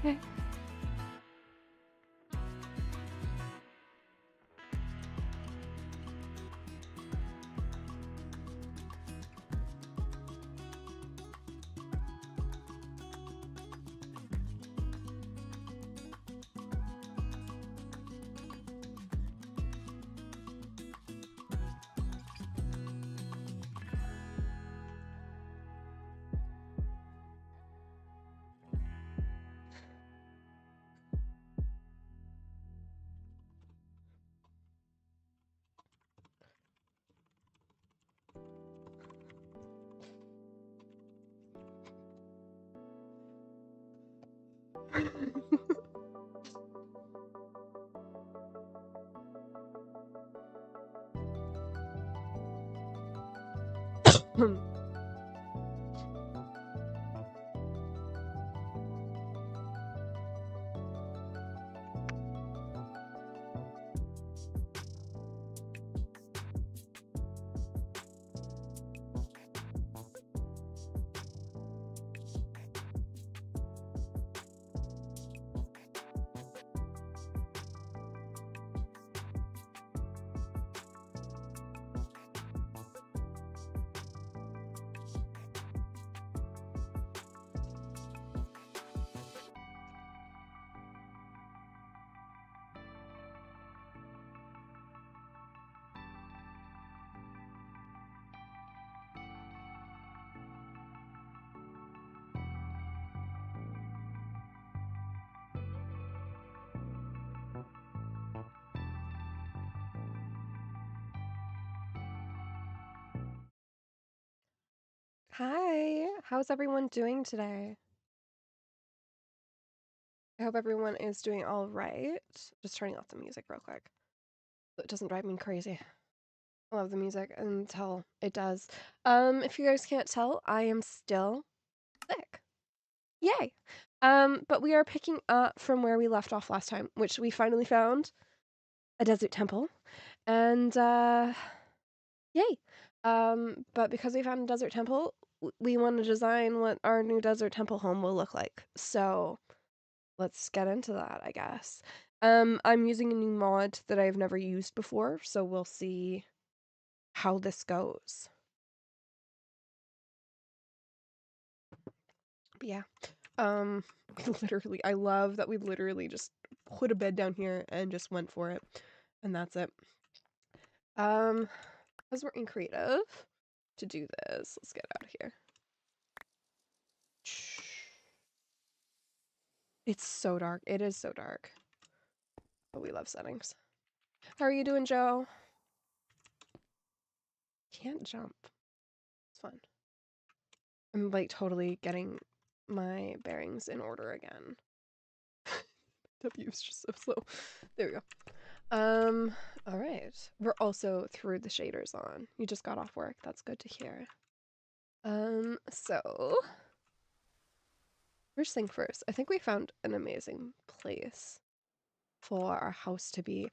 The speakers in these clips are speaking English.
Okay. Hi, how's everyone doing today? I hope everyone is doing all right. Just turning off the music real quick so it doesn't drive me crazy. I love the music until it does. If you guys can't tell, I am still sick. Yay. But we are picking up from where we left off last time, which we finally found a desert temple. And yay. But because we found a desert temple, we want to design what our new desert temple home will look like. So let's get into that, I guess. I'm using a new mod that I've never used before, so we'll see how this goes. But yeah, literally, I love that we literally just put a bed down here and just went for it, and that's it. Because we're in creative to do this, let's get out of here. It's so dark. It is so dark. But we love settings. How are you doing, Joe? Can't jump. It's fun. I'm like totally getting my bearings in order again. W is just so slow. There we go. All right. We're also through the shaders on. You just got off work. That's good to hear. So first thing first, I think we found an amazing place for our house to be.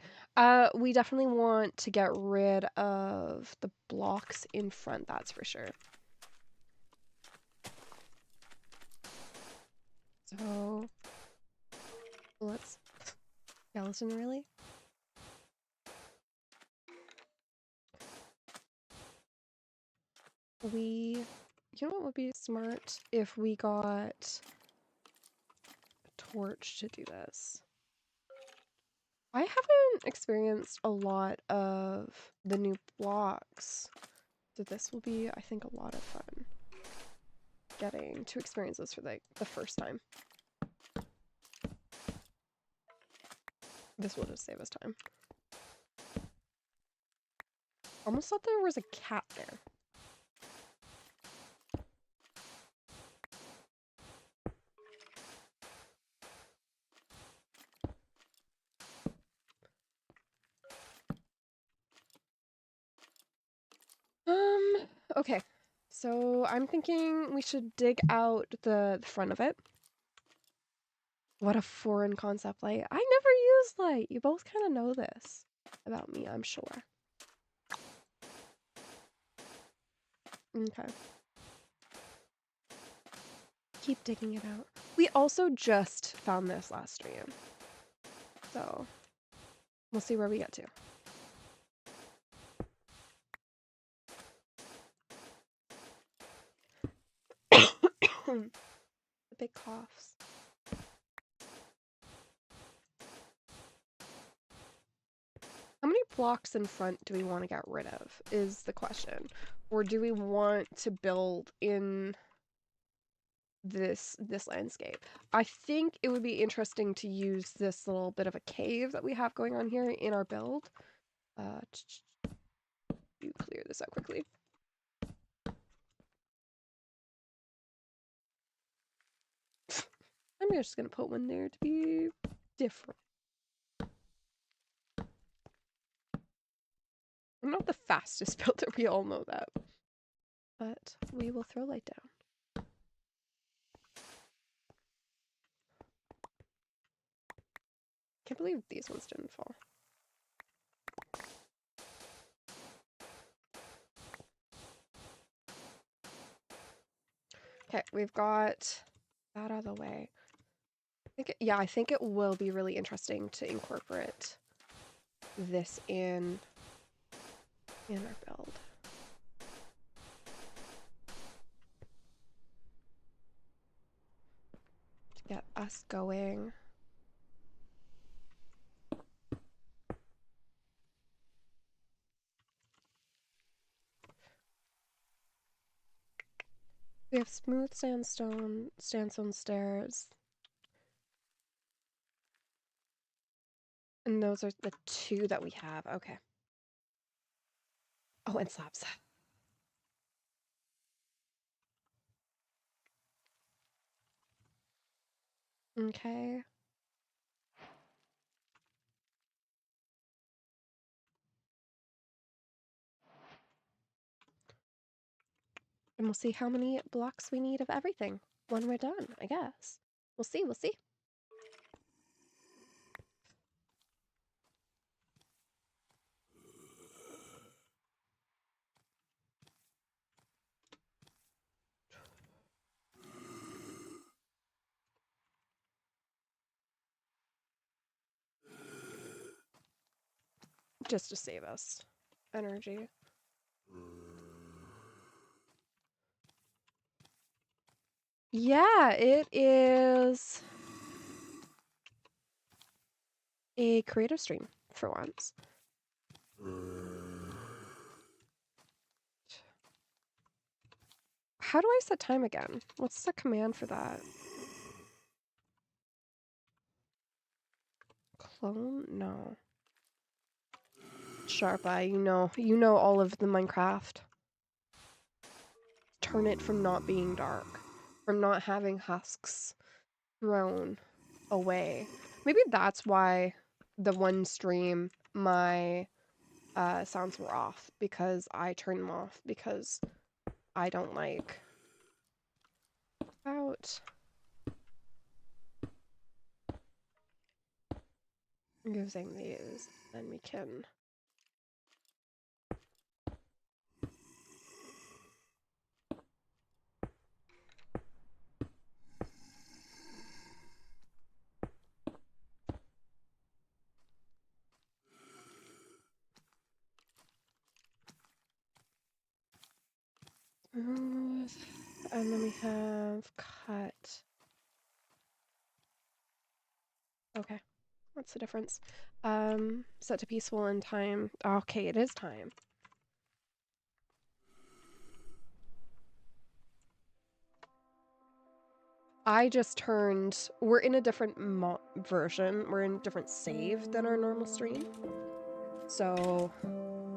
We definitely want to get rid of the blocks in front, that's for sure. So let's skeleton really? You know what would be smart if we got a torch to do this? I haven't experienced a lot of the new blocks, so this will be, I think, a lot of fun. Getting to experience this for like the first time. This will just save us time. Almost thought there was a cat there. Okay. So I'm thinking we should dig out the front of it. What a foreign concept, light. I never use light. You both kind of know this about me, I'm sure. Okay. Keep digging it out. We also just found this last stream. So we'll see where we get to. The big coughs. How many blocks in front do we want to get rid of is the question. Or do we want to build in this landscape? I think it would be interesting to use this little bit of a cave that we have going on here in our build. You clear this out quickly. I'm just gonna put one there to be different. I'm not the fastest builder, we all know that. But we will throw light down. Can't believe these ones didn't fall. Okay, we've got that out of the way. I think it will be really interesting to incorporate this in our build. To get us going. We have smooth sandstone stairs. And those are the two that we have. Okay. Oh, and slabs. Okay. And we'll see how many blocks we need of everything when we're done, I guess. We'll see, we'll see. Just to save us energy. Yeah, it is a creative stream for once. How do I set time again? What's the command for that? Clone? No. Sharp Eye, you know all of the Minecraft. Turn it from not being dark, from not having husks thrown away. Maybe that's why the one stream my sounds were off, because I turned them off because I don't like out using these. Then we can and then we have cut. Okay, what's the difference? Set to peaceful and time. Okay, it is time. I just turned. We're in a different version. We're in a different save than our normal stream. So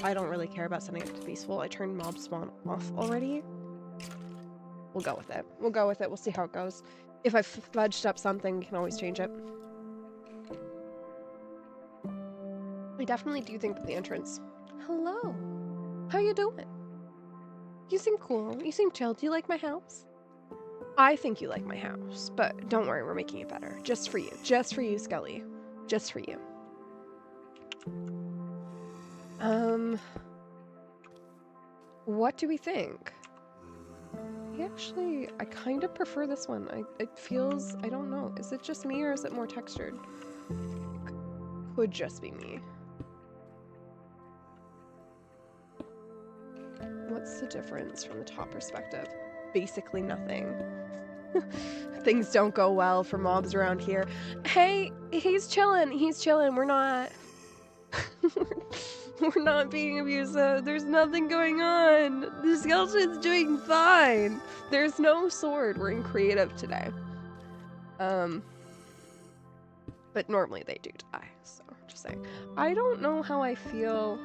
I don't really care about setting it to peaceful. I turned mob spawn off already. We'll go with it. We'll go with it. We'll see how it goes. If I've fudged up something, we can always change it. I definitely do think that the entrance... Hello. How you doing? You seem cool. You seem chill. Do you like my house? I think you like my house, but don't worry, we're making it better. Just for you. Just for you, Skelly. Just for you. What do we think? I kind of prefer this one. It feels, I don't know. Is it just me or is it more textured? Could just be me. What's the difference from the top perspective? Basically nothing. Things don't go well for mobs around here. Hey, he's chilling. He's chilling. We're not... We're not being abusive. There's nothing going on. The skeleton's doing fine. There's no sword. We're in creative today. But normally they do die, so just saying. I don't know how I feel.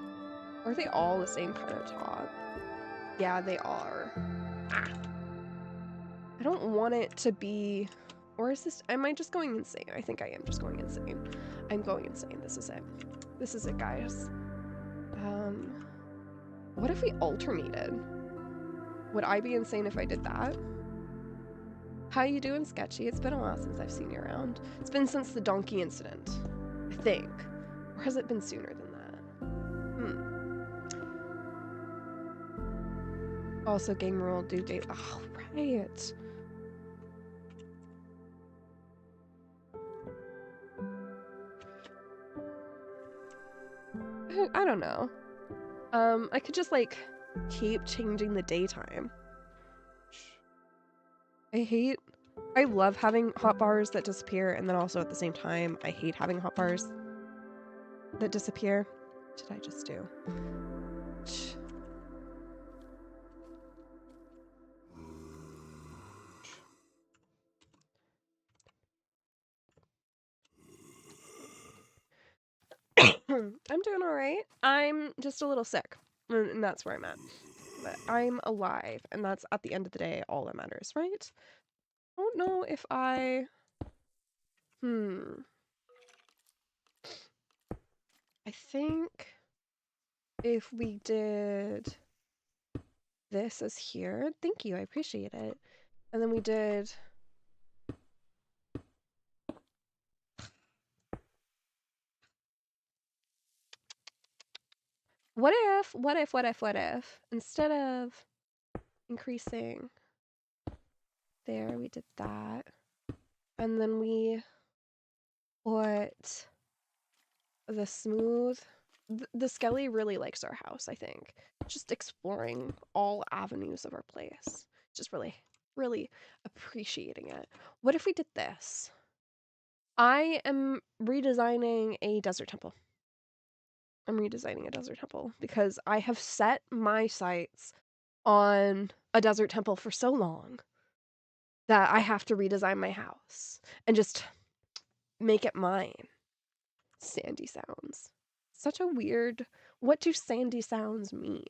Are they all the same kind of top? Yeah, they are. Ah. I don't want it to be... Or is this... Am I just going insane? I think I am just going insane. I'm going insane. This is it. This is it, guys. What if we alternated? Would I be insane if I did that? How you doing, Sketchy? It's been a while since I've seen you around. It's been since the donkey incident, I think. Or has it been sooner than that? Also, game rule due date. Oh, right. I don't know. I could just, like, keep changing the daytime. I love having hotbars that disappear, and then also at the same time, I hate having hotbars that disappear. What did I just do? I'm doing all right. I'm just a little sick, and that's where I'm at. But I'm alive, and that's, at the end of the day, all that matters, right? I don't know if I... I think if we did this as here... Thank you, I appreciate it. And then we did... What if, instead of increasing there, we did that. And then we put the smooth... The Skelly really likes our house, I think. Just exploring all avenues of our place. Just really, really appreciating it. What if we did this? I am redesigning a desert temple. I'm redesigning a desert temple because I have set my sights on a desert temple for so long that I have to redesign my house and just make it mine. Sandy sounds. Such a weird... What do sandy sounds mean?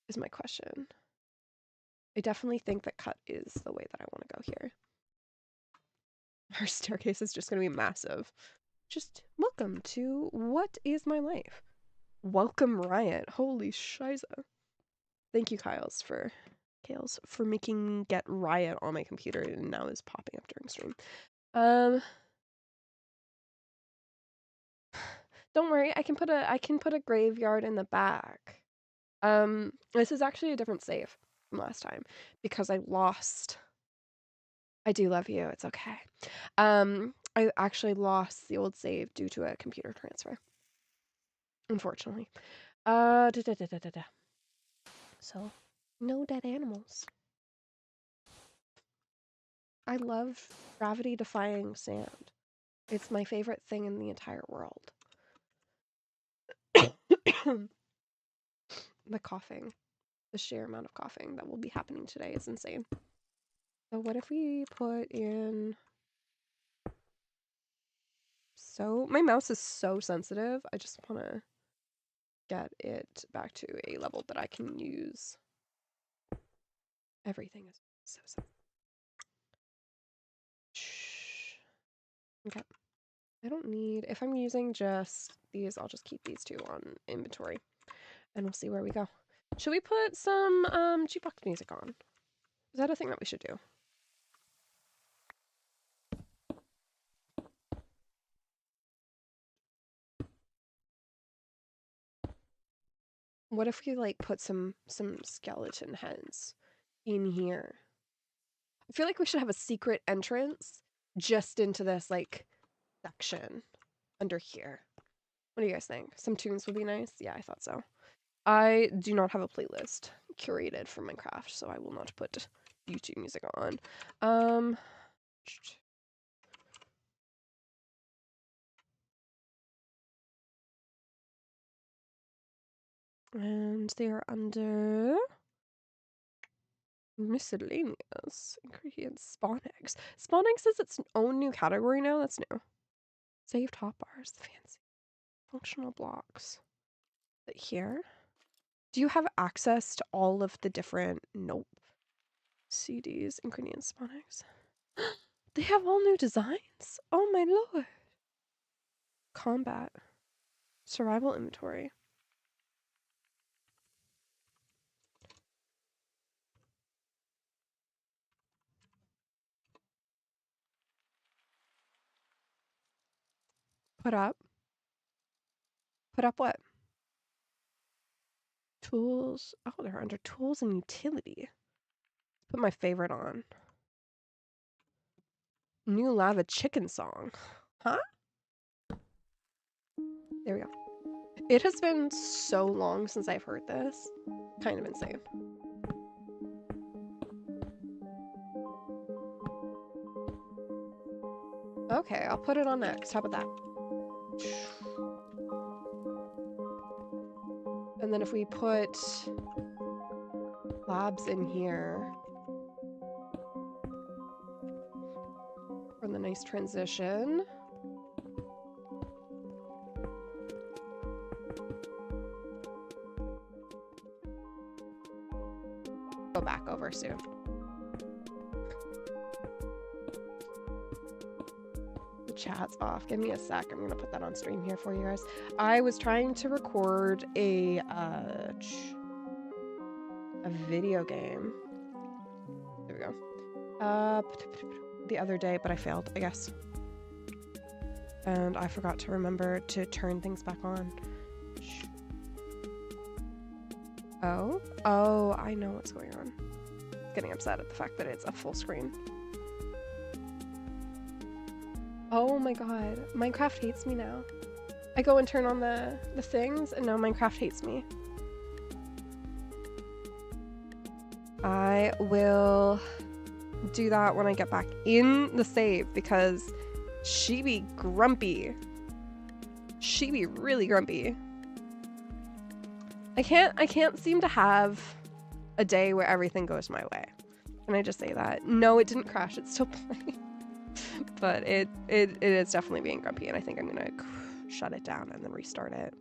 Is my question. I definitely think that cut is the way that I want to go here. Our staircase is just going to be massive. Just welcome to What Is My Life? Welcome Riot. Holy shiza. Thank you, Kales, for making me get Riot on my computer and now is popping up during stream. Don't worry, I can put a graveyard in the back. This is actually a different save from last time because I lost. I do love you. It's okay. I actually lost the old save due to a computer transfer. Unfortunately. So, no dead animals. I love gravity-defying sand. It's my favorite thing in the entire world. The coughing. The sheer amount of coughing that will be happening today is insane. So what if we put in... So, my mouse is so sensitive. I just want to get it back to a level that I can use. Everything is so simple. Okay. I don't need, if I'm using just these, I'll just keep these two on inventory and we'll see where we go. Should we put some jukebox music on? Is that a thing that we should do? What if we like put some skeleton heads in here? I feel like we should have a secret entrance just into this like section under here. What do you guys think? Some tunes would be nice? Yeah, I thought so. I do not have a playlist curated for Minecraft, so I will not put YouTube music on. And they are under miscellaneous ingredients. Spawn eggs. Spawn eggs is its own new category now. That's new. Saved hotbars. Fancy. Functional blocks. But here. Do you have access to all of the different? Nope. CDs, ingredients, spawn eggs. They have all new designs. Oh my lord. Combat. Survival inventory. Put up. Put up what? Tools. Oh, they're under tools and utility. Put my favorite on. New lava chicken song. Huh? There we go. It has been so long since I've heard this. Kind of insane. Okay, I'll put it on next. How about that? And then if we put labs in here for the nice transition. Go back over soon. The chat's off. Give me a sec. I'm gonna put that on stream here for you guys. I was trying to record a video game. There we go. The other day, but I failed, I guess. And I forgot to remember to turn things back on. Oh, I know what's going on. Getting upset at the fact that it's a full screen. Oh my god, Minecraft hates me now. I go and turn on the things, and now Minecraft hates me. I will do that when I get back in the save, because she be grumpy. She be really grumpy. I can't seem to have a day where everything goes my way. Can I just say that? No, it didn't crash. It's still playing. But it is definitely being grumpy, and I think I'm gonna shut it down and then restart it.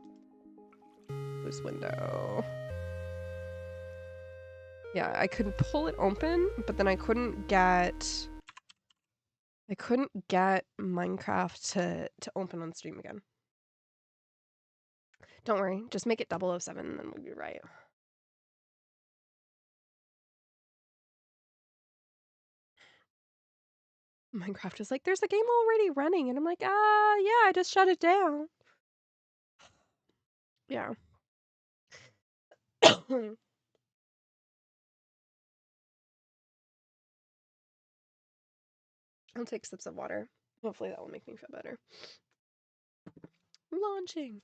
Close window. Yeah, I could pull it open, but then I couldn't get Minecraft to open on stream again. Don't worry, just make it 007 and then we'll be right. Minecraft is like, there's a game already running, and I'm like, yeah, I just shut it down. Yeah. I'll take sips of water. Hopefully that will make me feel better. Launching.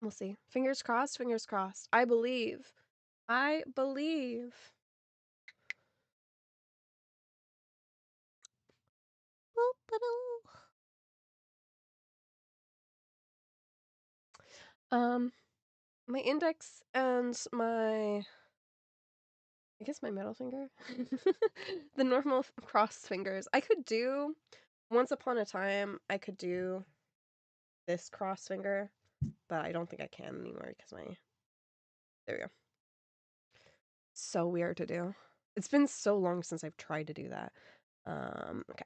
We'll see. Fingers crossed, fingers crossed. I believe. I believe. My index and my, I guess my middle finger, the normal cross fingers. I could do, once upon a time, I could do this cross finger, but I don't think I can anymore because there we go. So weird to do. It's been so long since I've tried to do that. Okay.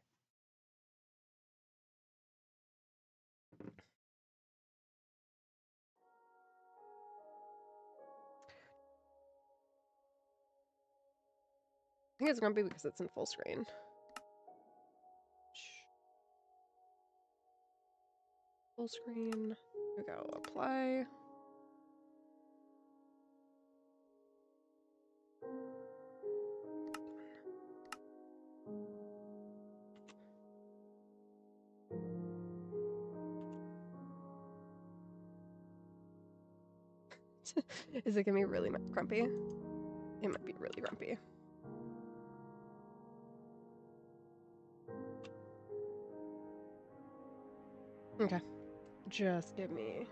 I think it's gonna be because it's in full screen. Full screen. Here we go. Apply. Is it gonna be really grumpy? It might be really grumpy. Okay. Just give me here.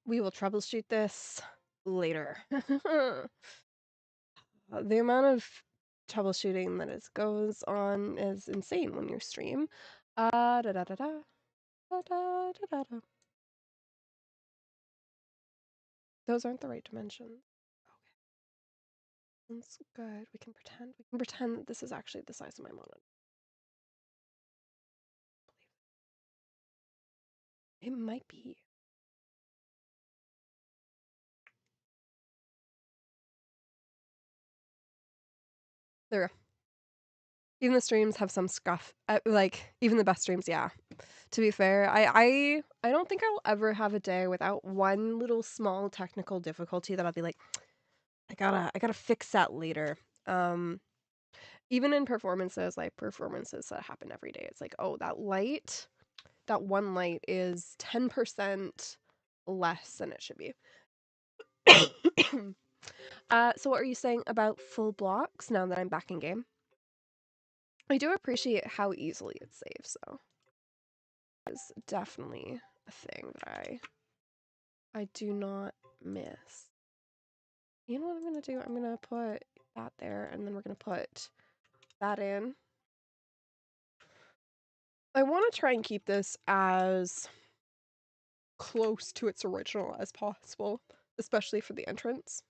We will troubleshoot this later. The amount of troubleshooting that goes on is insane when you stream. Da da da da da da da da da. Those aren't the right dimensions. Okay. That's good. We can pretend that this is actually the size of my monitor. It might be. There we go. Even the streams have some scuff. Like, even the best streams, yeah. To be fair, I don't think I will ever have a day without one little small technical difficulty that I'll be like, I gotta fix that later. Even in performances, like performances that happen every day, it's like, oh, that one light is 10% less than it should be. So what are you saying about full blocks now that I'm back in game? I do appreciate how easily it saves, though. It's definitely a thing that I do not miss. You know what I'm gonna do? I'm gonna put that there, and then we're gonna put that in. I want to try and keep this as close to its original as possible, especially for the entrance.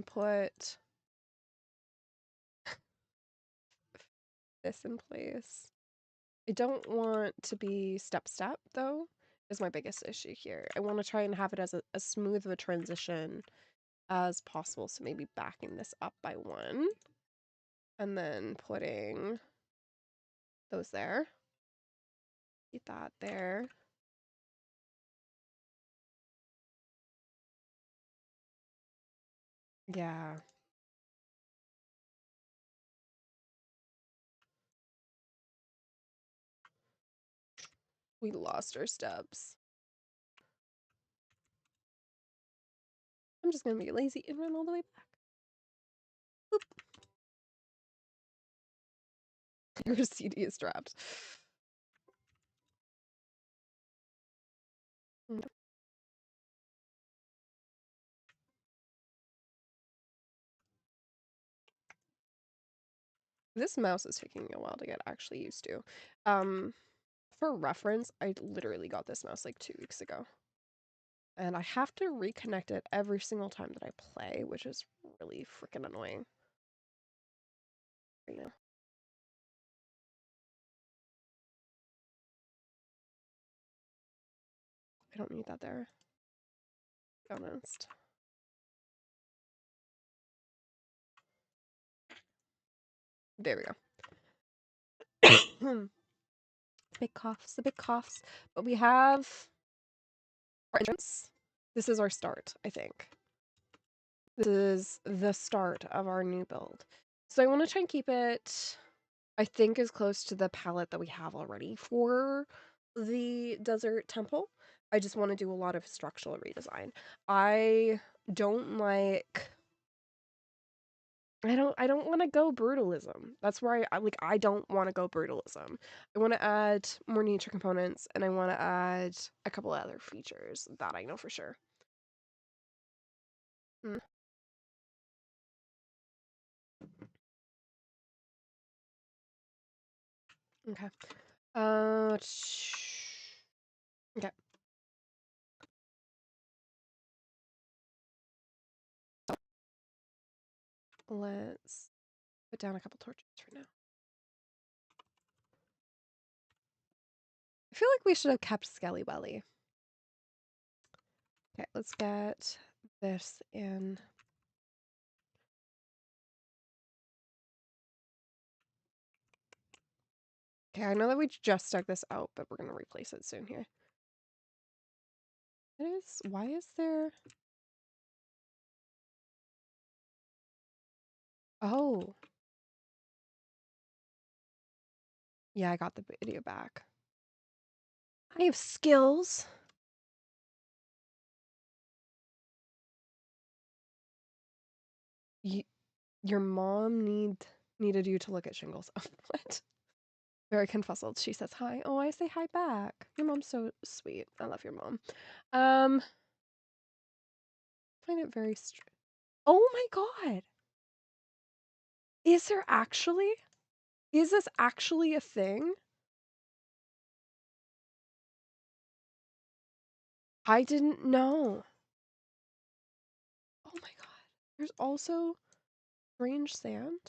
Put this in place. I don't want to be step though, is my biggest issue here. I want to try and have it as a smooth of a transition as possible. So maybe backing this up by one and then putting those there. Keep that there. Yeah. We lost our steps. I'm just gonna be lazy and run all the way back. Boop. Your CD is trapped. No. This mouse is taking me a while to get actually used to. For reference, I literally got this mouse like 2 weeks ago. And I have to reconnect it every single time that I play, which is really freaking annoying. Right now. I don't need that there. To be honest. There we go. Big coughs, the big coughs. But we have our entrance. This is our start, I think. This is the start of our new build. So I want to try and keep it, I think, as close to the palette that we have already for the desert temple. I just want to do a lot of structural redesign. I don't like I don't want to go brutalism. That's where I don't want to go brutalism. I want to add more nature components and I want to add a couple other features that I know for sure. Mm. Okay. Okay. Let's put down a couple torches for now. I feel like we should have kept Skelly Belly. Okay, let's get this in. Okay, I know that we just dug this out, but we're gonna replace it soon here. Why is there... Oh. Yeah, I got the video back. I have skills. Your mom needed you to look at shingles. What? Very confuzzled. She says hi. Oh, I say hi back. Your mom's so sweet. I love your mom. I find it very Oh my god. Is there actually? Is this actually a thing? I didn't know. Oh my god. There's also strange sand.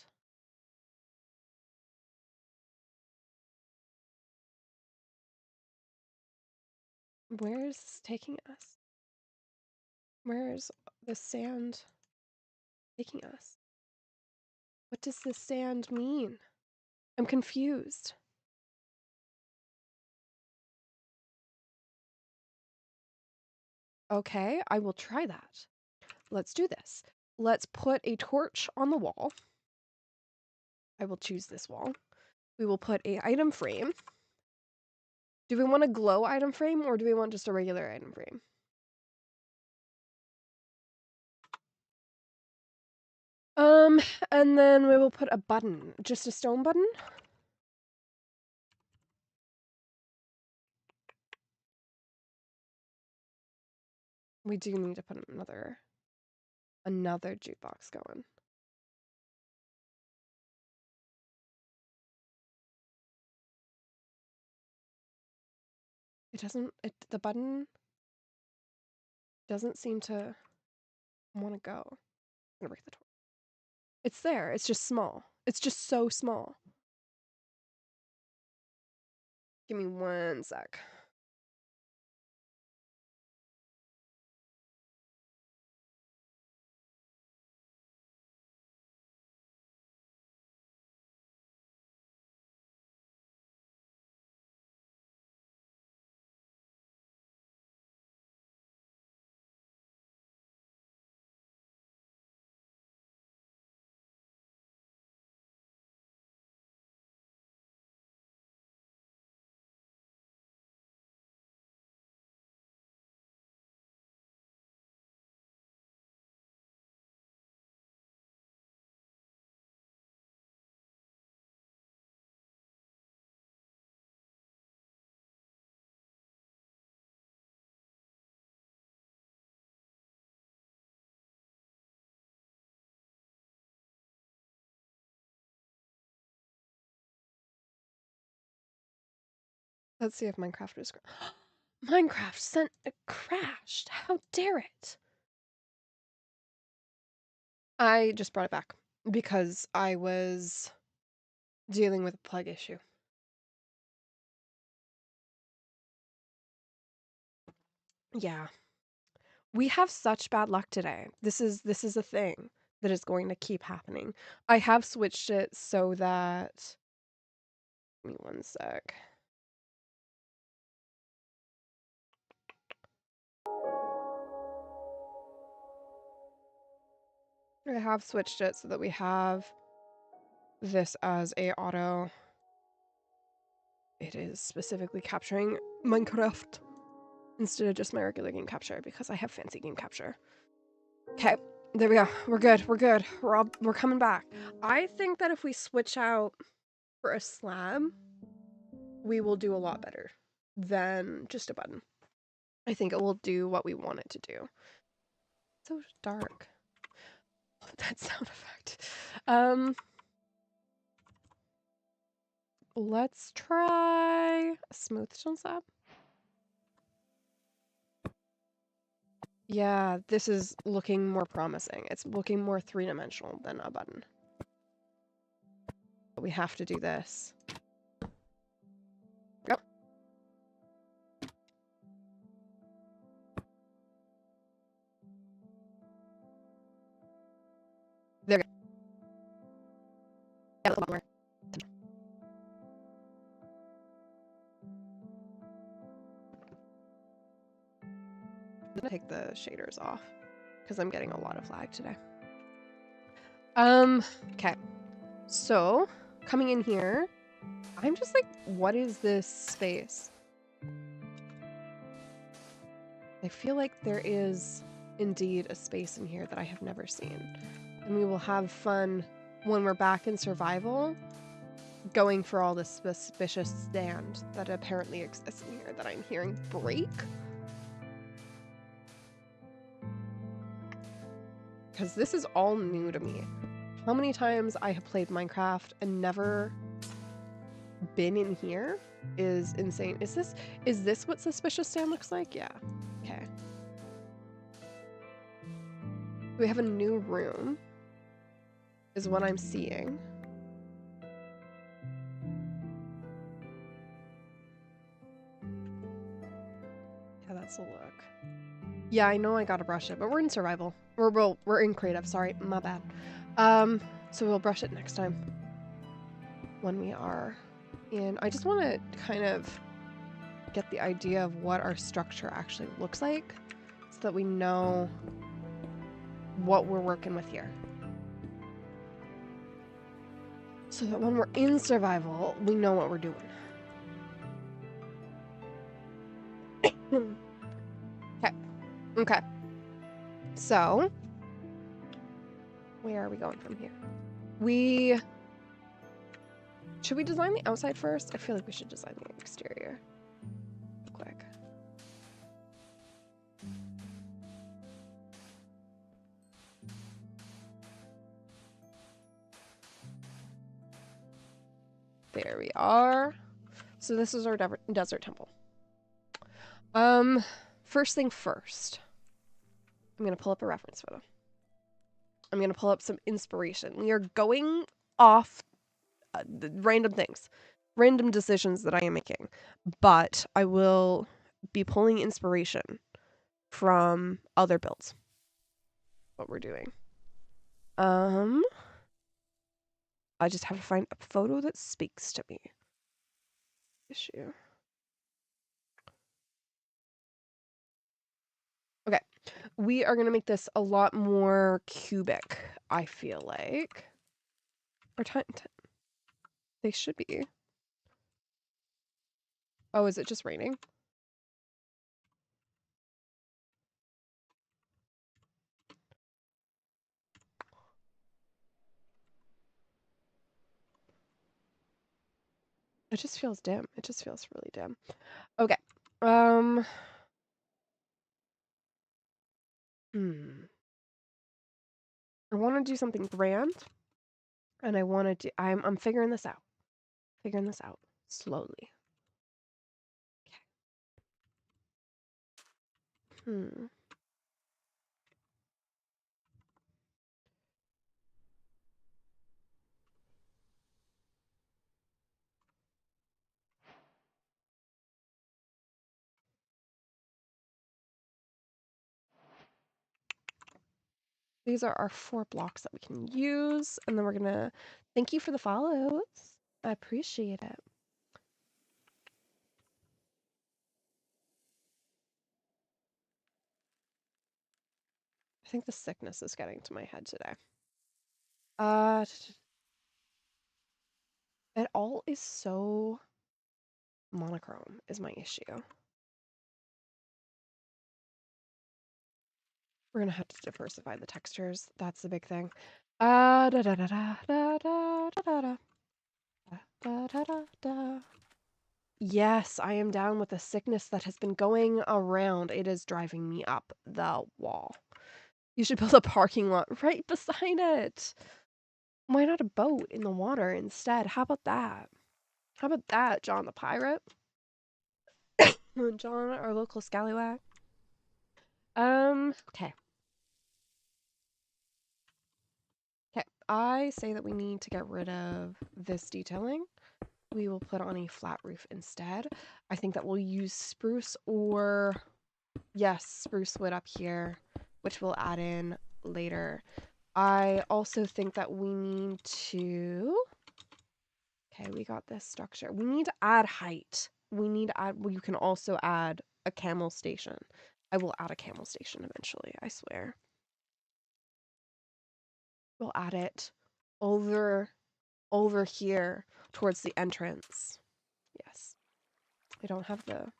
Where is this taking us? Where is the sand taking us? What does this sand mean? I'm confused. Okay, I will try that. Let's do this. Let's put a torch on the wall. I will choose this wall. We will put a item frame. Do we want a glow item frame or do we want just a regular item frame? And then we will put a button. Just a stone button? We do need to put another jukebox going. The button doesn't seem to want to go. I'm gonna break the torch. It's there, it's just small. It's just so small. Give me 1 sec. Let's see if Minecraft is... Minecraft sent crashed. How dare it? I just brought it back because I was dealing with a plug issue. Yeah. We have such bad luck today. This is a thing that is going to keep happening. I have switched it so that... Give me 1 sec. I have switched it so that we have this as a auto. It is specifically capturing Minecraft. instead of just my regular game capture because I have fancy game capture. Okay, there we go. We're good. We're good. We're coming back. I think that if we switch out for a slab, we will do a lot better than just a button. I think it will do what we want it to do. So dark. That sound effect. Let's try a smooth stone slab. Yeah, this is looking more promising. It's looking more three-dimensional than a button. But we have to do this. Yep. There we go. Yeah, a little more. I'm gonna take the shaders off because I'm getting a lot of lag today. Okay. So, coming in here, I'm just like, what is this space? I feel like there is indeed a space in here that I have never seen. And we will have fun when we're back in survival going for all this suspicious stand that apparently exists in here that I'm hearing break. Because this is all new to me. How many times I have played Minecraft and never been in here is insane. Is this what suspicious stand looks like? Yeah. Okay. We have a new room is what I'm seeing. Yeah, that's a look. Yeah, I know I gotta brush it, but we're in survival. We're in creative, sorry, my bad. So we'll brush it next time when we are in. I just want to kind of get the idea of what our structure actually looks like so that we know what we're working with here. So that when we're in survival, we know what we're doing. Okay. Okay. So, where are we going from here? Should we design the outside first? I feel like we should design the exterior. Quick. There we are. So this is our desert temple. First thing first. I'm gonna pull up a reference photo. I'm gonna pull up some inspiration. We are going off random things, random decisions that I am making, but I will be pulling inspiration from other builds. What we're doing. I just have to find a photo that speaks to me. Issue. Okay, we are gonna make this a lot more cubic, I feel like. Or they should be. Oh, is it just raining? It just feels dim. It just feels really dim. Okay. I want to do something grand, and I want to do. I'm figuring this out. Figuring this out slowly. Okay. These are our 4 blocks that we can use, and then we're gonna thank you for the follows. I appreciate it. I think the sickness is getting to my head today. It all is so monochrome is my issue. We're gonna have to diversify the textures. That's the big thing. Da da da da da da da da da da da da da. Yes, I am down with a sickness that has been going around. It is driving me up the wall. You should build a parking lot right beside it. Why not a boat in the water instead? How about that? How about that, John the Pirate? John, our local scallywag. Okay. Okay, I say that we need to get rid of this detailing. We will put on a flat roof instead. I think that we'll use spruce or, yes, spruce wood up here, which we'll add in later. I also think that we need to, okay, we got this structure. We need to add height. We need to add, well, you can also add a camel station. I will add a camel station eventually, I swear. We'll add it over here towards the entrance. Yes. I don't have the...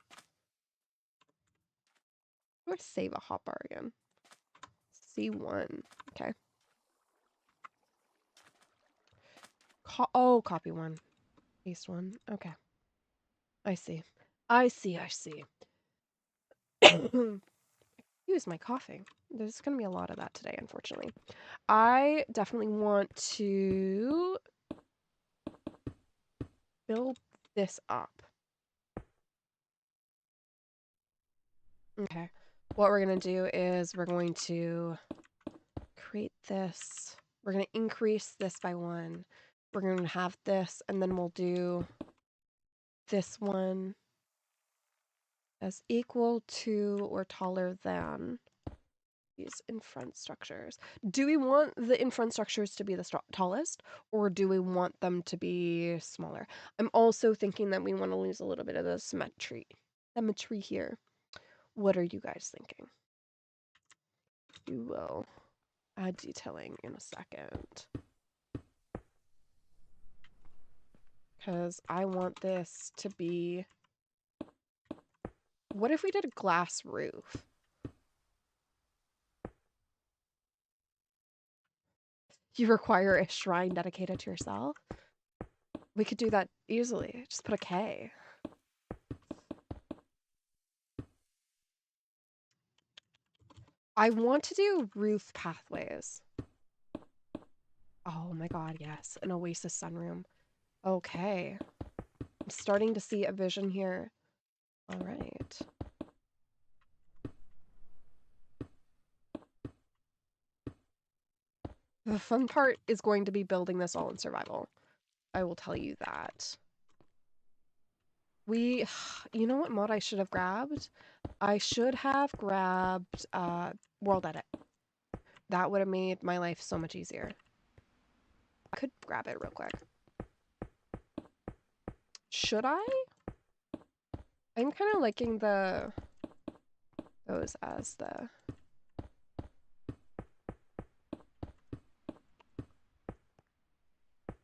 How do I save a hotbar again? C1. Okay. Oh, copy one. Paste one. Okay. I see. I see. Excuse my coughing. There's going to be a lot of that today, unfortunately. I definitely want to build this up. Okay. What we're going to do is we're going to create this. We're going to increase this by 1. We're going to have this, and then we'll do this one as equal to or taller than these in-front structures. Do we want the in-front structures to be the tallest, or do we want them to be smaller? I'm also thinking that we want to lose a little bit of the symmetry here. What are you guys thinking? We will add detailing in a second. Because I want this to be... What if we did a glass roof? You require a shrine dedicated to yourself? We could do that easily. Just put a K. I want to do roof pathways. Oh my god, yes. An oasis sunroom. Okay. I'm starting to see a vision here. All right. The fun part is going to be building this all in survival. I will tell you that. You know what mod I should have grabbed? I should have grabbed World Edit. That would have made my life so much easier. I could grab it real quick. Should I? I'm kind of liking those as the...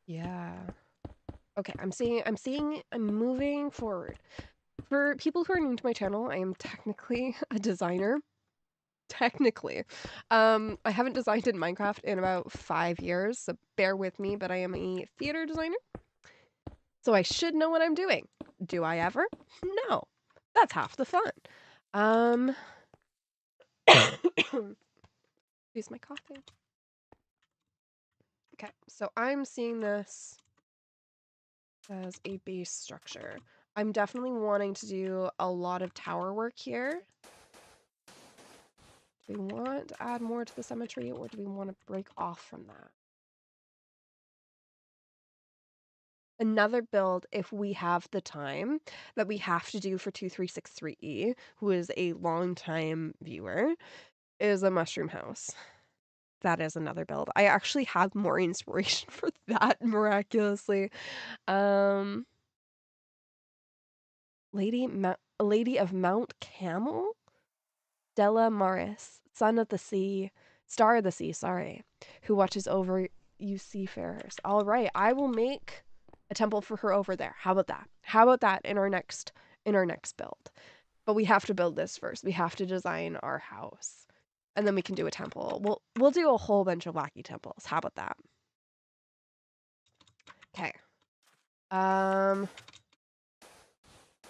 Yeah. Okay, I'm moving forward. For people who are new to my channel, I am technically a designer. Technically. I haven't designed in Minecraft in about 5 years, so bear with me, but I am a theater designer. So I should know what I'm doing. Do I ever? No. That's half the fun. Excuse my coughing. Okay, so I'm seeing this as a base structure. I'm definitely wanting to do a lot of tower work here. Do we want to add more to the symmetry, or do we want to break off from that? Another build, if we have the time, that we have to do for 2363E, who is a longtime viewer, is a mushroom house. That is another build. I actually have more inspiration for that, miraculously. Lady of Mount Camel? Della Maris, son of the sea, star of the sea, sorry, who watches over you seafarers. All right, I will make a temple for her over there. How about that? How about that in our next build? But we have to build this first. We have to design our house. And then we can do a temple. We'll do a whole bunch of wacky temples. How about that? Okay.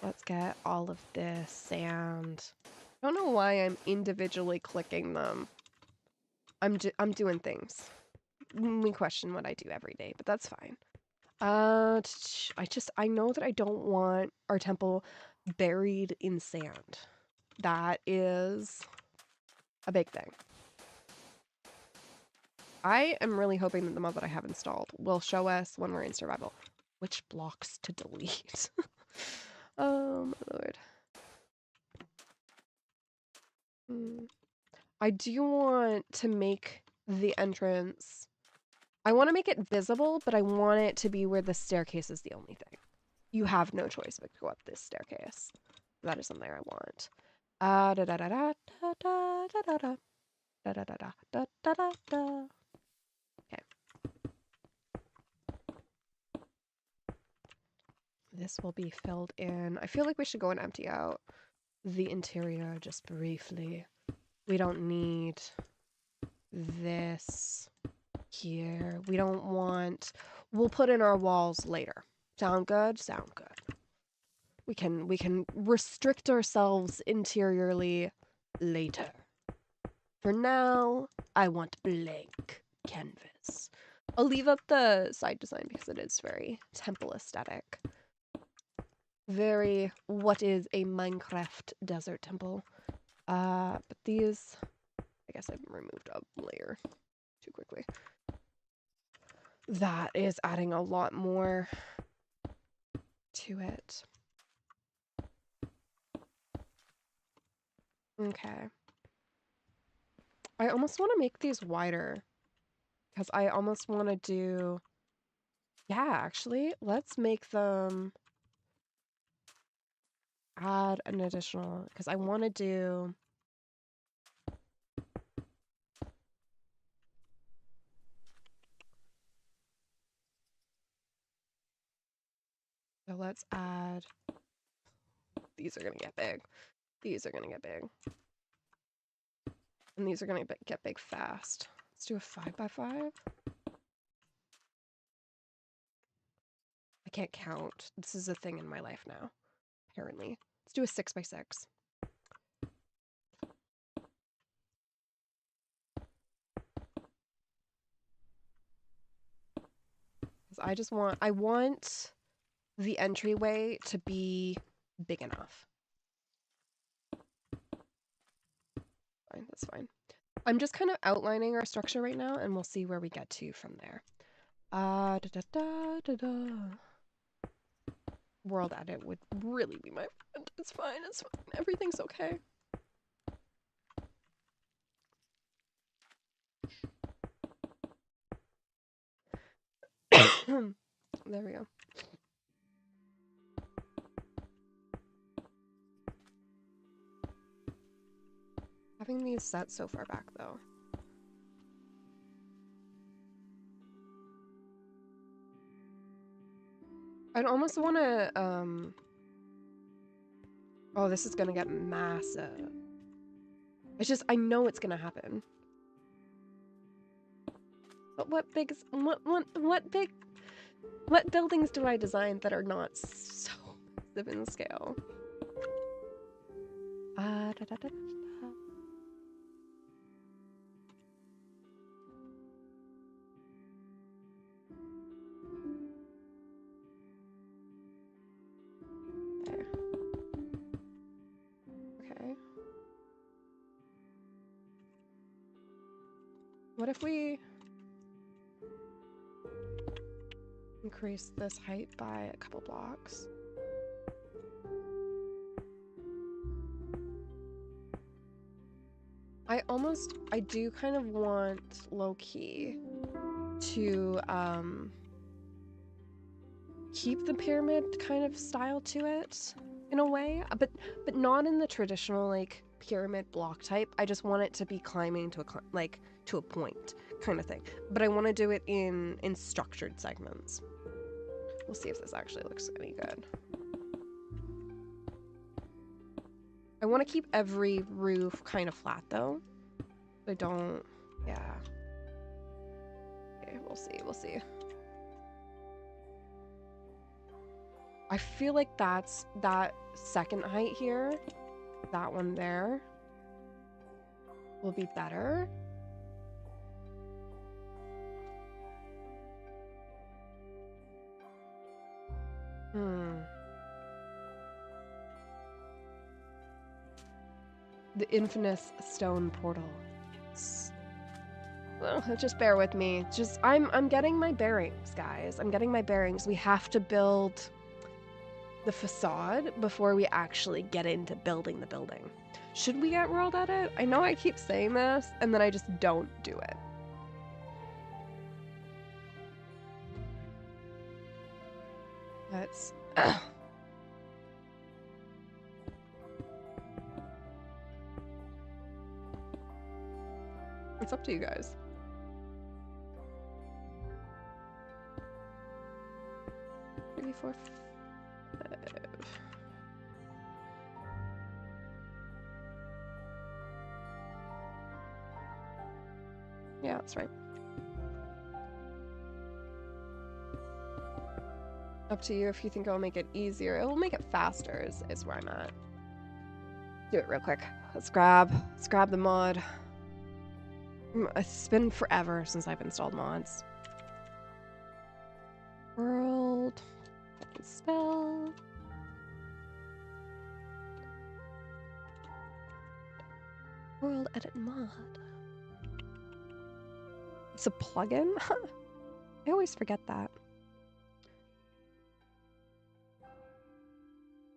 Let's get all of this sand. I don't know why I'm individually clicking them. I'm doing things. We question what I do every day, but that's fine. I know that I don't want our temple buried in sand. That is a big thing. I am really hoping that the mod that I have installed will show us when we're in survival which blocks to delete. Oh my lord. I do want to make the entrance. I want to make it visible, but I want it to be where the staircase is the only thing. You have no choice but to go up this staircase. That is something I want. Da da da da da da da da da da da da da da da da. Okay. This will be filled in. I feel like we should go and empty out the interior just briefly. We don't need this here. We don't want... We'll put in our walls later. Sound good? Sound good. We can restrict ourselves interiorly later. For now, I want blank canvas. I'll leave up the side design because it is very temple aesthetic. Very, what is a Minecraft desert temple. But these, I guess I've removed a layer too quickly. That is adding a lot more to it. Okay. I almost want to make these wider because I almost want to do, yeah, actually, let's make them add an additional, because I want to do, so let's add, these are going to get big. These are going to get big. And these are going to get big fast. Let's do a 5x5. I can't count. This is a thing in my life now, apparently. Let's do a 6x6. Because I want the entryway to be big enough. Fine, that's fine. I'm just kind of outlining our structure right now, and we'll see where we get to from there. Da da da da da. World edit would really be my friend. It's fine, it's fine. Everything's okay. There we go. Having these set so far back, though. I'd almost want to, oh, this is gonna get massive. It's just, I know it's gonna happen. But what buildings do I design that are not so massive in scale? Da, da, da, da. Okay. What if we increase this height by a couple blocks? I do kind of want low-key to keep the pyramid kind of style to it in a way, but not in the traditional like pyramid block type. I just want it to be climbing to a point kind of thing, but I want to do it in structured segments. We'll see if this actually looks any good. I want to keep every roof kind of flat though. I don't. Yeah. Okay, we'll see. We'll see. I feel like that's that second height here. That one there will be better. The infamous stone portal. Yes. Well, just bear with me. Just I'm getting my bearings, guys. I'm getting my bearings. We have to build the facade before we actually get into building the building. Should we get World Edit? I know I keep saying this, and then I just don't do it. That's... It's up to you guys. Three, 4, 5. Yeah, that's right. Up to you if you think it'll make it easier. It'll make it faster is where I'm at. Do it real quick. Let's grab the mod. It's been forever since I've installed mods. World. Spell. World edit mod. It's a plugin? I always forget that.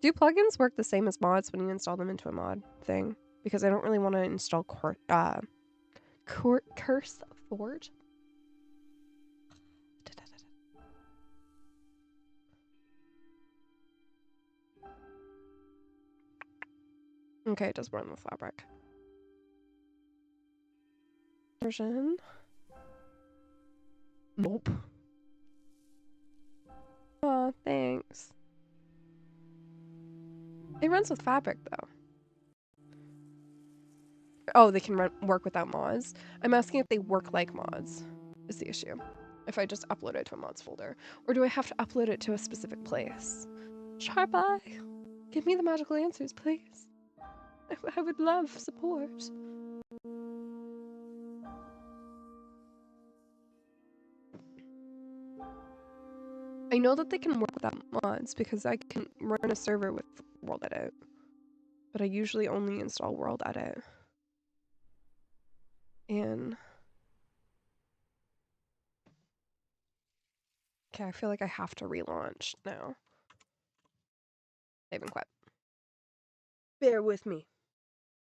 Do plugins work the same as mods when you install them into a mod thing? Because I don't really want to install CurseForge. Okay, it does run with Fabric. Version. Nope. Aw, thanks. It runs with Fabric, though. Oh, they can work without mods? I'm asking if they work like mods, is the issue. If I just upload it to a mods folder. Or do I have to upload it to a specific place? Sharpeye! Give me the magical answers, please. I would love support. I know that they can work without mods because I can run a server with World Edit. But I usually only install World Edit. And... Okay, I feel like I have to relaunch now. Save and quit. Bear with me.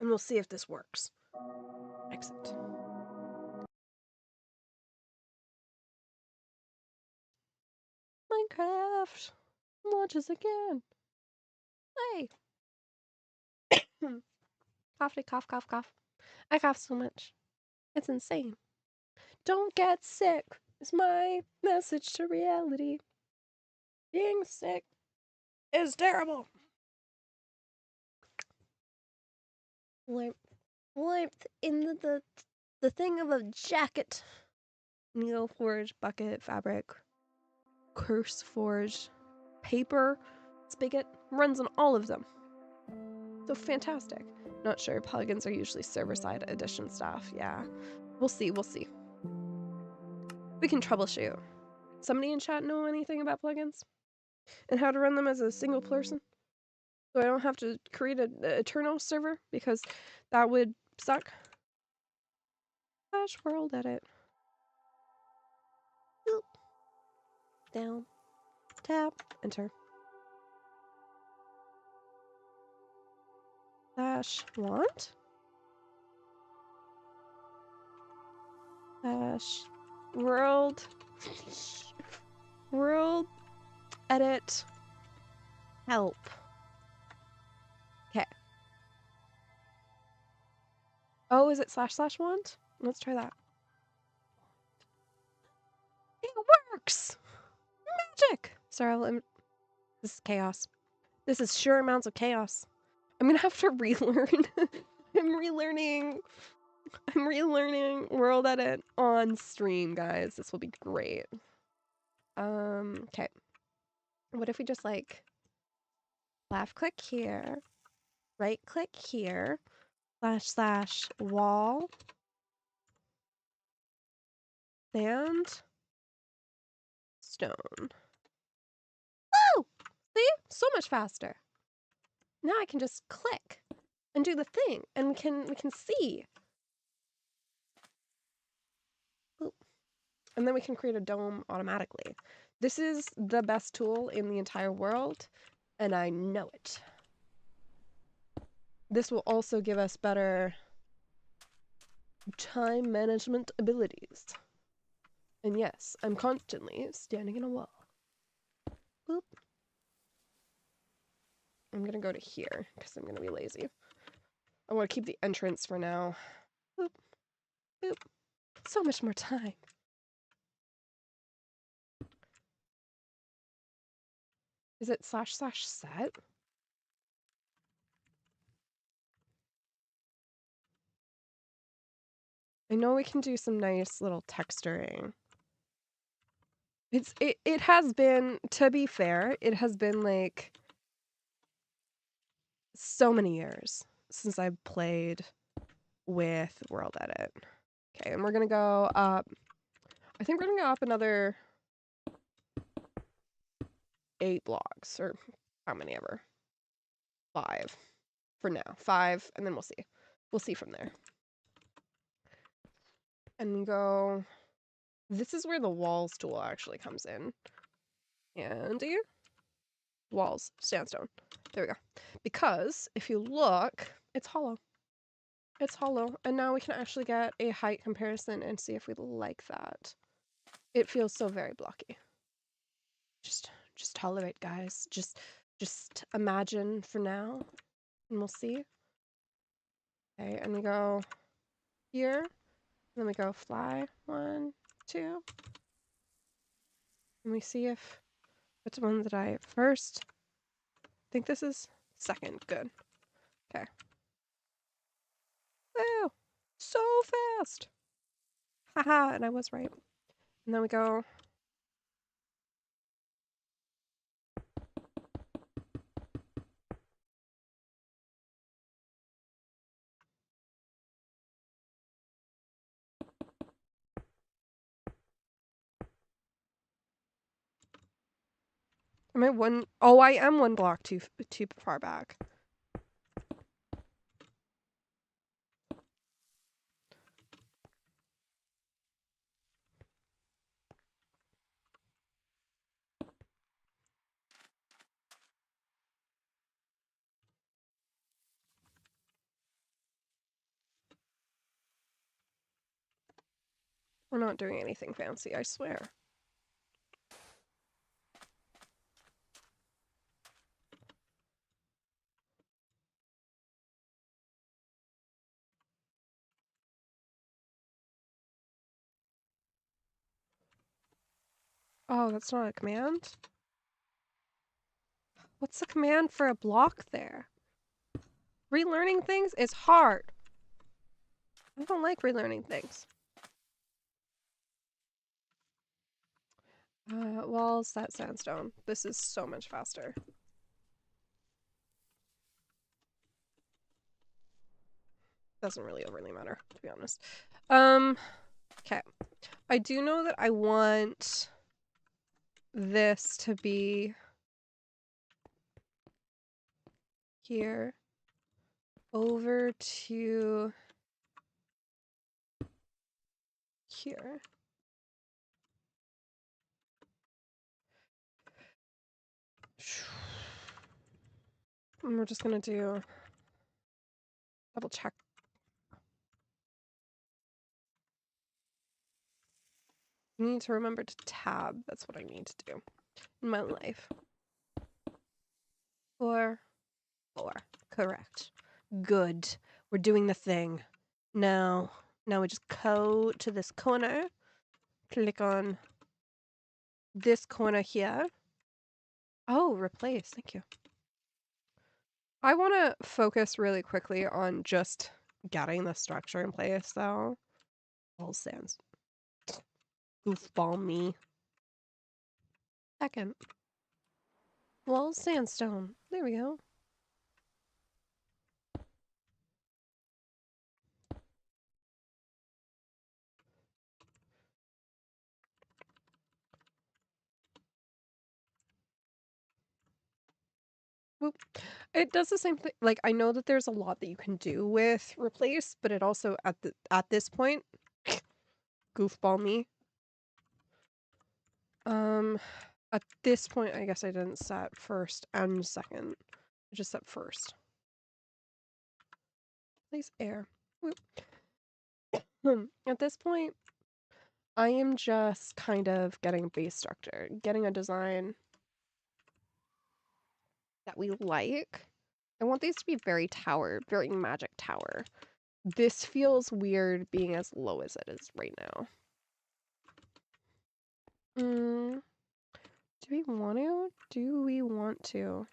And we'll see if this works. Exit. Minecraft launches again. Hey. Cough, cough, cough. I cough so much. It's insane. Don't get sick is my message to reality. Being sick is terrible. Warmth in the thing of a jacket. Needle forge, bucket, fabric, CurseForge, paper, spigot, runs on all of them. So fantastic. Not sure, plugins are usually server-side edition stuff, yeah. We'll see, we'll see. We can troubleshoot. Somebody in chat know anything about plugins? And how to run them as a single person? So I don't have to create an Eternal server, because that would suck. Slash world edit. Boop. Down. Tab. Enter. Slash want. Slash world. World edit. Help. Okay. Oh, is it slash want? Let's try that. It works! Magic! Sorry, this is chaos. This is sheer amounts of chaos. I'm gonna have to relearn. I'm relearning I'm relearning World Edit on stream, guys. This will be great. Okay. What if we just like left click here, right click here, / wall, sand, stone. Woo! See? So much faster. Now I can just click and do the thing, and we can see. Boop. And then we can create a dome automatically. This is the best tool in the entire world, and I know it. This will also give us better time management abilities. And yes, I'm constantly standing in a wall. Boop. I'm gonna go to here, because I'm gonna be lazy. I want to keep the entrance for now. Boop. Boop. So much more time. Is it / set? I know we can do some nice little texturing. It has been, to be fair, it has been like so many years since I've played with World Edit. Okay, and we're gonna go up. I think we're gonna go up another 8 blocks, or how many ever. 5 for now. 5, and then we'll see. We'll see from there. And go. This is where the walls tool actually comes in. Andy? Walls, sandstone. There we go. Because if you look, it's hollow. It's hollow. And now we can actually get a height comparison and see if we like that. It feels so very blocky. Just tolerate, guys. Just imagine for now, and we'll see. Okay, and we go here, and then we go fly 1, 2, and we see if which one did I first. I think this is second. Good. Okay. Woo! So fast. Haha, and I was right. And then we go. Am I one? Oh, I am 1 block too far back. We're not doing anything fancy, I swear. Oh, that's not a command? What's the command for a block there? Relearning things is hard. I don't like relearning things. Walls, that sandstone. This is so much faster. Doesn't really overly matter, to be honest. Okay. I do know that I want this to be here over to here. And we're just gonna do double check. I need to remember to tab. That's what I need to do in my life. 4, 4. Correct. Good. We're doing the thing. Now we just go to this corner. Click on this corner here. Oh, replace. Thank you. I want to focus really quickly on just getting the structure in place though. All sands. Goofball me. Second. Well, sandstone. There we go. Whoop. It does the same thing. Like, I know that there's a lot that you can do with replace, but it also at this point, goofball me. At this point, I guess I didn't set first and second. I just set first. Please air. Whoop. At this point, I am just kind of getting a base structure, getting a design that we like. I want these to be very tower, very magic tower. This feels weird being as low as it is right now. Do we want to? Do we want to?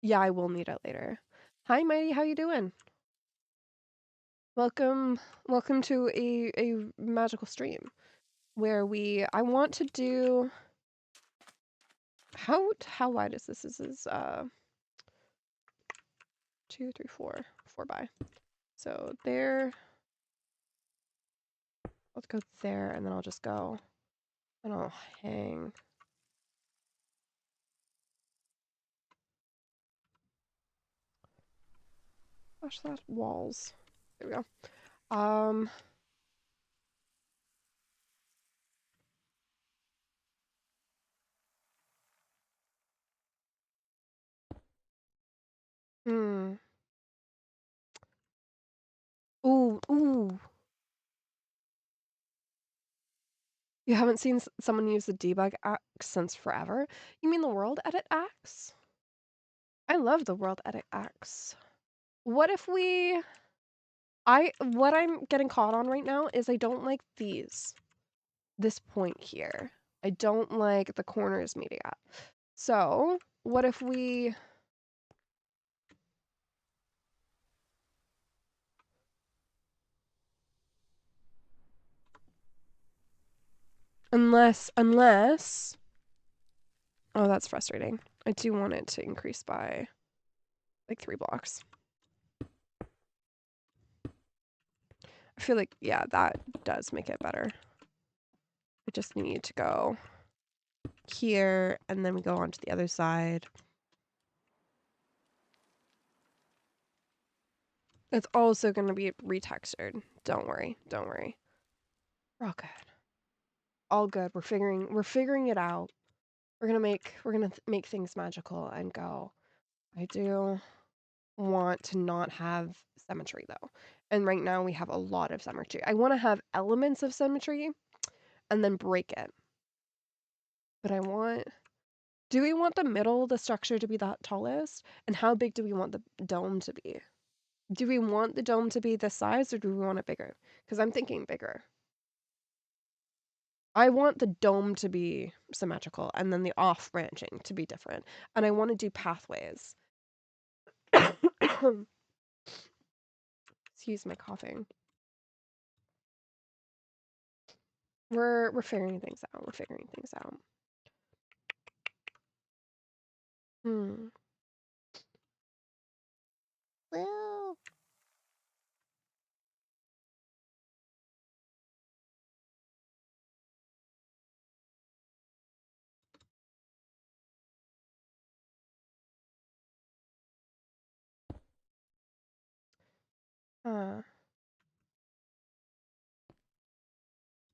Yeah, I will need it later. Hi, Mighty, how you doing? Welcome to a magical stream where I want to do how wide is this? This is 2, 3, 4 by. So there, let's go there, and then I'll just go and I'll hang. Gosh, that walls. There we go. Ooh. You haven't seen someone use the debug axe since forever? You mean the world edit axe? I love the world edit axe. What if we... what I'm getting caught on right now is I don't like these. This point here. I don't like the corners meeting up. So, what if we... Unless... Oh, that's frustrating. I do want it to increase by, like, 3 blocks. I feel like, yeah, that does make it better. I just need to go here, and then we go on to the other side. It's also going to be retextured. Don't worry. We're all good. All good. We're figuring it out. We're gonna make things magical and go. I do want to not have symmetry though. And right now we have a lot of symmetry. I want to have elements of symmetry and then break it. But do we want the middle of the structure to be the tallest? And how big do we want the dome to be? Do we want the dome to be this size or do we want it bigger? Because I'm thinking bigger. I want the dome to be symmetrical and then the off branching to be different. And I want to do pathways. Excuse my coughing. We're figuring things out. Well.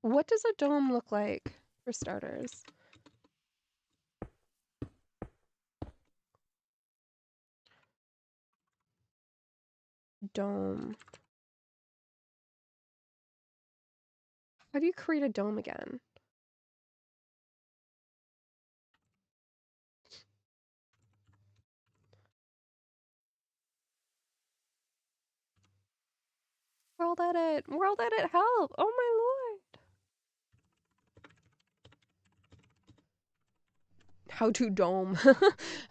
What does a dome look like for starters? Dome. How do you create a dome again? World edit, help! Oh my lord! How to dome.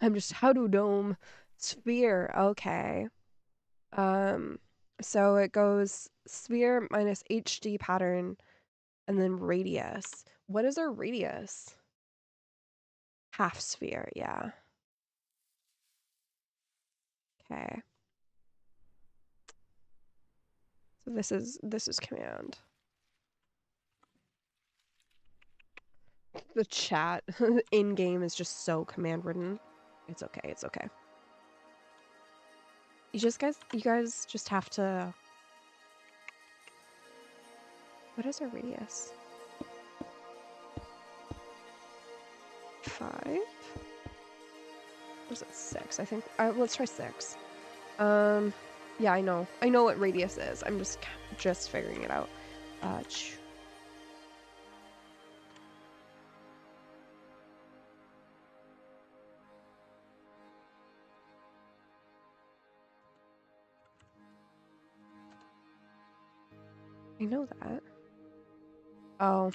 I'm just, how to dome. Sphere, okay. So it goes sphere minus HD pattern and then radius. What is our radius? Half sphere, yeah. Okay. So this is command. The chat in game is just so command ridden. It's okay, it's okay. You guys just have to. What is our radius? 5? Was it 6? I think. Let's try 6. Yeah, I know. I know what radius is. I'm just figuring it out. I know that. Oh.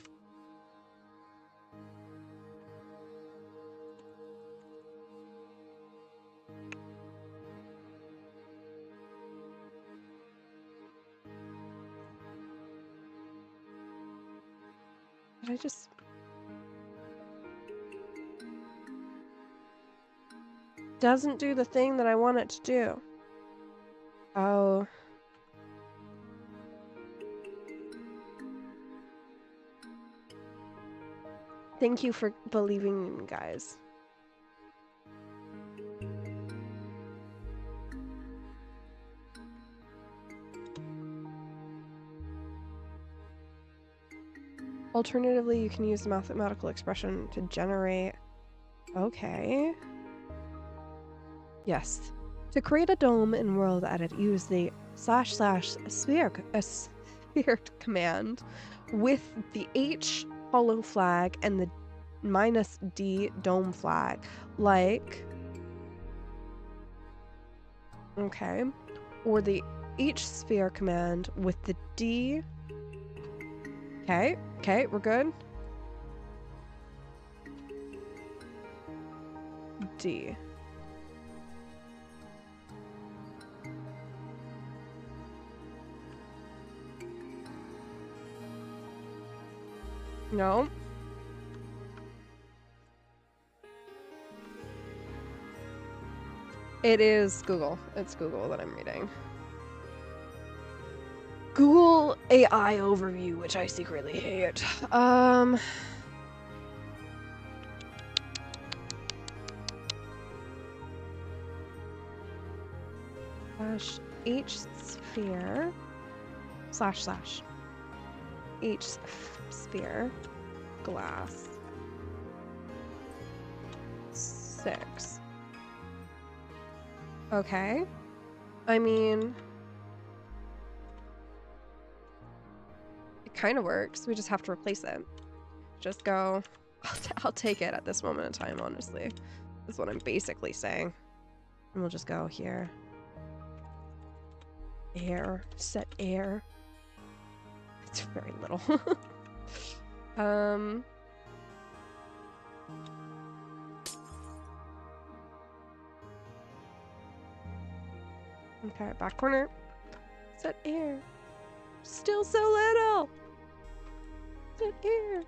Did I just... Doesn't do the thing that I want it to do. Oh. Thank you for believing in me, guys. Alternatively, you can use the mathematical expression to generate... Okay. Yes. To create a dome in World Edit, use the //sphere command with the H hollow flag and the -D dome flag. Like... Okay. Or the H sphere command with the D... Okay, we're good. D. No. It is Google. It's Google that I'm reading. Google AI overview, which I secretly hate. H sphere / H sphere glass 6. Okay. I mean, it kind of works. We just have to replace it. Just go. I'll take it at this moment in time, honestly. Is what I'm basically saying. And we'll just go here. Air. Set air. It's very little. Okay, back corner. Set air. Still so little. Set air.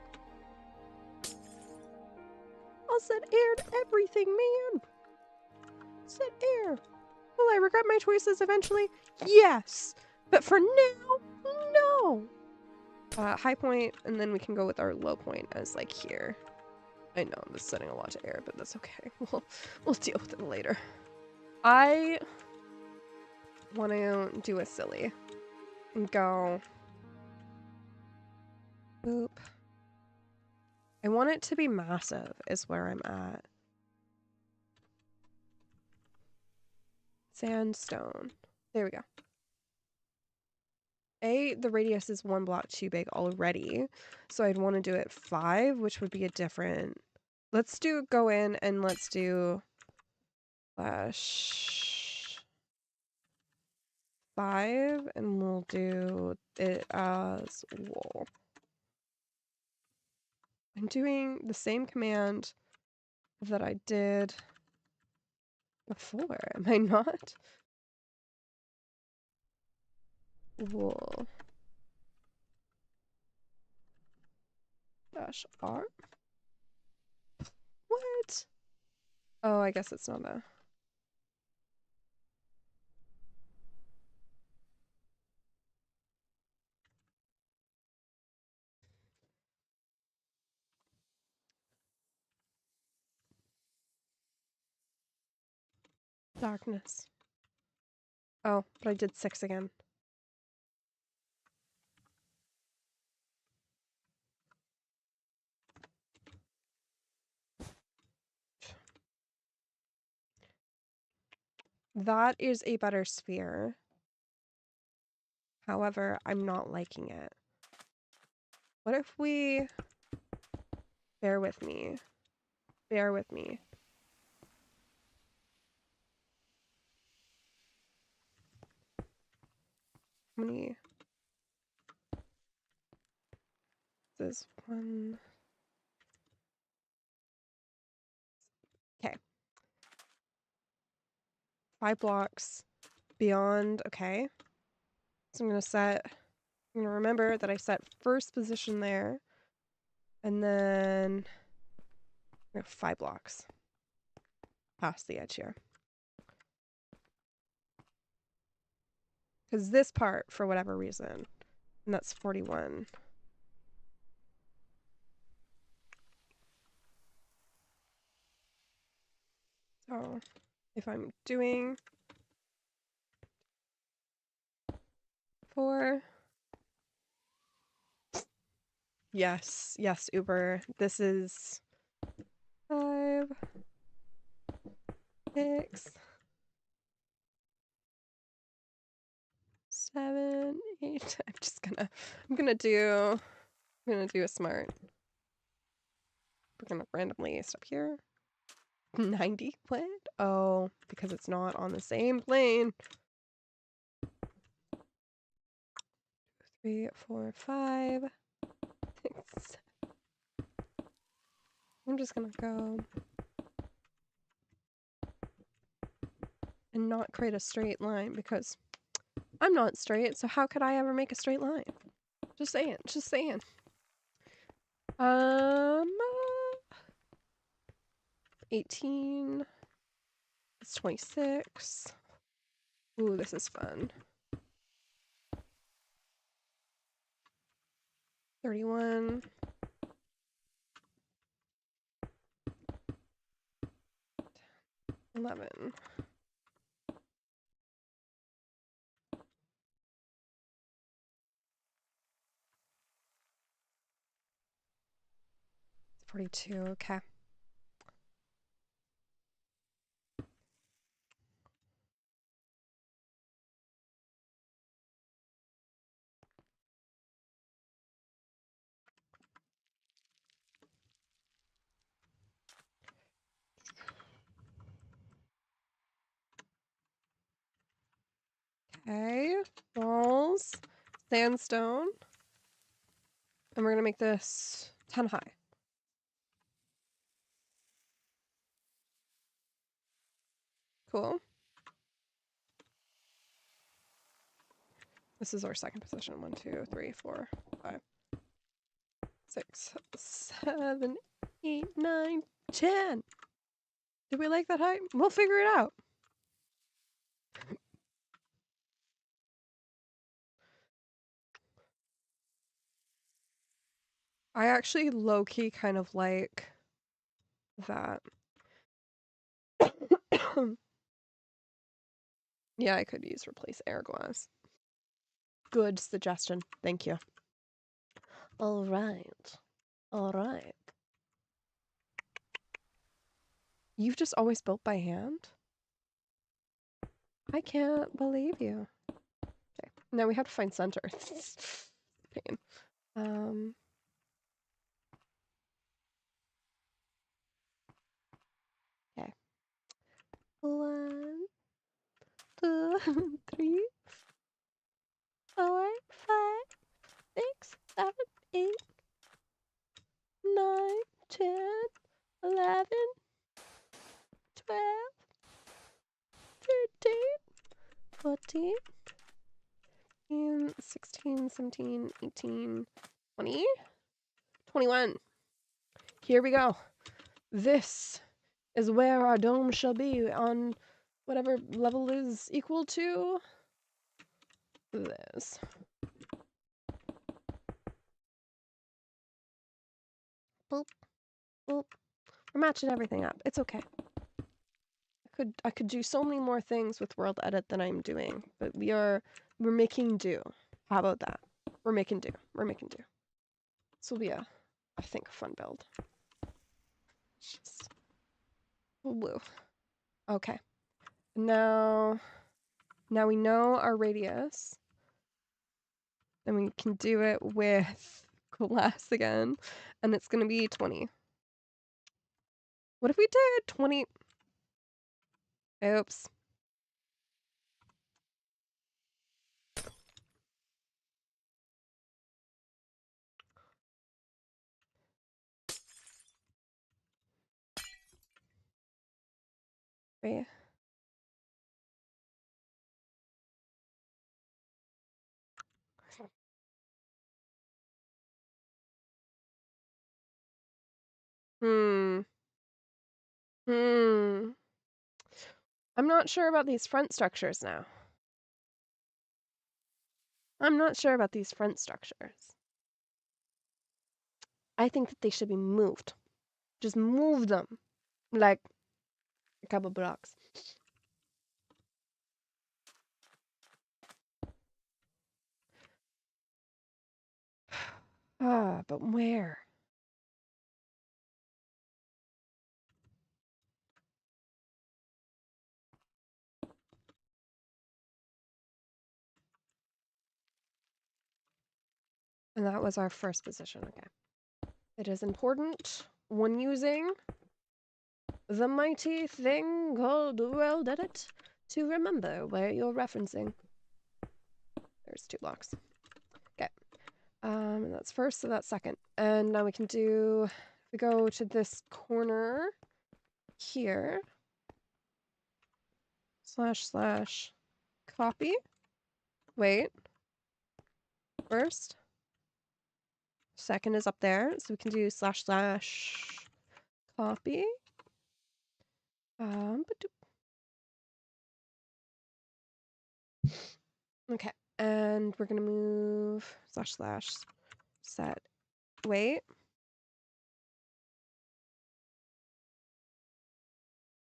I'll set air to everything, man. Set air. Will I regret my choices eventually? Yes. But for now, no. High point, and then we can go with our low point as like here. I know I'm just setting a lot to air, but that's okay. We'll deal with it later. I want to do a silly and go. Boop. I want it to be massive is where I'm at. Sandstone. There we go. The radius is 1 block too big already, so I'd want to do it 5, which would be a different... Let's go in and let's do /5, and we'll do it as wool. I'm doing the same command that I did before, am I not? wool dash R. What? Oh, I guess it's not a. Darkness. Oh, but I did 6 again. That is a better sphere. However, I'm not liking it. What if we... Bear with me. Bear with me. How many... This is 1... Okay. 5 blocks beyond, okay. So I'm gonna remember that I set first position there. And then 5 blocks past the edge here. Because this part, for whatever reason, and that's 41. So if I'm doing 4, yes, Uber. This is 5, 6, 7, 8. I'm gonna do a smart. We're gonna randomly stop here. 90? What? Oh, because it's not on the same plane. 3, 4, 5, 6. I'm just gonna go and not create a straight line because I'm not straight, so how could I ever make a straight line? Just saying, just saying. 18. It's 26. Ooh, this is fun. 31. 11. 42, okay. Okay, walls, sandstone, and we're gonna make this 10 high. Cool. This is our second position. 1, 2, 3, 4, 5, 6, 7, 8, 9, 10. Did we like that height? We'll figure it out. I actually low-key kind of like that. Yeah, I could use replace air glass. Good suggestion. Thank you. All right. All right. You've just always built by hand? I can't believe you. Okay. Now we have to find center. Pain. Okay. 1, 2, 3, 4, 5, 6, 7, 8, 9, 10, 11, 12, 13, 14, 15, 17, 18, 20, 21. Here we go. This is where our dome shall be on whatever level is equal to this. Boop, boop. We're matching everything up. It's okay. I could do so many more things with World Edit than I'm doing, but we're making do. How about that? We're making do. We're making do. This will be I think, a fun build. Just, woo. Okay. Now we know our radius. And we can do it with glass again. And it's going to be 20. What if we did 20? Oops. Wait. Hmm. I'm not sure about these front structures now. I'm not sure about these front structures. I think that they should be moved. Just move them. Like a couple blocks. Ah, but where? And that was our first position, okay. It is important when using the mighty thing called World Edit to remember where you're referencing. There's 2 blocks. Okay. And that's first, so that's second. And now we can do, if we go to this corner here, // copy. Wait. First. Second is up there, so we can do // copy. Okay, and we're gonna move // set. Wait.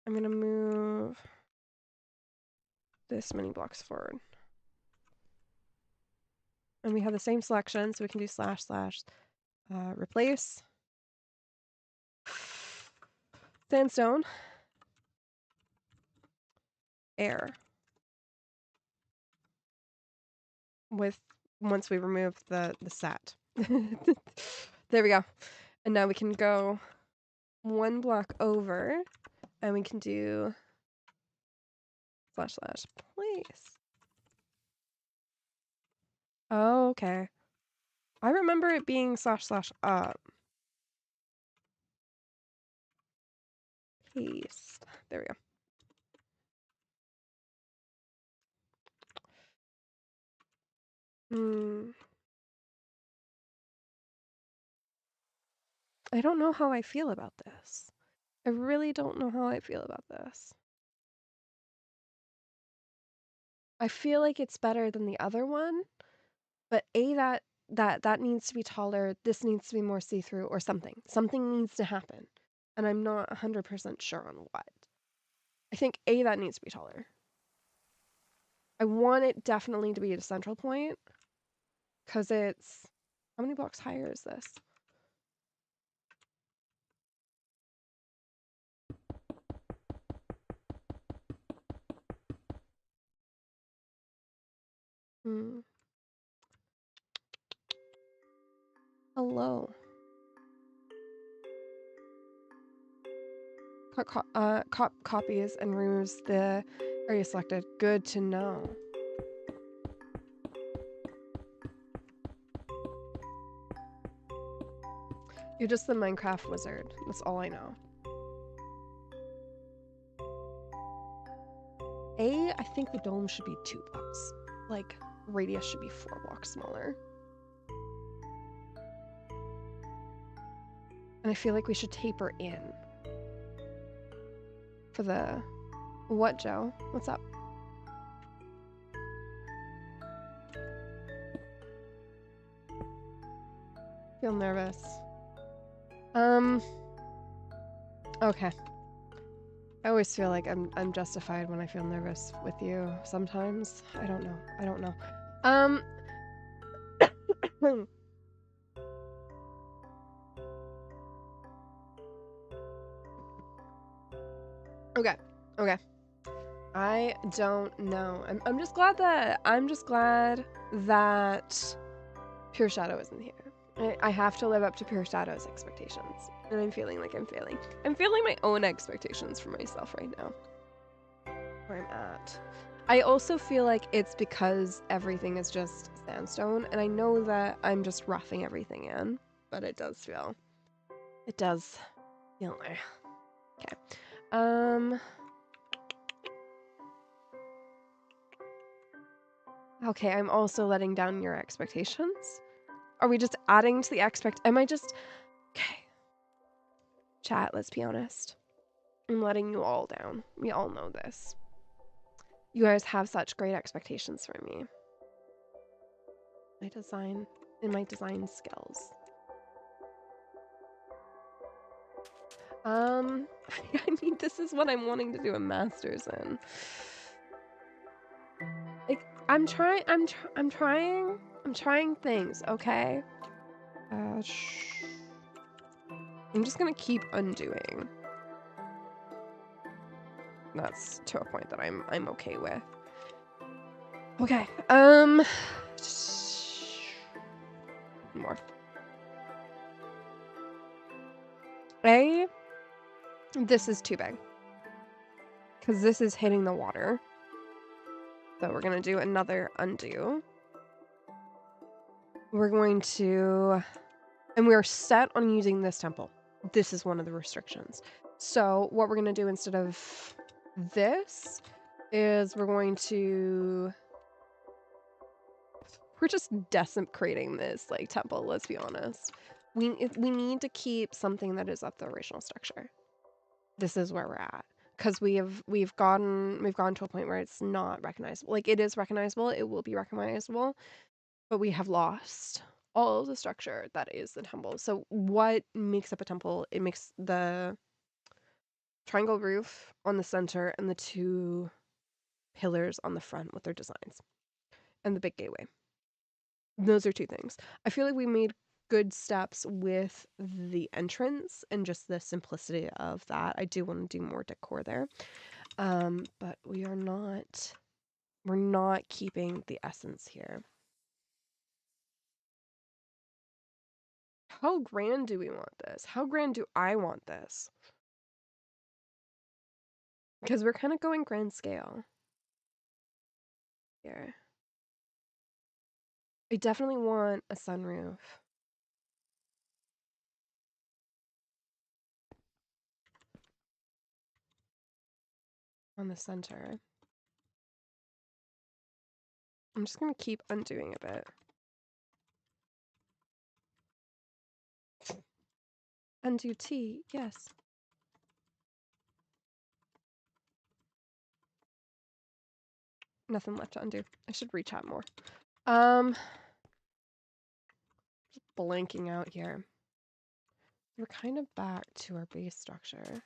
I'm gonna move this many blocks forward. And we have the same selection, so we can do // replace sandstone air with once we remove the set. There we go. And now we can go 1 block over and we can do // place. Oh, okay. I remember it being // up. Paste. There we go. I don't know how I feel about this. I really don't know how I feel about this. I feel like it's better than the other one, but that needs to be taller, this needs to be more see-through or something. Something needs to happen. And I'm not 100% sure on what. I think that needs to be taller. I want it definitely to be at a central point because it's, how many blocks higher is this? Hello. Copies and removes the area selected. Good to know. You're just the Minecraft wizard. That's all I know. I think the dome should be 2 blocks. Like, radius should be 4 blocks smaller. And I feel like we should taper in. For the... What, Joe? What's up? Feel nervous. Okay. I always feel like I'm justified when I feel nervous with you sometimes. I don't know. I don't know. Okay. Okay. I don't know. I'm just glad that Pure Shadow isn't here. I have to live up to Pure Shadow's expectations. And I'm feeling like I'm failing. I'm feeling my own expectations for myself right now. Where I'm at. I also feel like it's because everything is just sandstone, and I know that I'm just roughing everything in, but it does feel there. Okay. Okay, I'm also letting down your expectations. Are we just adding to the am I just... Okay. Chat, let's be honest. I'm letting you all down. We all know this. You guys have such great expectations for me. My design skills. I mean, this is what I'm wanting to do a master's in. Like, I'm trying things, okay? I'm just gonna keep undoing. That's to a point that I'm okay with. Okay, more. This is too big. Because this is hitting the water. So we're gonna do another undo. We're going to... And we're set on using this temple. This is one of the restrictions. So what we're gonna do instead of this is we're going to... We're just desecrating this, like, temple, let's be honest. We need to keep something that is of the original structure. This is where we're at. Because we've gone to a point where it's not recognizable. Like, it is recognizable, it will be recognizable, but we have lost all of the structure that is the temple. So what makes up a temple? It makes the triangle roof on the center and the two pillars on the front with their designs. And the big gateway. Those are two things. I feel like we made good steps with the entrance and just the simplicity of that. I do want to do more decor there. But we're not keeping the essence here. How grand do we want this? How grand do I want this? Because we're kind of going grand scale here. I definitely want a sunroof. On the center. I'm just going to keep undoing a bit. Undo T, yes. Nothing left to undo. I should rechat more. Just blanking out here. We're kind of back to our base structure.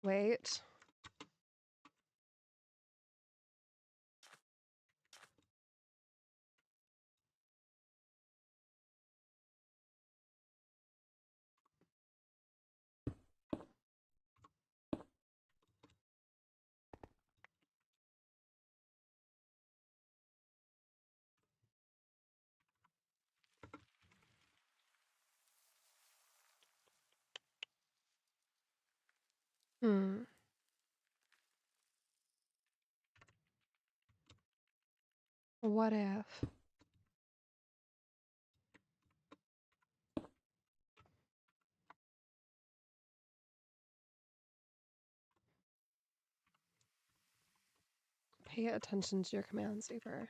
Wait. What if? Pay attention to your command, Super.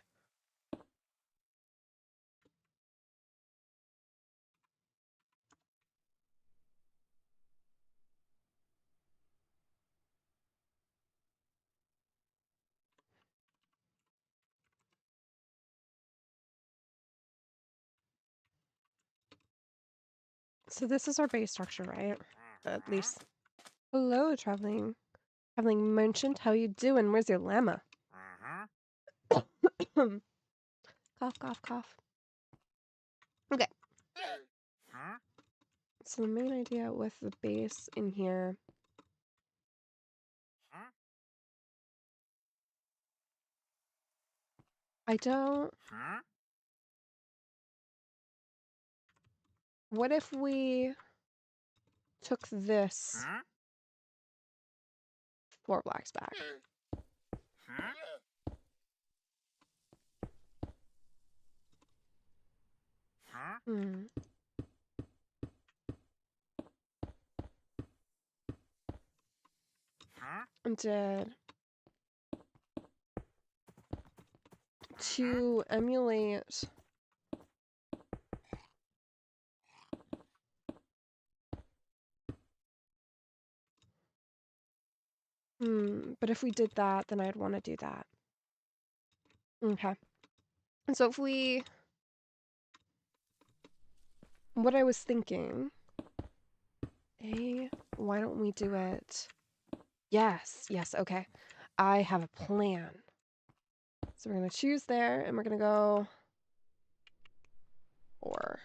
So this is our base structure, right? At least. Hello, traveling merchant. How you doing? Where's your llama? Cough, cough, cough. Okay. So the main idea with the base in here. I don't. What if we took this 4 blocks back? Hmm. And did to emulate but if we did that, then I'd want to do that. Okay. And so if we what I was thinking, why don't we do it? Yes, okay. I have a plan. So we're gonna choose there and we're gonna go 4.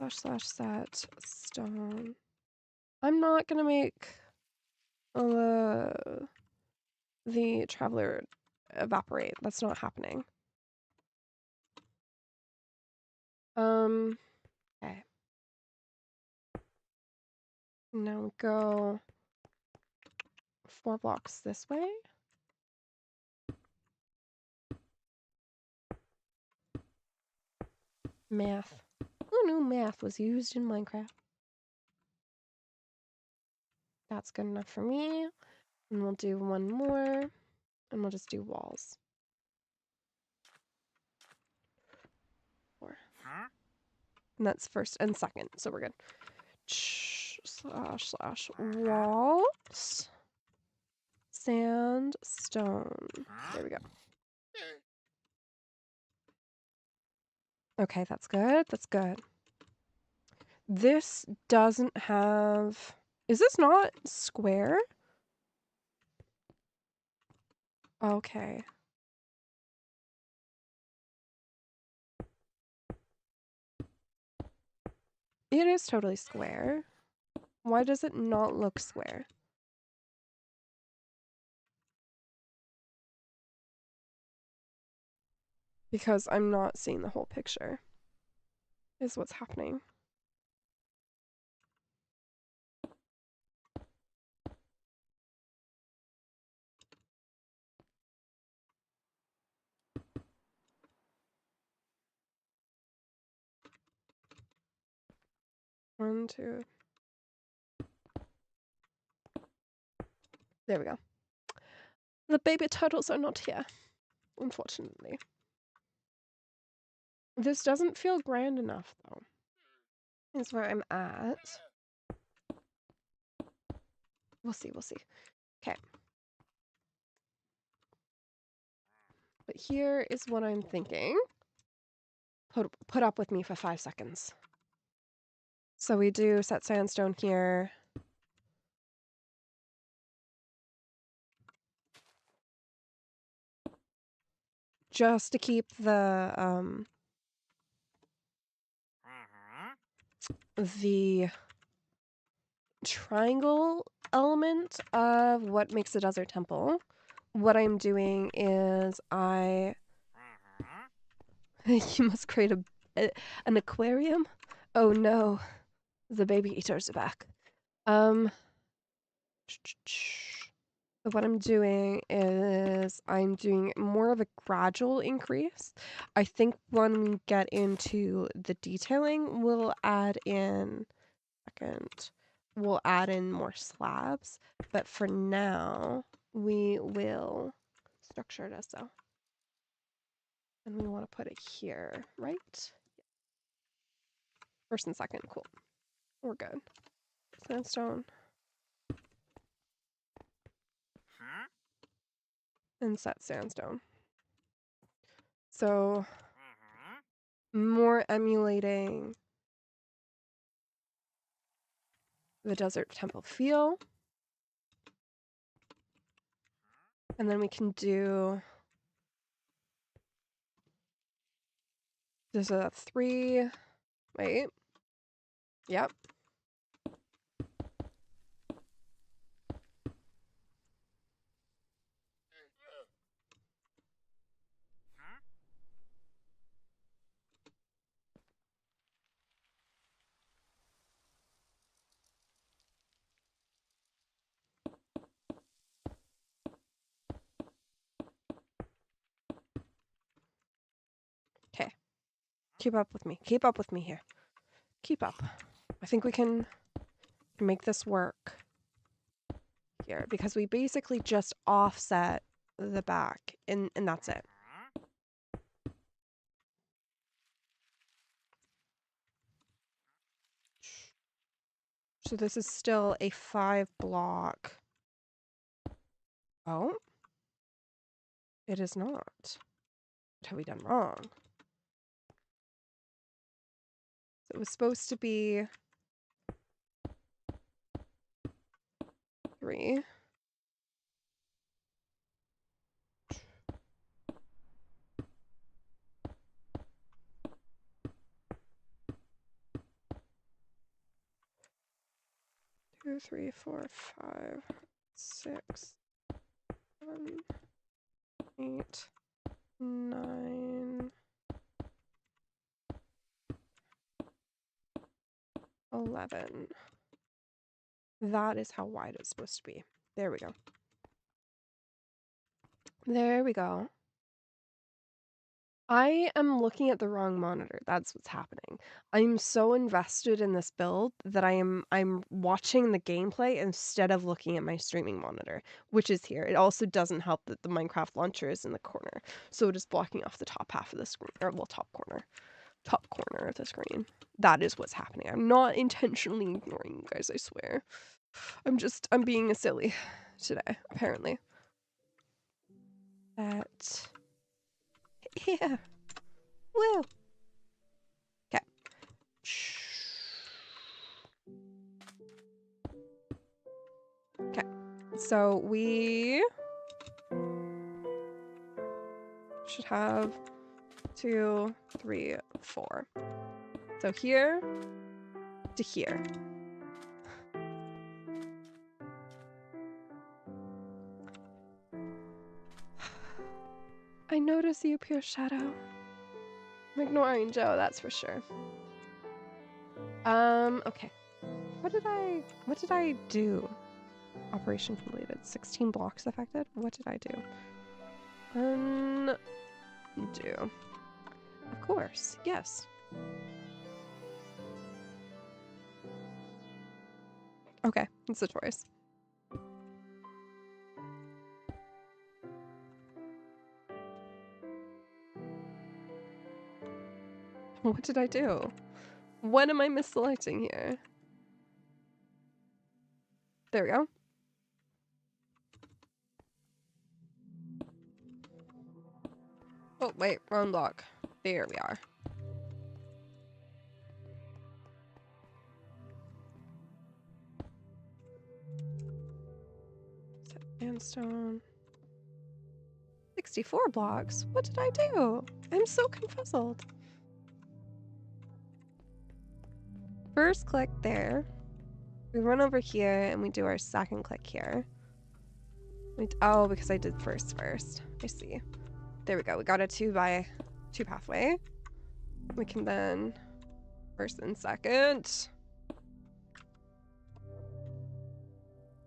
/set stone. I'm not gonna make the traveler evaporate. That's not happening. Okay. Now we go 4 blocks this way. Math. Who knew math was used in Minecraft? That's good enough for me. And we'll do one more. And we'll just do walls. 4. And that's first and second, so we're good. / walls. Sandstone. There we go. Okay, that's good. That's good. This doesn't have... Is this not square? Okay. It is totally square. Why does it not look square? Because I'm not seeing the whole picture, is what's happening. One, two. There we go. The baby turtles are not here, unfortunately. This doesn't feel grand enough, though. Is where I'm at. We'll see, we'll see. Okay. But here is what I'm thinking. Put up with me for 5 seconds. So we do set sandstone here. Just to keep the triangle element of what makes a desert temple. What I'm doing is you must create an aquarium? Oh no, the baby eaters are back. What I'm doing is I'm doing more of a gradual increase. I think when we get into the detailing, we'll add in more slabs, but for now we will structure it as so. And we want to put it here, right? First and second, cool. We're good. Sandstone. And set sandstone. So more emulating the Desert Temple feel. And then we can do there's a 3. Wait. Yep. Okay. Keep up with me. Keep up with me here. Keep up. I think we can make this work here because we basically just offset the back and that's it. So this is still a 5 block. Oh? It is not. What have we done wrong? It was supposed to be 3. Two, 3, 4, 5, 6, 7, 8, 9, 11. That is how wide it's supposed to be. There we go. There we go. I am looking at the wrong monitor. That's what's happening. I'm so invested in this build that I'm watching the gameplay instead of looking at my streaming monitor, which is here. It also doesn't help that the Minecraft launcher is in the corner, so it is blocking off the top half of the screen, or well, top corner of the screen. That is what's happening. I'm not intentionally ignoring you guys, I swear. I'm being a silly today, apparently. That yeah. Woo. Okay. Okay. So we should have 2, 3, 4. So here to here. I notice you, Pure Shadow. I'm ignoring Joe, that's for sure. Okay. What did I do? Operation completed. 16 blocks affected? What did I do? Undo. Of course, yes. Okay, it's a choice. What did I do? What am I misselecting here? There we go. Oh, wait, wrong block. There we are. Sandstone. 64 blocks? What did I do? I'm so confuzzled. First click there. We run over here and we do our second click here. Oh, because I did first. I see. There we go. We got a 2x2 pathway. We can then first and second.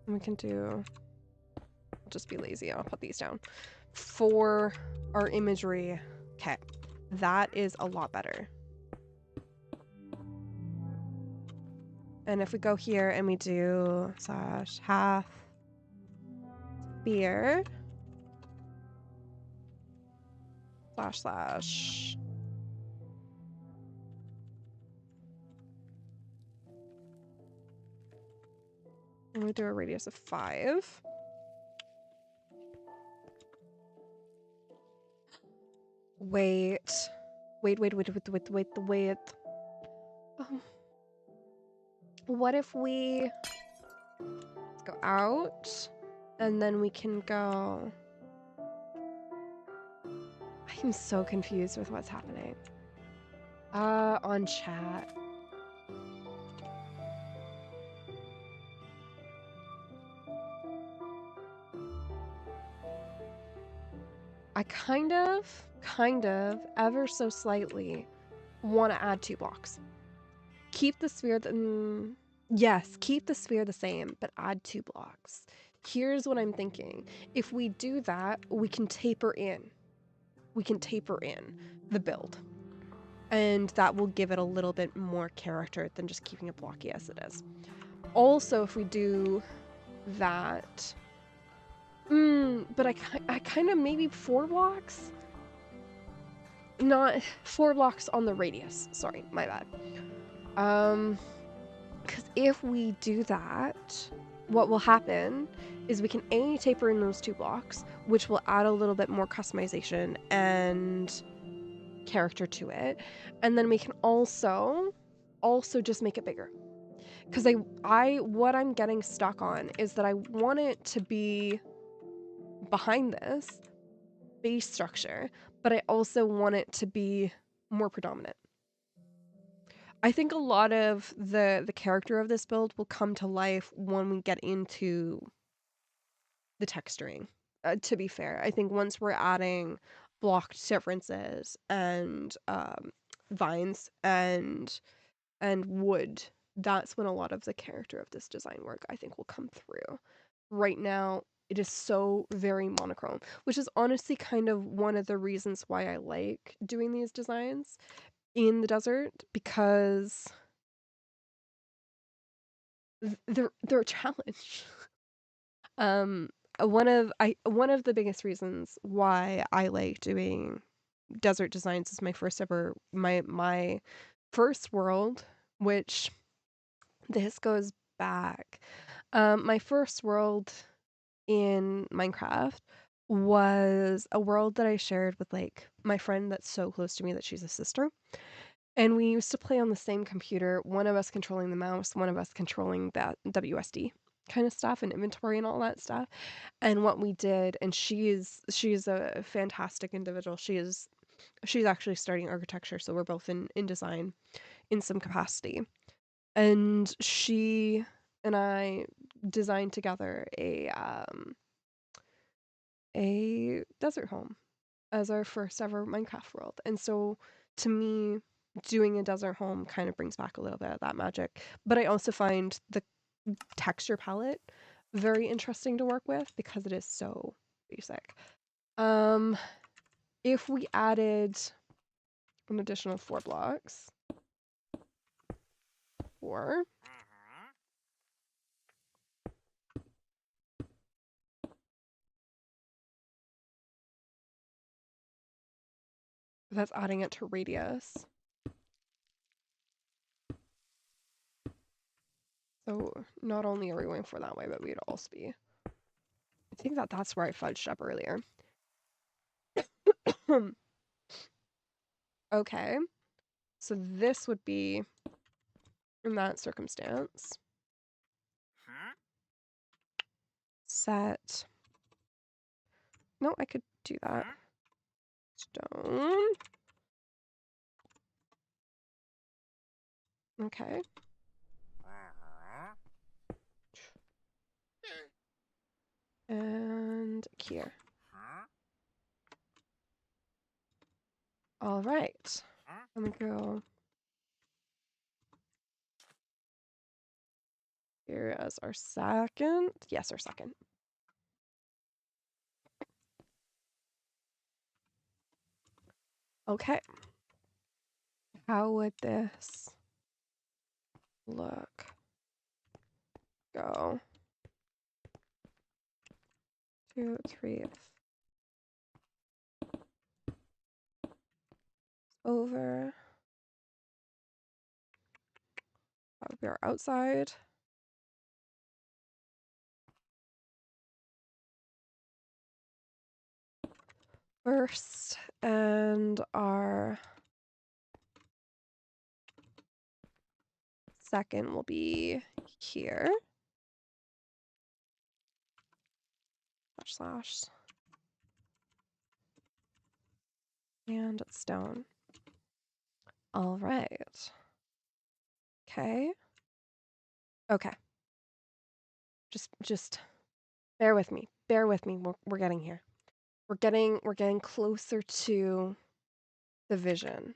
And we can do... I'll just be lazy. I'll put these down. For our imagery. Okay. That is a lot better. And if we go here and we do / half sphere / and we do a radius of 5. Wait. Wait. Um, what if we go out and then we can go... I'm so confused with what's happening. On chat. I kind of, ever so slightly, want to add 2 blocks. Keep the sphere, yes, keep the sphere the same, but add 2 blocks. Here's what I'm thinking. If we do that, we can taper in. We can taper in the build. And that will give it a little bit more character than just keeping it blocky as it is. Also, if we do that... but I kind of maybe 4 blocks? Not 4 blocks on the radius. Sorry, my bad. Because if we do that, what will happen is we can A, taper in those 2 blocks, which will add a little bit more customization and character to it. And then we can also just make it bigger. Because what I'm getting stuck on is that I want it to be behind this base structure, but I also want it to be more predominant. I think a lot of the character of this build will come to life when we get into the texturing. To be fair, I think once we're adding blocked differences and vines and wood, that's when a lot of the character of this design work I think will come through. Right now, it is so very monochrome, which is honestly kind of one of the reasons why I like doing these designs in the desert, because they're a challenge. One of the biggest reasons why I like doing desert designs is my first world, which this goes back. My first world in Minecraft was a world that I shared with like my friend that's so close to me that she's a sister. And we used to play on the same computer, one of us controlling the mouse, one of us controlling that WSD kind of stuff and inventory and all that stuff. And what we did, and she's a fantastic individual. She's actually studying architecture, so we're both in design in some capacity. And she and I designed together a desert home as our first ever Minecraft world. And so to me, doing a desert home kind of brings back a little bit of that magic. But I also find the texture palette very interesting to work with because it is so basic. If we added an additional 4 blocks, 4, that's adding it to radius. So not only are we going for that way, but we'd also be... I think that's where I fudged up earlier. Okay. So this would be, in that circumstance, set... No, I could do that. Stone. Okay. And here. All right. I'm gonna go here as our second. Yes, our second. Okay. How would this look? Go. 2, 3. Over. That would be our outside. First, and our second will be here. Slash. And stone. All right. Okay. Okay. Just bear with me. Bear with me. We're getting here. We're getting closer to the vision.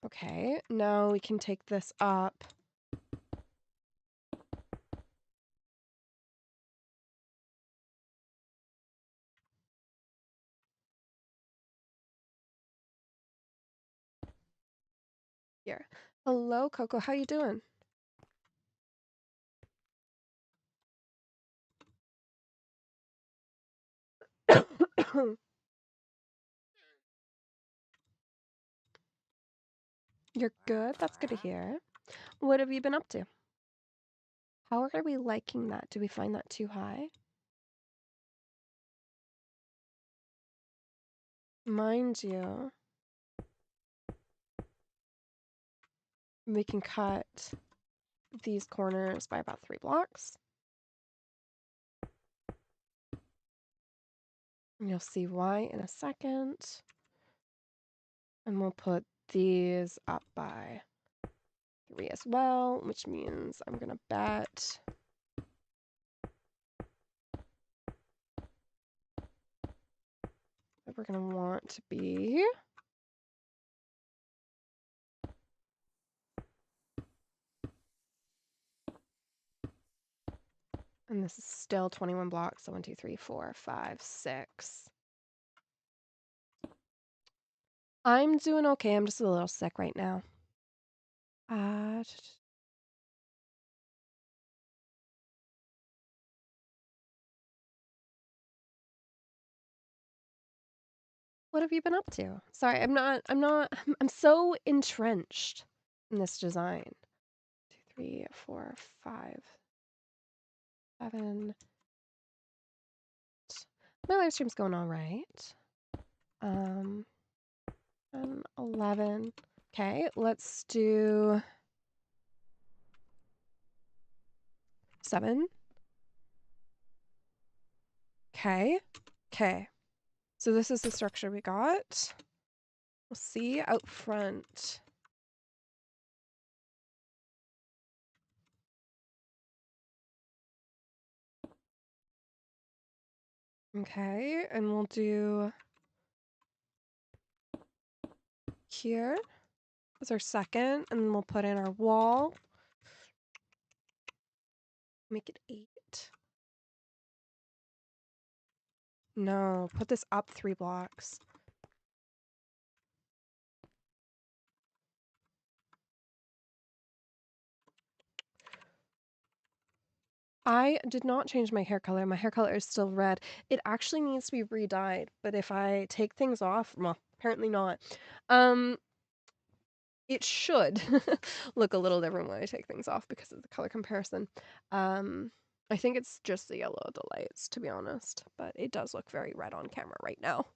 Okay. Now we can take this up. Here. Hello, Coco. How you doing? You're good? That's good to hear. What have you been up to? How are we liking that? Do we find that too high? Mind you, we can cut these corners by about 3 blocks. And you'll see why in a second. And we'll put these up by 3 as well, which means I'm gonna bet that we're gonna want to be and this is still 21 blocks, so 1, 2, 3, 4, 5, 6. I'm doing okay. I'm just a little sick right now. What have you been up to? Sorry, I'm so entrenched in this design. 2, 3, 4, 5, 7. My live stream's going all right. 10, 11. Okay, let's do 7. Okay. Okay. So this is the structure we got. We'll see out front. Okay, and we'll do here as our second, and then we'll put in our wall. Make it 8. No, put this up 3 blocks. I did not change my hair color. My hair color is still red. It actually needs to be re-dyed, but if I take things off, well, apparently not. It should look a little different when I take things off because of the color comparison. I think it's just the yellow of the lights, to be honest, but it does look very red on camera right now.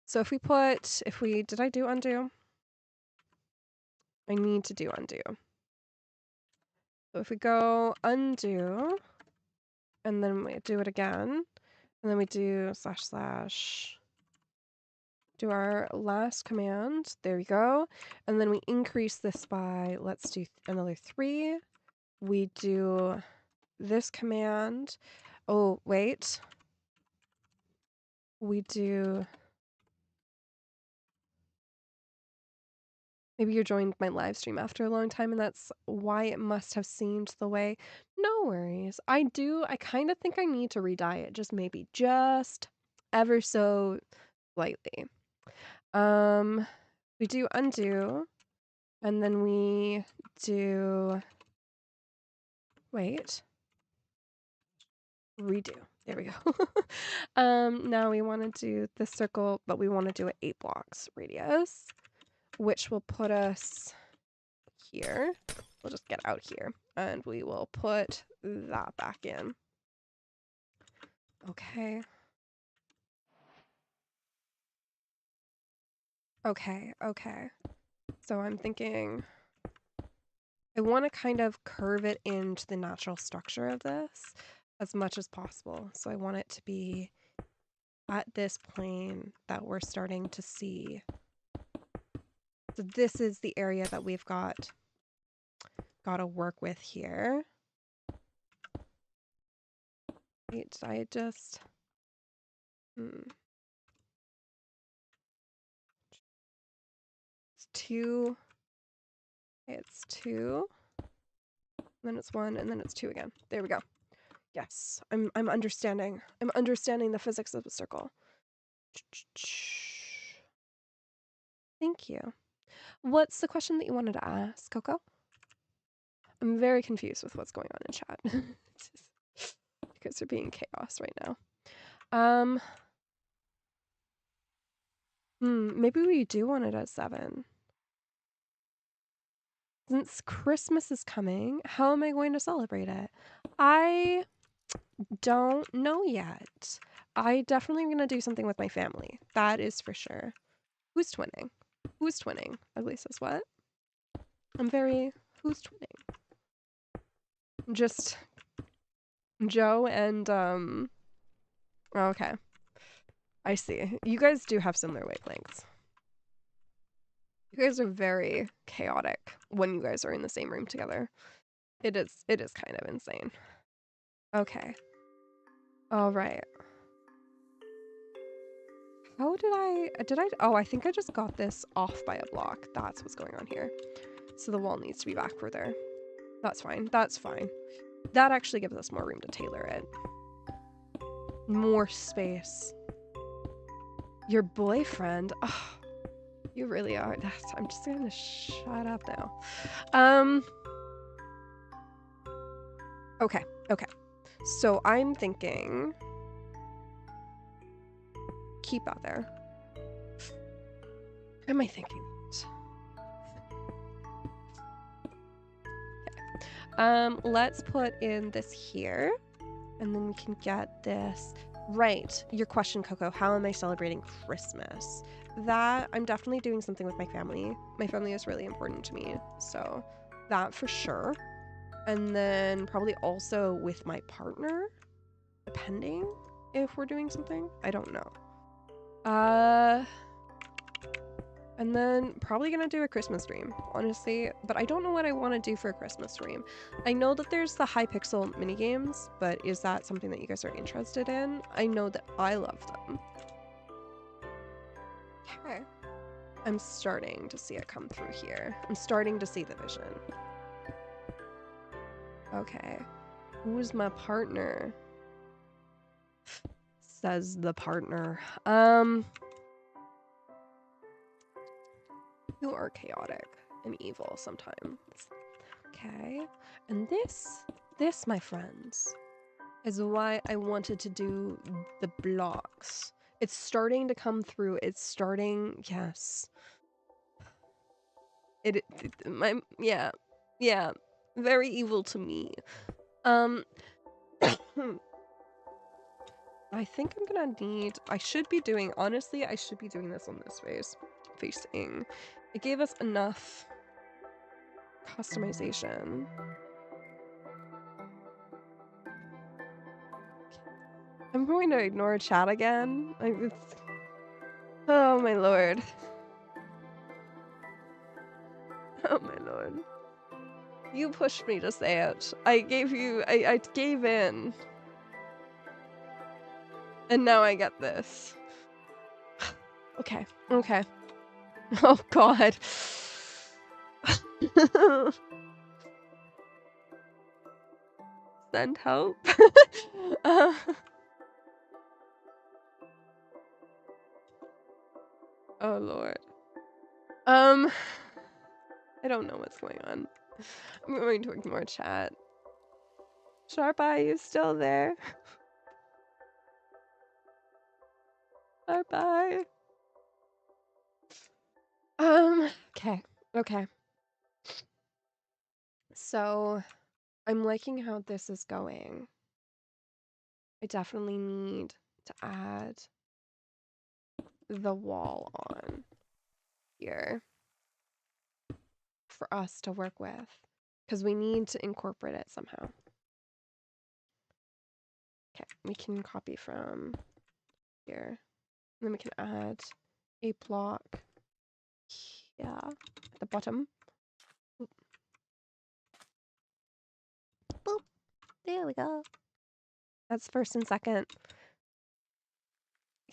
So did I do undo? I need to do undo. So if we go undo, and then we do it again, and then we do // do our last command. There we go. And then we increase this by, let's do another 3. We do this command. Oh, wait. We do... Maybe you joined my live stream after a long time and that's why it must have seemed the way. No worries. I kind of think I need to re-dye it. Just ever so slightly. We do undo, and then we do, wait, redo. There we go. Now we want to do the circle, but we want to do it 8 blocks radius, which will put us here. We'll just get out here, and we will put that back in. Okay. Okay. So So I'm thinking I want to kind of curve it into the natural structure of this as much as possible. So I want it to be at this plane that we're starting to see. So this is the area that we've got to work with here. Wait, I just... It's 2. It's 2. Then it's 1, and then it's 2 again. There we go. Yes, I'm understanding. I'm understanding the physics of a circle. Thank you. What's the question that you wanted to ask, Coco? I'm very confused with what's going on in chat. You guys are being chaos right now. Maybe we do want it at 7. Since Christmas is coming, how am I going to celebrate it? I don't know yet. I definitely am going to do something with my family. That is for sure. Who's twinning? Who's twinning? Ugly says what? Who's twinning? Just Joe and, okay. I see. You guys do have similar wavelengths. You guys are very chaotic when you guys are in the same room together. It is kind of insane. Okay. All right. How did I, oh, I think I just got this off by a block. That's what's going on here. So the wall needs to be back further. That's fine. That's fine. That actually gives us more room to tailor it. More space. Your boyfriend? Oh, you really are. I'm just gonna shut up now. Okay. So I'm thinking... Keep out there. What am I thinking? Okay. Let's put in this here. And then we can get this... Right. Your question, Coco. How am I celebrating Christmas? That, I'm definitely doing something with my family. My family is really important to me. So, that for sure. And then probably also with my partner. Depending if we're doing something. I don't know. And then probably gonna do a Christmas stream, honestly. But I don't know what I want to do for a Christmas stream. I know that there's the Hypixel minigames, but is that something that you guys are interested in? I know that I love them. Okay. I'm starting to see it come through here. I'm starting to see the vision. Okay. Who's my partner? Says the partner. You are chaotic and evil sometimes. Okay. And this, my friends, is why I wanted to do the blocks. It's starting to come through. It's starting, yes. Yeah. Very evil to me. I think I'm gonna need, honestly, I should be doing this on this facing. It gave us enough customization. I'm going to ignore chat again. Like, it's... Oh my lord. Oh my lord. You pushed me to say it. I gave in. And now I get this. Okay. Oh god. Send help. Oh lord. I don't know what's going on. I'm going to ignore chat. Sharp Eye, you still there? Sharp Eye. Okay. So, I'm liking how this is going. I definitely need to add the wall on here. for us to work with because we need to incorporate it somehow. Okay, we can copy from here. And then we can add a block here at the bottom. Boop. Boop. There we go. That's first and second.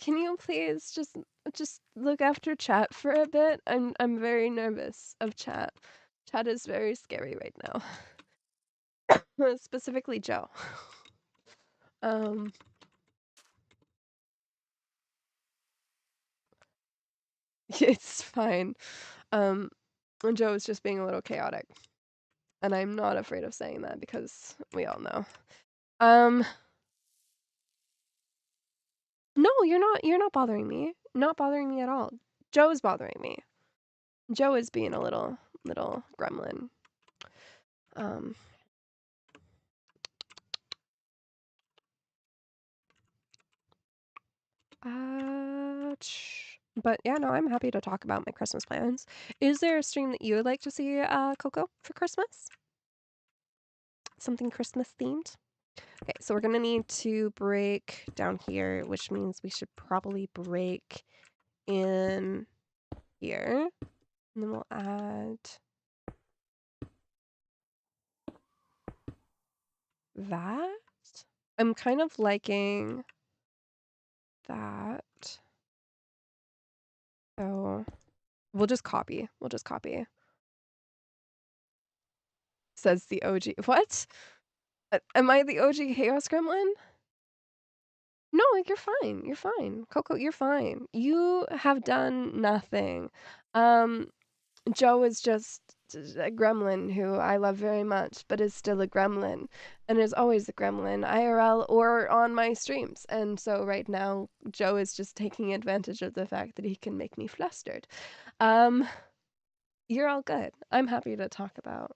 Can you please just look after chat for a bit? I'm very nervous of chat. Chat is very scary right now. Specifically Joe. It's fine. Joe is just being a little chaotic. And I'm not afraid of saying that because we all know. No, you're not bothering me. Not bothering me at all. Joe is bothering me. Joe is being a little gremlin. But yeah, no, I'm happy to talk about my Christmas plans. Is there a stream that you would like to see, Coco, for Christmas? Something Christmas themed? Okay, so we're gonna need to break down here, which means we should probably break in here. And then we'll add that. I'm kind of liking that. So we'll just copy. Says the OG. What? Am I the OG Chaos Gremlin? No, you're fine. You're fine. Coco, you're fine. You have done nothing. Joe is just a gremlin who I love very much, but is still a gremlin and is always a gremlin, IRL or on my streams. And so right now, Joe is just taking advantage of the fact that he can make me flustered. You're all good. I'm happy to talk about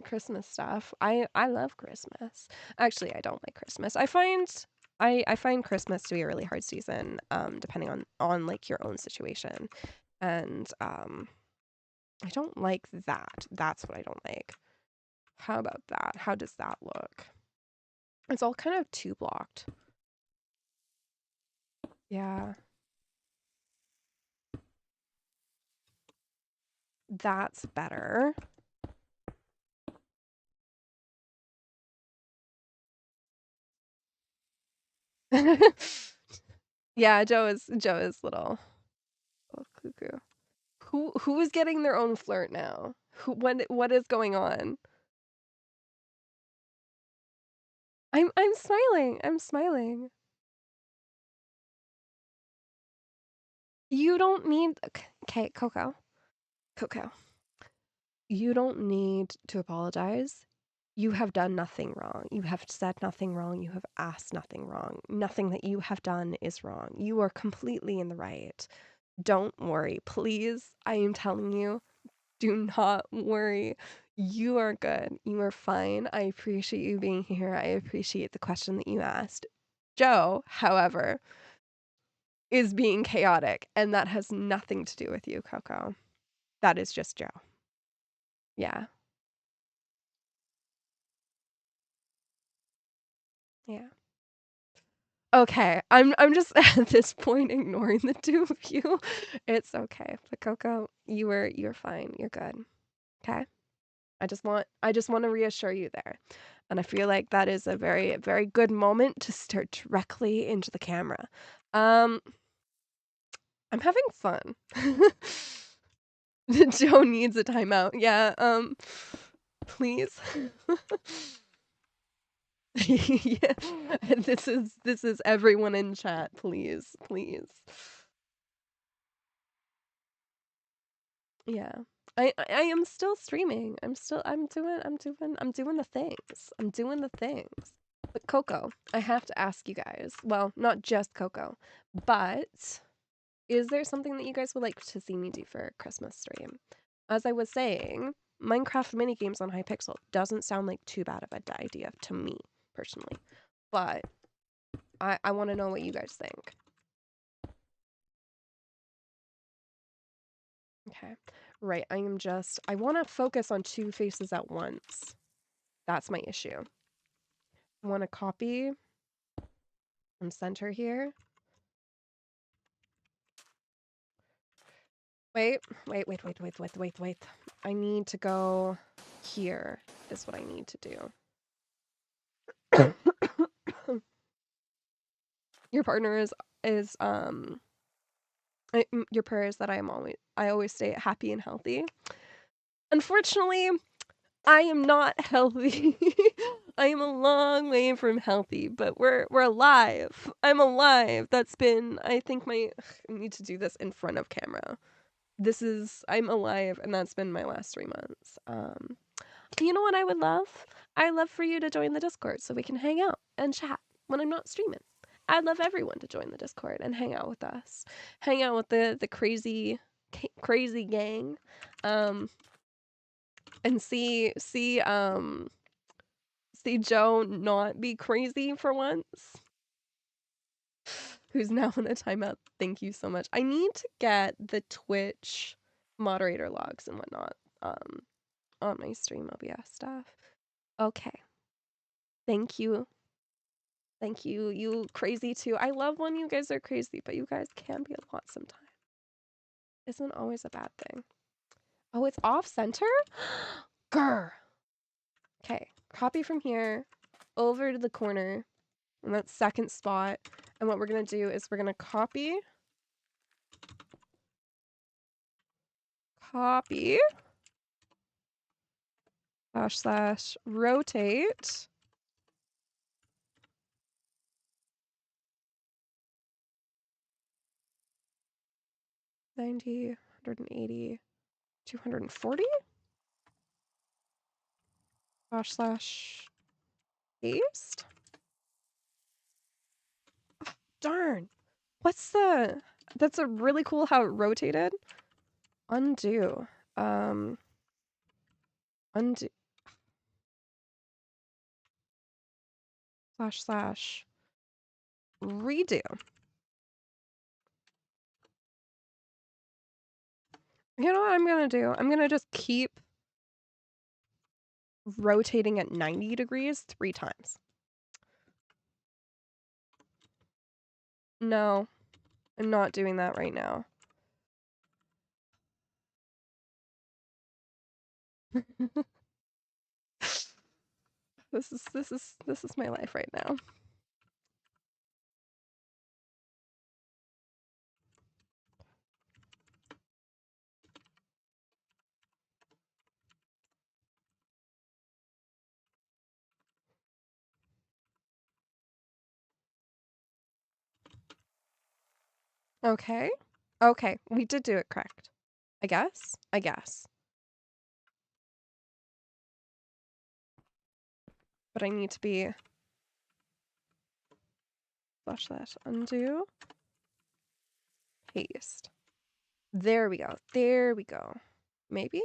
Christmas stuff. I love Christmas. Actually, I don't like Christmas. I find Christmas to be a really hard season, depending on like your own situation. And I don't like that. That's what I don't like. How about that? How does that look? It's all kind of two blocked. Yeah. That's better. Yeah, Joe is little cuckoo. Who is getting their own flirt now? What is going on? I'm smiling. I'm smiling. You don't need okay, Coco. You don't need to apologize. You have done nothing wrong. You have said nothing wrong. You have asked nothing wrong. Nothing that you have done is wrong. You are completely in the right. Don't worry. Please, I am telling you, do not worry. You are good. You are fine. I appreciate you being here. I appreciate the question that you asked. Joe, however, is being chaotic, and that has nothing to do with you, Coco. That is just Joe. Yeah. Yeah. Okay, I'm just at this point ignoring the two of you. It's okay. But Coco, you're fine. You're good. Okay? I just want to reassure you there. And I feel like that is a very, very good moment to stare directly into the camera. I'm having fun. Joe needs a timeout. Yeah, please. Yeah. This is everyone in chat, please. Yeah. I am still streaming. I'm doing the things. I'm doing the things. But Coco, I have to ask you guys. Well, not just Coco, but is there something that you guys would like to see me do for a Christmas stream? As I was saying, Minecraft minigames on Hypixel doesn't sound like too bad of an idea to me, personally. But I want to know what you guys think. Okay. Right, I want to focus on two faces at once. That's my issue. I want to copy and center here. Wait. I need to go here is what I need to do. Your partner is your prayer is that I always stay happy and healthy. Unfortunately, I am not healthy. I am a long way from healthy, but we're alive. I'm alive. I need to do this in front of camera. I'm alive, and that's been my last 3 months. You know what I would love? I'd love for you to join the Discord so we can hang out and chat when I'm not streaming. I'd love everyone to join the Discord and hang out with us. Hang out with the crazy gang. And see Joe not be crazy for once. Who's now in a timeout. Thank you so much. I need to get the Twitch moderator logs and whatnot on my stream OBS stuff. Okay. Thank you. Thank you. You crazy too. I love when you guys are crazy, but you guys can be a lot sometimes. Isn't always a bad thing. Oh, it's off center? Grr. Okay. Copy from here over to the corner in that second spot. And what we're going to do is we're going to copy, / rotate. $90, 180, 240. / paste. Oh, darn. That's a really cool how it rotated. Undo. Undo. / redo. You know what I'm gonna do? I'm gonna just keep rotating at 90 degrees 3 times. No, I'm not doing that right now. This is my life right now. Okay. Okay, we did do it correct. I guess. But I need to be / undo. Paste. There we go. Maybe?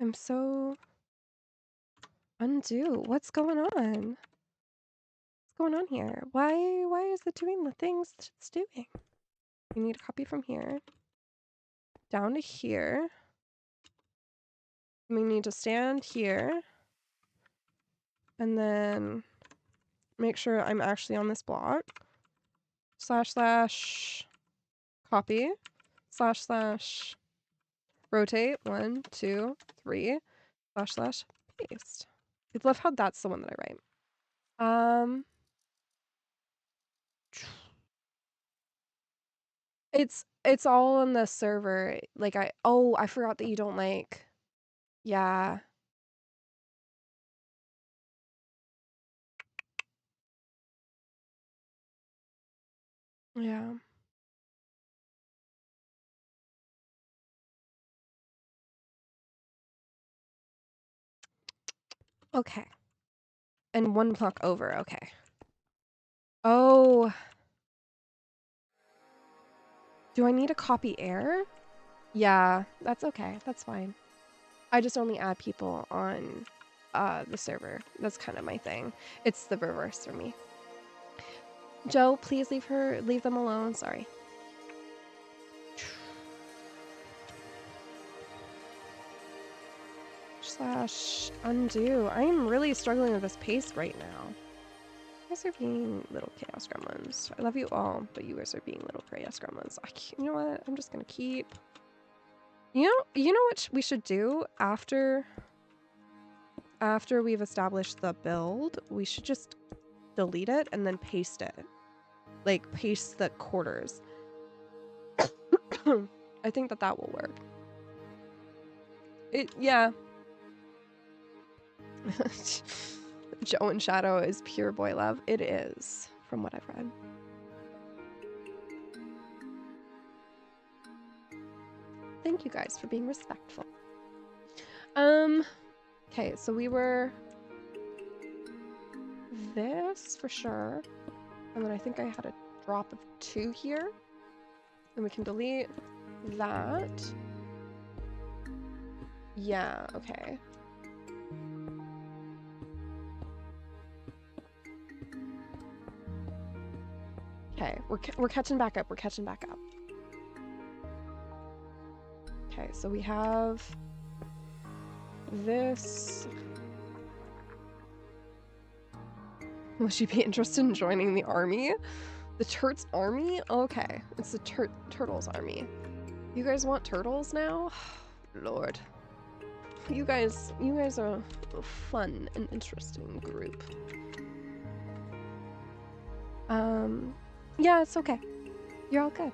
I'm so... Undo. What's going on? What's going on here? Why is it doing the things it's doing? We need a copy from here. Down to here. We need to stand here. And then make sure I'm actually on this block. / copy. / rotate. 1, 2, 3. / paste. I love how that's the one that I write. It's all on the server. Like I forgot that you don't like. Yeah. Yeah. Okay. And 1 block over. Okay. Oh. Do I need to copy air? Yeah, that's okay. That's fine. I just only add people on the server. That's kind of my thing. It's the reverse for me. Joe, please leave them alone. Sorry. Slash undo. I am really struggling with this pace right now. You guys are being little chaos gremlins. I love you all, but you guys are being little chaos gremlins. You know what? I'm just gonna keep. You know what we should do after we've established the build? We should just delete it and then paste it. Like paste the quarters. I think that will work. Yeah. Joe and Shadow is pure boy love. It is, from what I've read. Thank you guys for being respectful. Okay, so we were this for sure. And then I think I had a drop of 2 here. And we can delete that. Yeah, okay. Okay, we're catching back up. We're catching back up. Okay, so we have this. Will she be interested in joining the army? The Turt's army? Okay, it's the Turtles army. You guys want turtles now? Lord. You guys are a fun and interesting group. Yeah, it's okay. You're all good.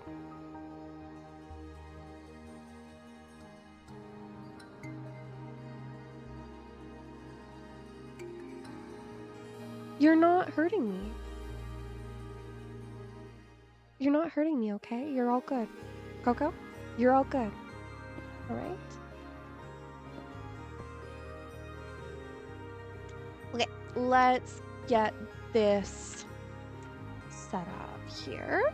You're not hurting me. You're not hurting me, okay? You're all good. Coco, you're all good. All right? Okay, let's get this set up here.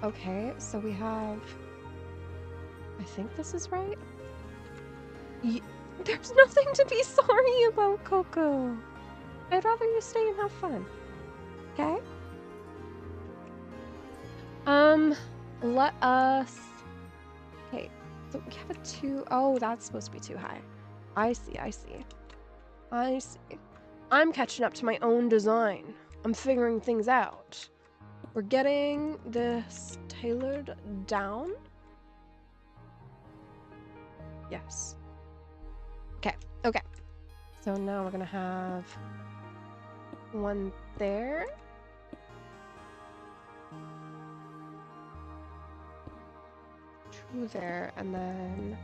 Okay, so we have... I think this is right. There's nothing to be sorry about, Coco. I'd rather you stay and have fun. Okay? Let us... Okay, so we have a 2... Oh, that's supposed to be too high. I see. I'm catching up to my own design. I'm figuring things out. We're getting this tailored down. Yes. Okay. So now we're gonna have one there. Two there, and then...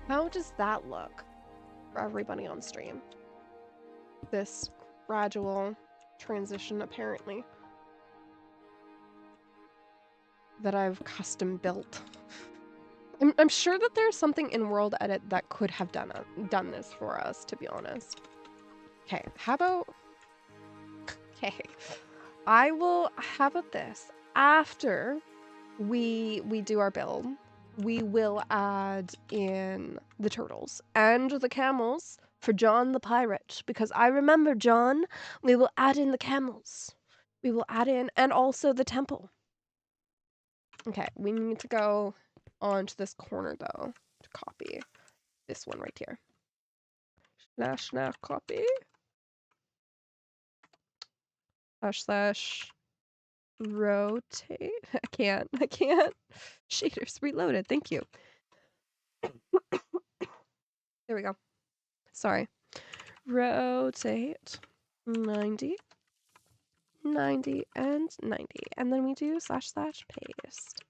How does that look for everybody on stream? This gradual transition, apparently, that I've custom built. I'm sure that there's something in World Edit that could have done this for us, to be honest. Okay, how about... Okay, how about this? After we do our build, we will add in the turtles and the camels for John the pirate, because I remember John. We will add in the camels. We will add in, and also the temple. Okay, we need to go onto this corner though to copy this one right here. Slash copy. Slash rotate. I can't. Shaders reloaded. Thank you. There we go. Sorry. Rotate 90, 90, and 90. And then we do slash paste.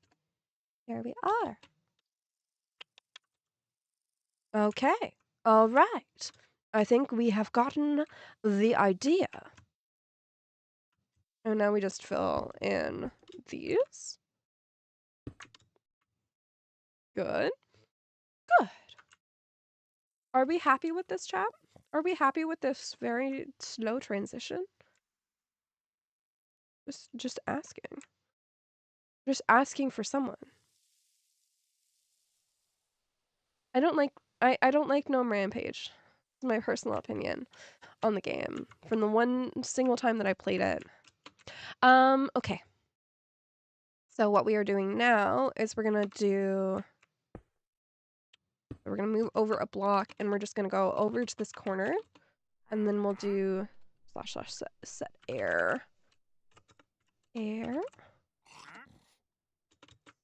There we are. Okay. All right. I think we have gotten the idea. And now we just fill in these. Good. Are we happy with this, chat? Are we happy with this very slow transition? Just asking. Just asking for someone. I don't like I don't like Gnome Rampage. It's my personal opinion on the game from the one single time that I played it. Okay. So what we are doing now is we're gonna move over a block and we're just gonna go over to this corner and then we'll do / set air. Air.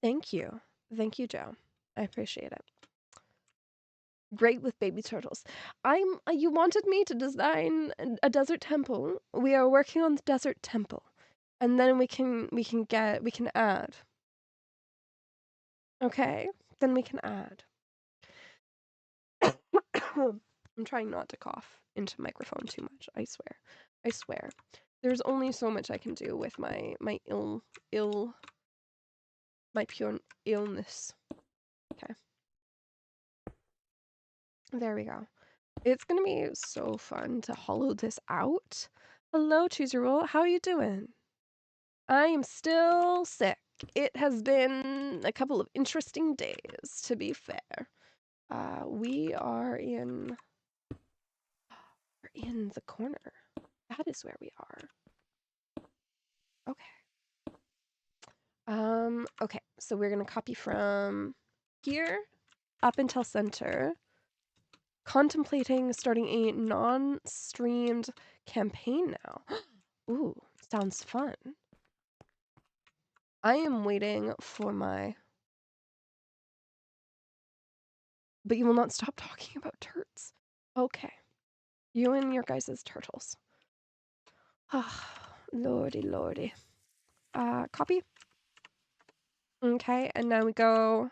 Thank you. Thank you, Joe. I appreciate it. Great with baby turtles. You wanted me to design a desert temple. We are working on the desert temple. And then we can add. Okay? Then we can add. I'm trying not to cough into microphone too much, I swear. I swear. There's only so much I can do with my pure illness. Okay. There we go. It's gonna be so fun to hollow this out. Hello, Choose Your Role. How are you doing? I am still sick. It has been a couple of interesting days, to be fair. We're in the corner. That is where we are. Okay. Okay, so we're gonna copy from here up until center. Contemplating starting a non-streamed campaign now. Ooh, sounds fun. I am waiting for my... But you will not stop talking about turds. Okay. You and your guys' turtles. Ah, lordy, lordy. Copy. Okay, and now we go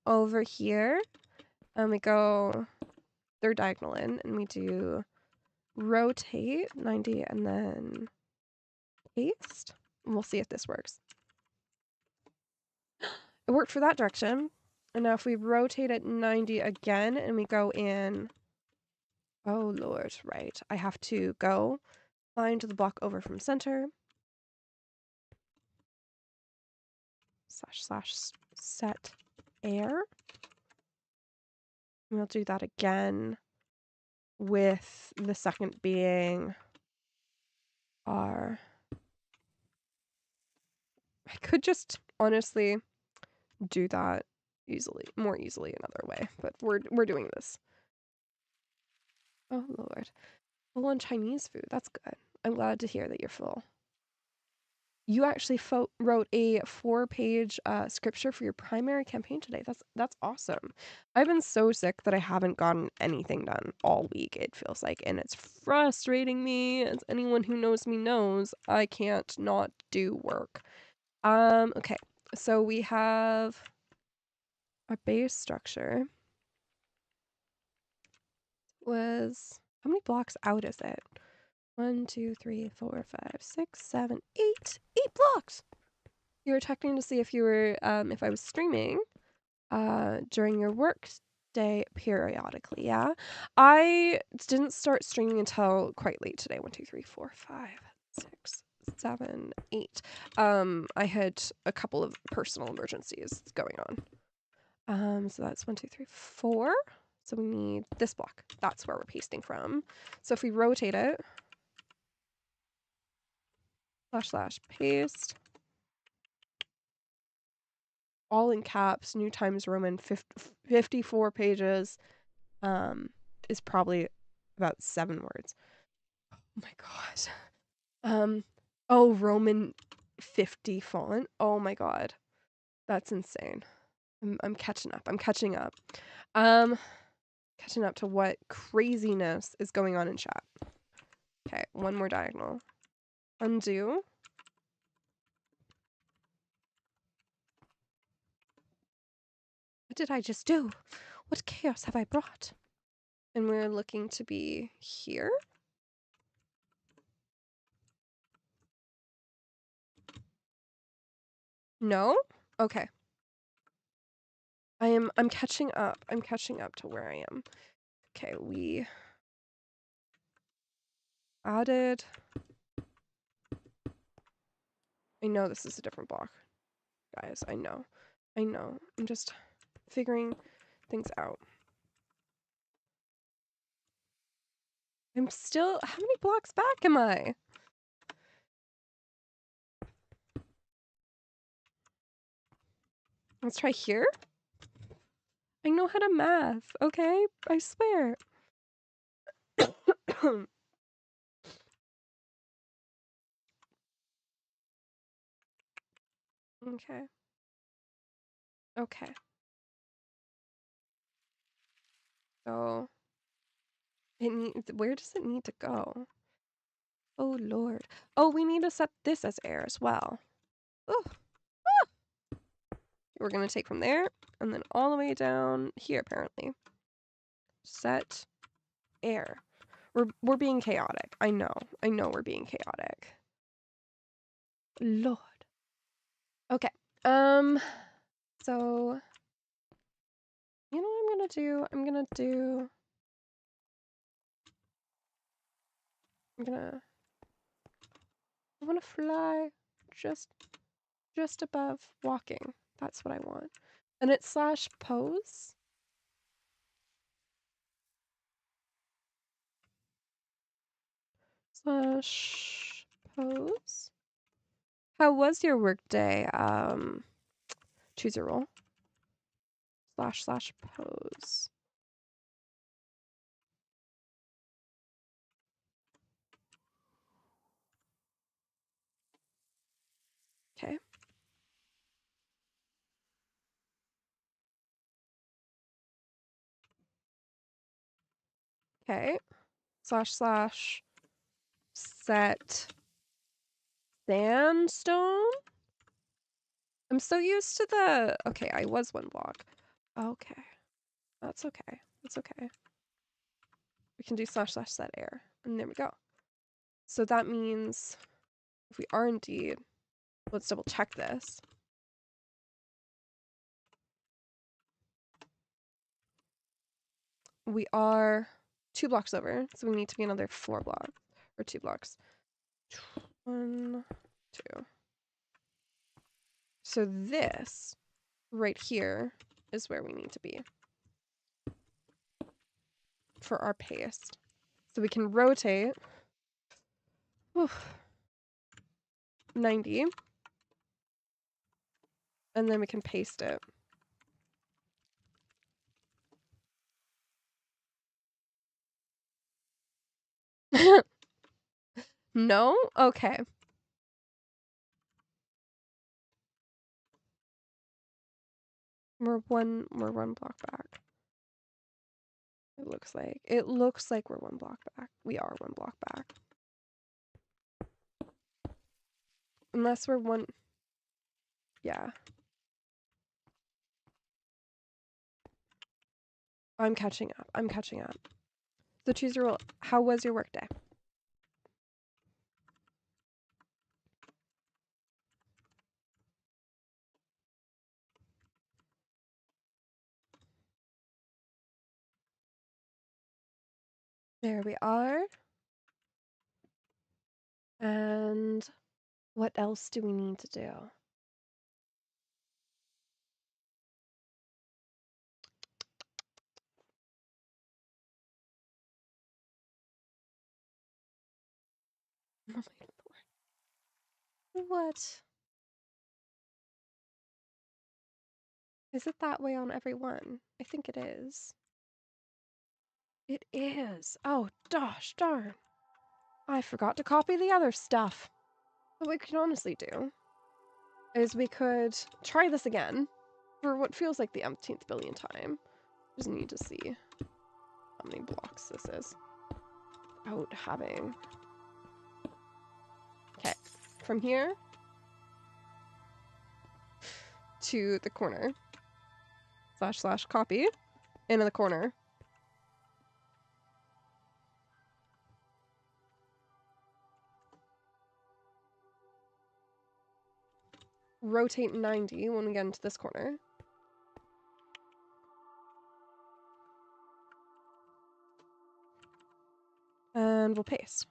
over here. And we go third diagonal in, and we do rotate 90 and then paste. And we'll see if this works. It worked for that direction. And now if we rotate it 90 again and we go in... Oh, Lord, right. I have to go find the block over from center. / set air. We'll do that again with the second being R. I could just honestly do that more easily another way, but we're doing this. Oh, Lord. Full on Chinese food. That's good. I'm glad to hear that you're full. You actually wrote a 4-page scripture for your primary campaign today. That's awesome. I've been so sick that I haven't gotten anything done all week, it feels like, and it's frustrating me. As anyone who knows me knows, I can't not do work. Okay. So we have our base structure was... How many blocks out is it? 1, 2, 3, 4, 5, 6, 7, 8. 8 blocks! You were checking to see if you were, if I was streaming, during your work day periodically, yeah? I didn't start streaming until quite late today. 1, 2, 3, 4, 5, 6, 7, 8. I had a couple of personal emergencies going on. So that's 1, 2, 3, 4. So we need this block. That's where we're pasting from. So if we rotate it, / paste, all in caps, New Times Roman, 54 pages, is probably about 7 words. Oh my god. Oh, Roman 50 font. Oh my god. That's insane. I'm catching up. I'm catching up. Catching up to what craziness is going on in chat. Okay, one more diagonal. Undo. What did I just do? What chaos have I brought? And we're looking to be here. No? Okay. I'm catching up. I'm catching up to where I am. Okay, we added... I know this is a different block. Guys, I know. I'm just figuring things out. I'm still... How many blocks back am I? Let's try here. I know how to math, okay? I swear. Okay. Okay. So it needs... Where does it need to go? Oh, Lord. Oh, we need to set this as air as well. Oh. We're going to take from there and then all the way down here, apparently. Set air. We're being chaotic. I know we're being chaotic. Lord. Okay. So you know what I'm gonna do? I wanna fly just above walking. That's what I want. And it's /pose. /pose. How was your workday? Choose your role. /pose. Okay. Okay. // set sandstone. I'm so used to the... Okay, I was one block. Okay. That's okay. That's okay. We can do / set air. And there we go. So that means if we are indeed... Let's double check this. We are 2 blocks over, so we need to be another 4 blocks. Or 2 blocks. 1, 2. So this right here is where we need to be for our paste. So we can rotate 90 and then we can paste it. No? Okay. We're one block back. It looks like we're 1 block back. We are 1 block back. Unless we're one... Yeah. I'm catching up. So choose your role. How was your workday? There we are. And what else do we need to do? Oh my lord. What? Is it that way on every one? I think it is. It is. Oh, gosh darn. I forgot to copy the other stuff. What we could honestly do is we could try this again for what feels like the umpteenth billion time. Just need to see how many blocks this is without having... Okay, from here to the corner, / copy, into the corner. Rotate 90 when we get into this corner. And we'll paste.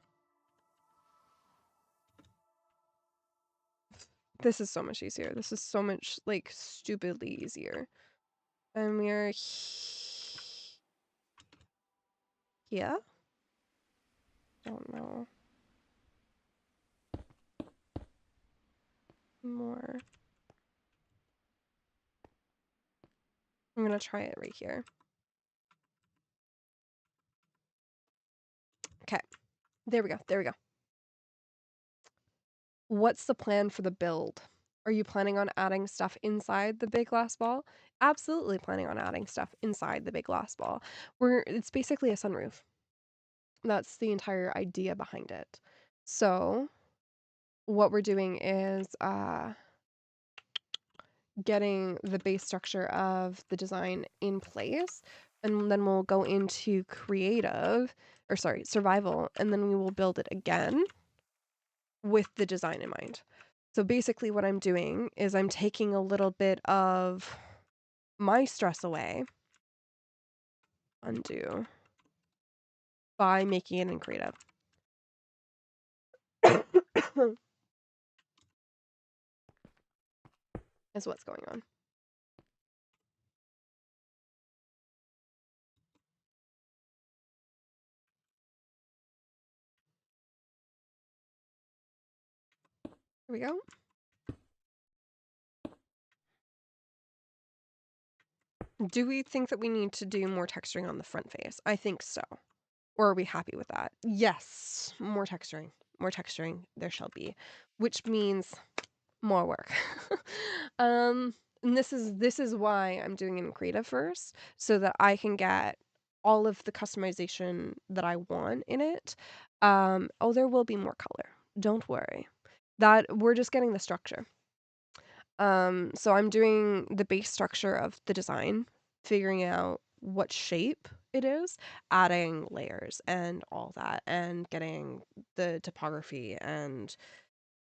This is so much easier. This is so much, like, stupidly easier. And we're... Yeah? don't know. More. I'm gonna try it right here. Okay. There we go. There we go. What's the plan for the build? Are you planning on adding stuff inside the big glass ball? Absolutely planning on adding stuff inside the big glass ball. It's basically a sunroof. That's the entire idea behind it. So what we're doing is getting the base structure of the design in place, and then we'll go into survival, and then we will build it again with the design in mind. So basically what I'm doing is I'm taking a little bit of my stress away, undo, by making it in creative. Is what's going on. Here we go. Do we think that we need to do more texturing on the front face? I think so. Or are we happy with that? Yes, more texturing. More texturing there shall be, which means more work. And this is why I'm doing it in creative first, so that I can get all of the customization that I want in it. Oh, there will be more color. Don't worry. That we're just getting the structure. So I'm doing the base structure of the design, figuring out what shape it is, adding layers and all that, and getting the topography and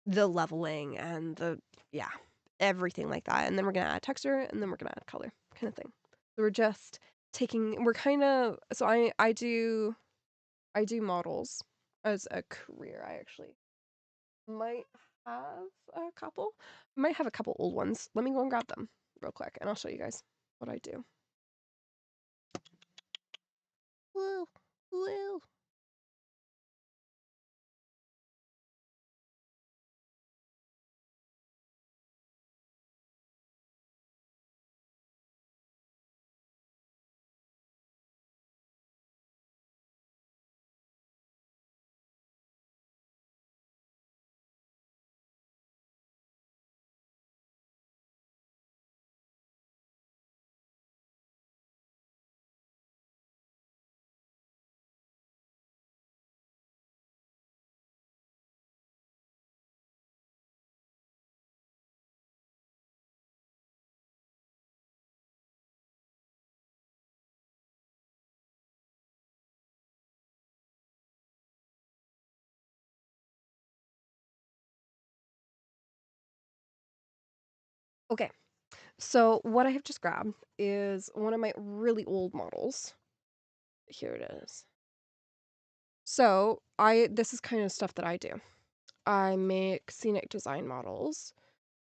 the leveling and everything like that. And then we're gonna add texture, and then we're gonna add color, kind of thing. So I do models as a career. I actually might have a couple. Might have a couple old ones. Let me go and grab them real quick, and I'll show you guys what I do. Woo, woo. Okay, so what I have just grabbed is one of my really old models. Here it is. So this is kind of stuff that I do. I make scenic design models,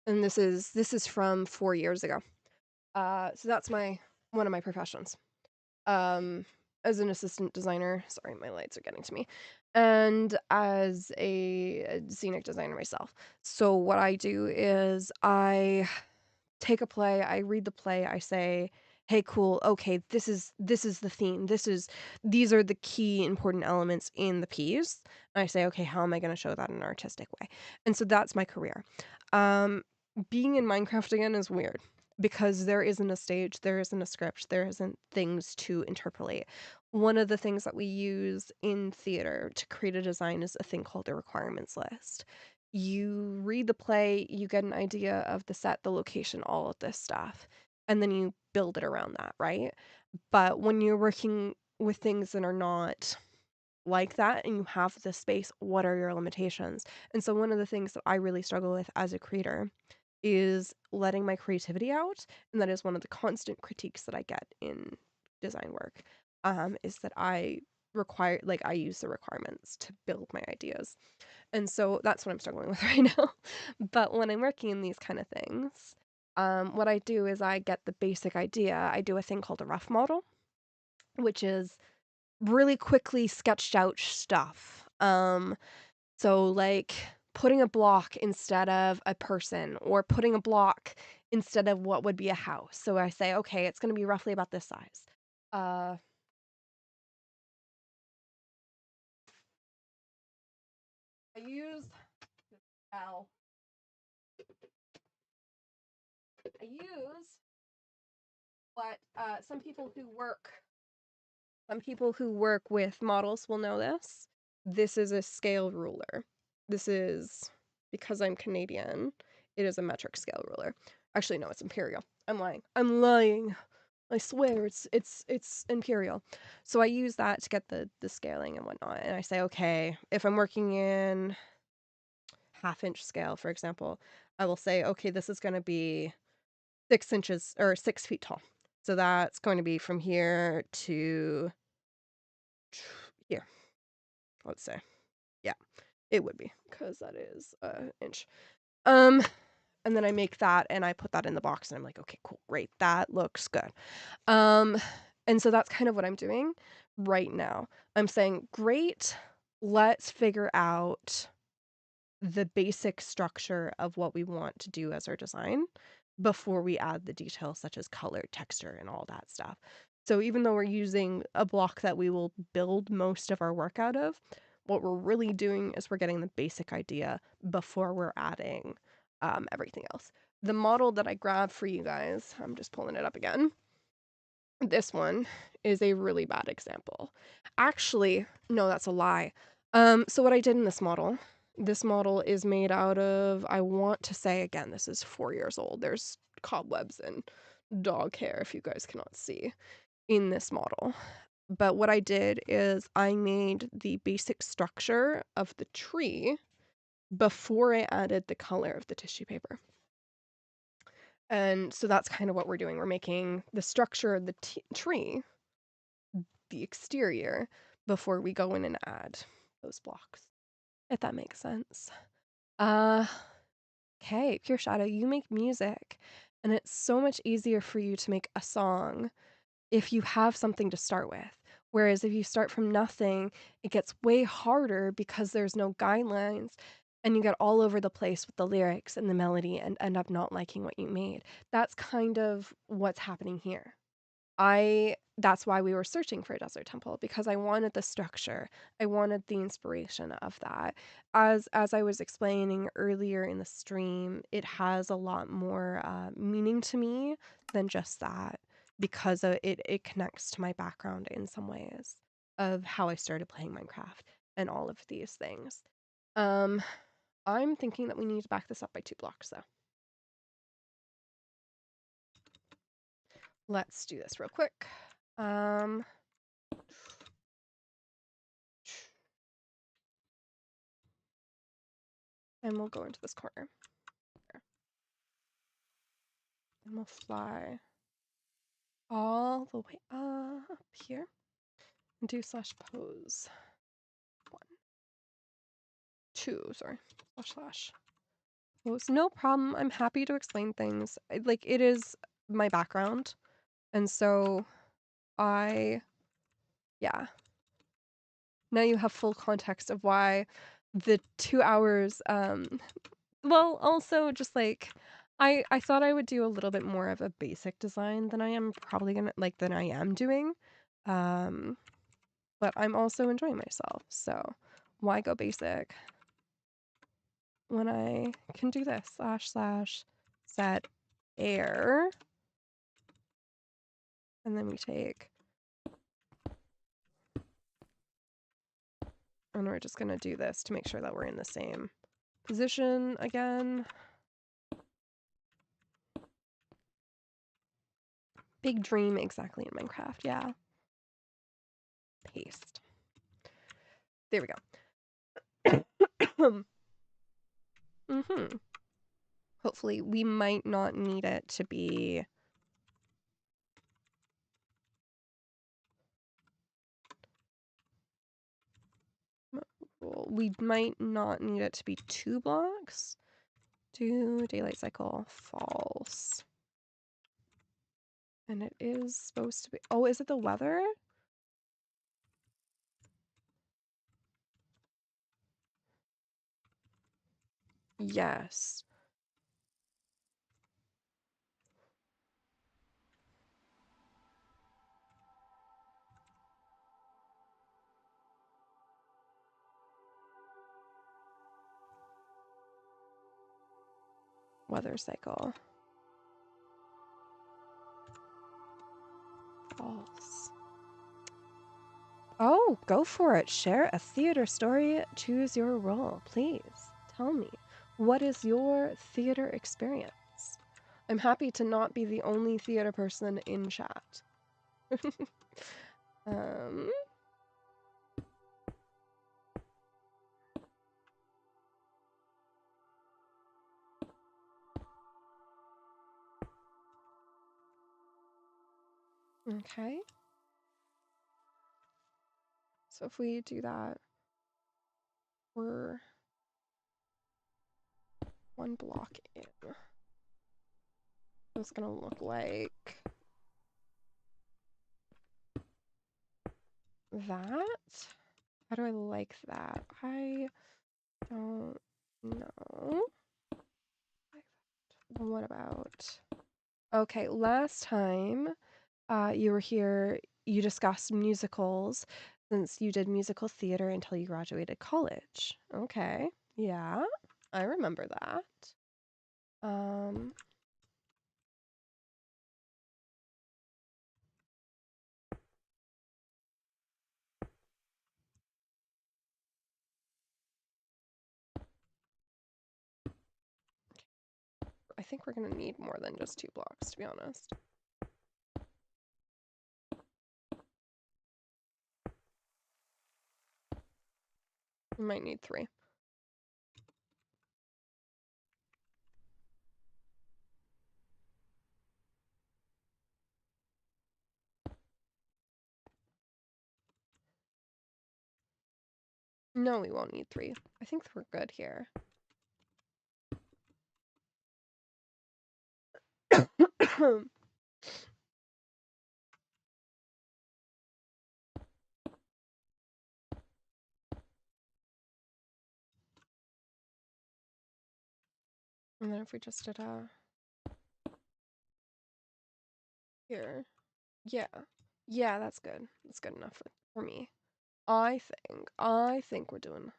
and this is from 4 years ago. So that's one of my professions. As an assistant designer, sorry, my lights are getting to me, and as a scenic designer myself. So what I do is I take a play, I read the play, I say, "Hey, cool. Okay, this is the theme. These are the key important elements in the piece." And I say, "Okay, how am I going to show that in an artistic way?" And so that's my career. Um, Being in Minecraft again is weird because there isn't a stage, there isn't a script, there isn't things to interpolate. One of the things that we use in theater to create a design is a thing called a requirements list. You read the play, you get an idea of the set, the location, all of this stuff, and then you build it around that, right? But when you're working with things that are not like that and you have the space, what are your limitations? And so one of the things that I really struggle with as a creator is letting my creativity out, and that is one of the constant critiques that I get in design work. Is that I use the requirements to build my ideas. And so that's what I'm struggling with right now. But when I'm working in these kind of things, what I do is I get the basic idea. I do a thing called a rough model, which is really quickly sketched out stuff. So like putting a block instead of a person or putting a block instead of what would be a house. So I say, okay, it's going to be roughly about this size. Uh, I use L. I use what some people who work with models will know this. This is a scale ruler. This is, because I'm Canadian, it is a metric scale ruler. Actually, no, it's imperial. I'm lying. I swear it's imperial. So I use that to get the scaling and whatnot. And I say, okay, if I'm working in half-inch scale, for example, I will say, okay, this is going to be 6 inches or 6 feet tall. So that's going to be from here to here, let's say. Yeah, it would be, because that is an inch. And then I make that and I put that in the box and I'm like, okay, cool, great, that looks good. And so that's kind of what I'm doing right now. I'm saying, great, let's figure out the basic structure of what we want to do as our design before we add the details such as color, texture, and all that stuff. So even though we're using a block that we will build most of our work out of, what we're really doing is we're getting the basic idea before we're adding everything else. The model that I grabbed for you guys, I'm just pulling it up again. This one is a really bad example. Actually, no, that's a lie. So what I did in this model is made out of, I want to say, again, this is 4 years old. There's cobwebs and dog hair, if you guys cannot see, in this model. But what I did is I made the basic structure of the tree before I added the color of the tissue paper. And so that's kind of what we're doing. We're making the structure of the tree, the exterior, before we go in and add those blocks, if that makes sense. Okay, Pure Shadow, you make music, and it's so much easier for you to make a song if you have something to start with. Whereas if you start from nothing, it gets way harder because there's no guidelines and you get all over the place with the lyrics and the melody and end up not liking what you made. That's kind of what's happening here. That's why we were searching for a desert temple, because I wanted the structure. I wanted the inspiration of that. As I was explaining earlier in the stream, it has a lot more meaning to me than just that, because it connects to my background in some ways of how I started playing Minecraft and all of these things. I'm thinking that we need to back this up by 2 blocks though. Let's do this real quick. And we'll go into this corner. And we'll fly all the way up here and do /pose. 1, 2, sorry, // pose. No problem. I'm happy to explain things. Like, it is my background. And so yeah. Now you have full context of why the 2 hours, well, also just like, I thought I would do a little bit more of a basic design than I am doing. But I'm also enjoying myself, so why go basic when I can do this? / set air. And then we take, and we're just gonna do this to make sure that we're in the same position again. Big dream exactly in Minecraft, yeah. Paste. There we go. Hopefully, we might not need it to be we might not need it to be 2 blocks. Do daylight cycle false. And it is supposed to be, oh, is it the weather? Yes. Weather cycle. False. Oh, go for it. Share a theater story. Choose your role. Please tell me. What is your theater experience? I'm happy to not be the only theater person in chat. um, okay. So if we do that, we're one block in. It's gonna look like that. How do I like that? I don't know. What about... Okay, last time you were here, you discussed musicals since you did musical theater until you graduated college. Okay, yeah, I remember that. Um, I think we're gonna need more than just 2 blocks, to be honest. We might need 3. No, we won't need 3. I think we're good here. And then if we just did here. Yeah. Yeah, that's good. That's good enough for me. I think we're doing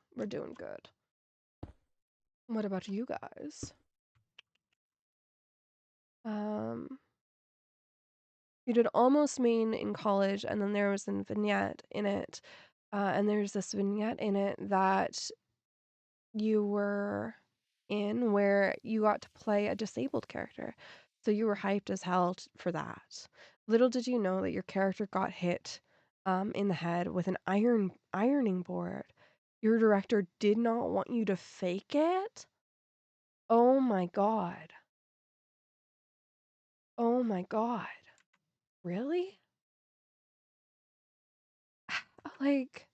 good. What about you guys? You did almost main in college, and then there was a vignette in it. And there's this vignette in it that you were in where you got to play a disabled character. So you were hyped as hell for that. Little did you know that your character got hit in the head with an ironing board. Your director did not want you to fake it. Oh my god. Oh my god. Really? Like,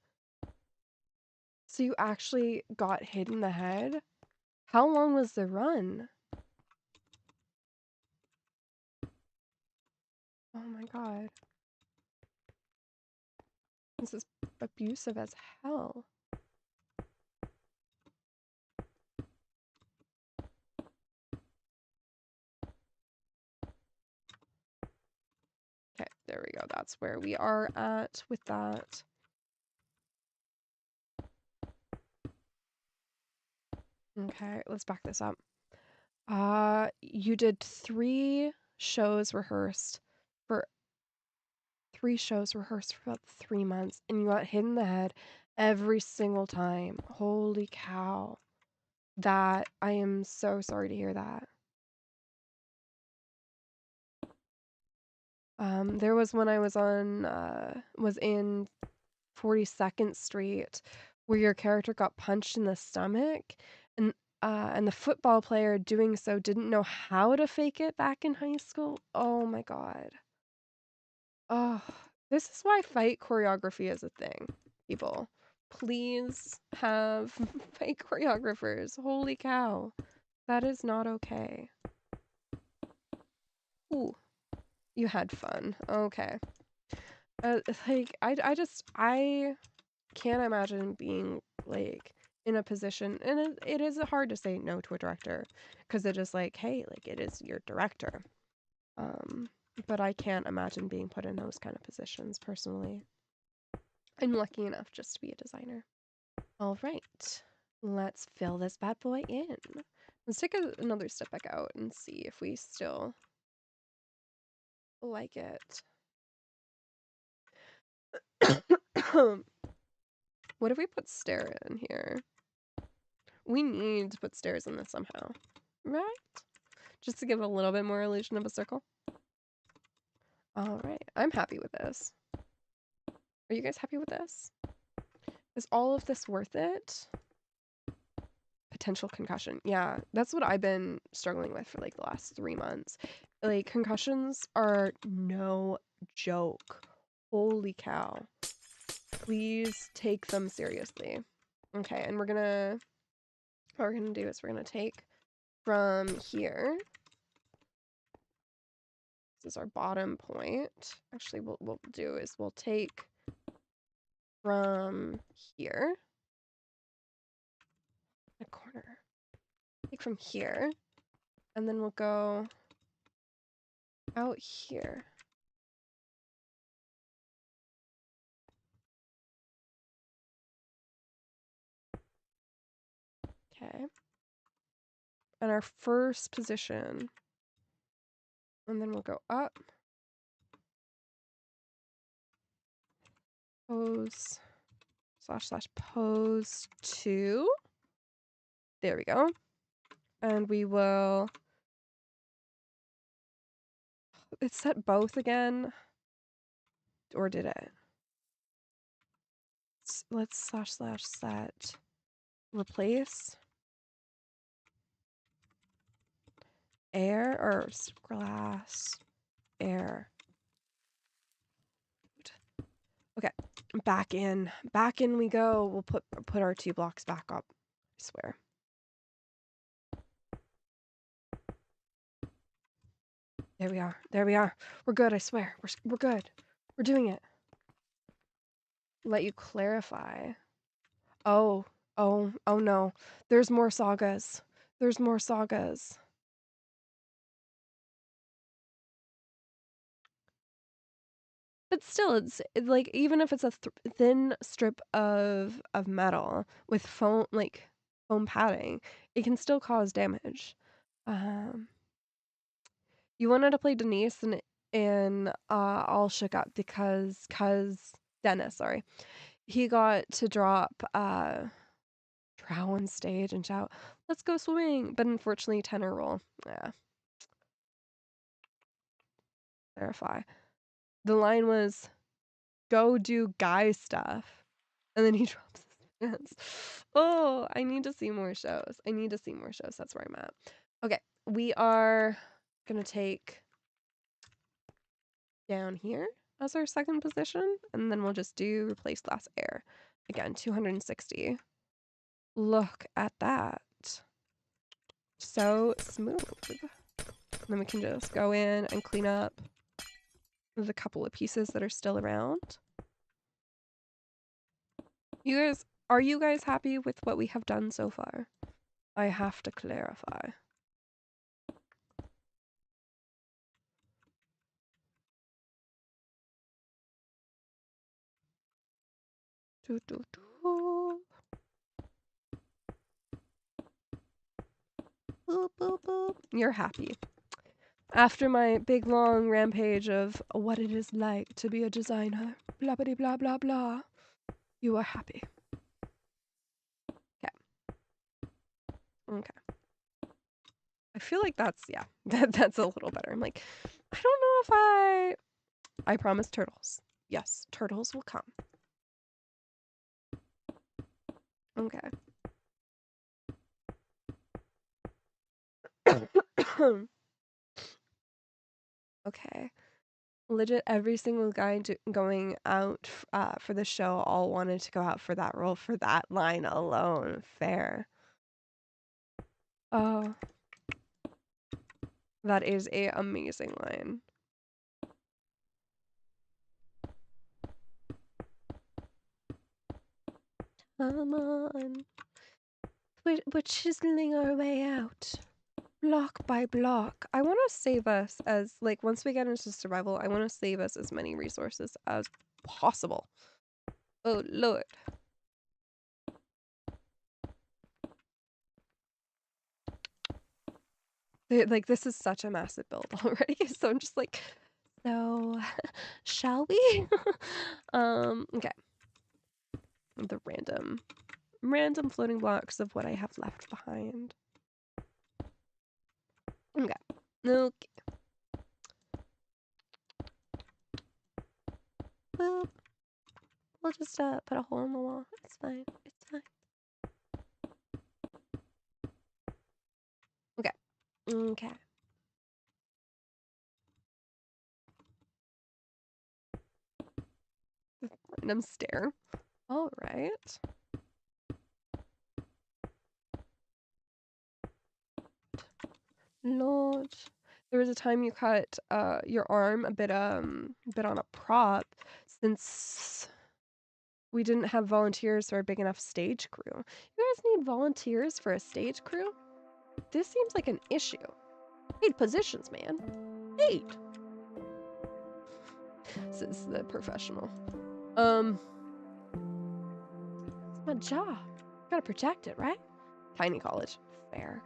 so you actually got hit in the head? How long was the run? Oh my god. This is abusive as hell. Okay, there we go. That's where we are at with that. Okay, let's back this up. You did 3 shows rehearsed for 3 shows rehearsed for about 3 months, and you got hit in the head every single time. Holy cow. That, I am so sorry to hear that. There was when I was in 42nd Street where your character got punched in the stomach, and the football player doing so didn't know how to fake it back in high school. Oh my god. Oh, this is why fight choreography is a thing, people. Please have fight choreographers. Holy cow. That is not okay. Ooh, you had fun. Okay. Like, I can't imagine being, like, in a position, and it is hard to say no to a director because it is like, hey, like it is your director. But I can't imagine being put in those kind of positions personally. I'm lucky enough just to be a designer. All right, let's fill this bad boy in. Let's take another step back out and see if we still like it. What if we put stair in here? We need to put stairs in this somehow, right? Just to give a little bit more illusion of a circle. All right, I'm happy with this. Are you guys happy with this? Is all of this worth it? Potential concussion. Yeah, that's what I've been struggling with for like the last 3 months. Like concussions are no joke. Holy cow. Please take them seriously. Okay, and what we're gonna do is we're gonna take from here. This is our bottom point. Actually, what we'll do is we'll take from here. A corner. Take from here. And then we'll go out here. Okay. And our first position. And then we'll go up. Pose. / pose 2. There we go. And we will... It set both again. Or did it? Let's / set. Replace. Air or glass. Air. Okay, back in we go. We'll put our 2 blocks back up. I swear. There we are. We're good, I swear. We're good. We're doing it. Let you clarify. Oh no. There's more sagas. But still, it's like, even if it's a thin strip of metal with foam padding, it can still cause damage. You wanted to play Denise and all shook up because Dennis, sorry, he got to drop Drow on stage and shout, "Let's go swimming!" But unfortunately, tenor roll. Yeah. Clarify. The line was, "Go do guy stuff," and then he drops his pants. Oh, I need to see more shows. That's where I'm at. Okay, we are gonna take down here as our second position, and then we'll just do replace glass air. Again, 260. Look at that. So smooth. And then we can just go in and clean up the couple of pieces that are still around. Are you guys happy with what we have done so far? I have to clarify. Boop, boop, boop. You're happy. After my big long rampage of what it is like to be a designer, blah blah blah blah blah, you are happy. Okay. I feel like that's that's a little better. I'm like, I don't know if I promise turtles. Yes, turtles will come. Okay. Okay. Legit, every single guy going out for the show all wanted to go out for that role, for that line alone. Fair. Oh, that is a amazing line. Come on. We're chiseling our way out. Block by block. I want to save us as, like, once we get into survival, I want to save us as many resources as possible. Oh, Lord. Like, this is such a massive build already, so I'm just like, so, shall we? Okay. The random floating blocks of what I have left behind. Okay. Okay. Boop. We'll just put a hole in the wall. It's fine. It's fine. Okay. Okay. Random stare. All right. Lord. There was a time you cut your arm a bit on a prop since we didn't have volunteers for a big enough stage crew. You guys need volunteers for a stage crew? This seems like an issue. 8 positions, man. 8. This is the professional. It's my job. Gotta protect it, right? Tiny college. Fair.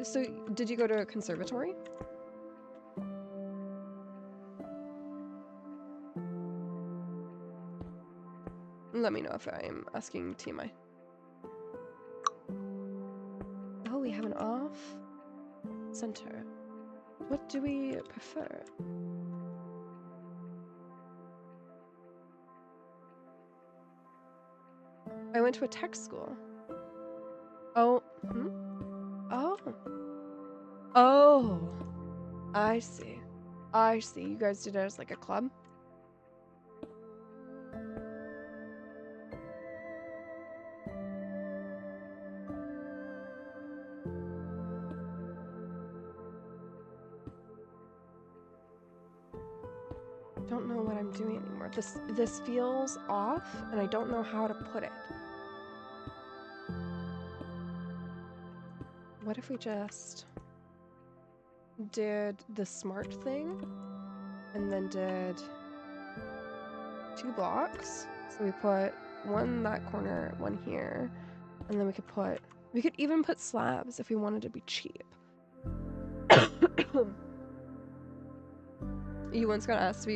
So did you go to a conservatory? Let me know if I'm asking TMI. Oh, we have an off center. What do we prefer? I went to a tech school. Oh, Oh. Oh. I see. I see. You guys did it as like a club? Don't know what I'm doing anymore. This feels off, and I don't know how to put it. What if we just did the smart thing, and then did 2 blocks? So we put one in that corner, one here, and then we could even put slabs if we wanted to be cheap. You once got asked to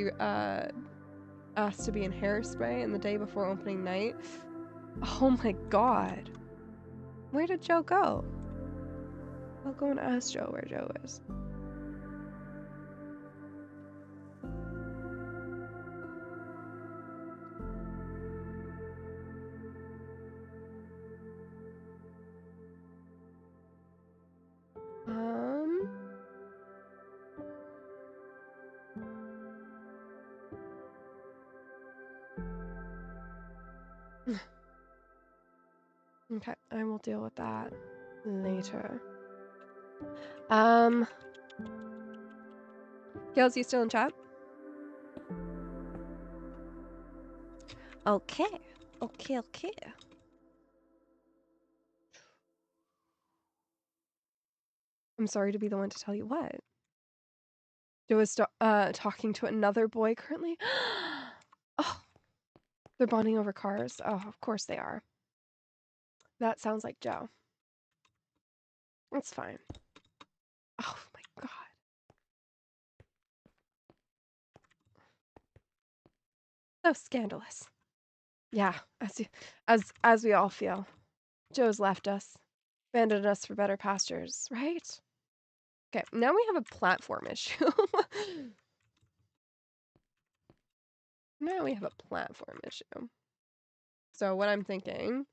be in Hairspray in the day before opening night. Oh my god. Where did Joe go? I'll go and ask Joe where Joe is. Okay, I will deal with that later. Gales, you still in chat? Okay. Okay. I'm sorry to be the one to tell you what. Joe is talking to another boy currently. Oh, they're bonding over cars. Oh, of course they are. That sounds like Joe. That's fine. Oh my god. So scandalous. Yeah, as we all feel. Joe's left us. Abandoned us for better pastures, right? Okay, now we have a platform issue. Now we have a platform issue. So what I'm thinking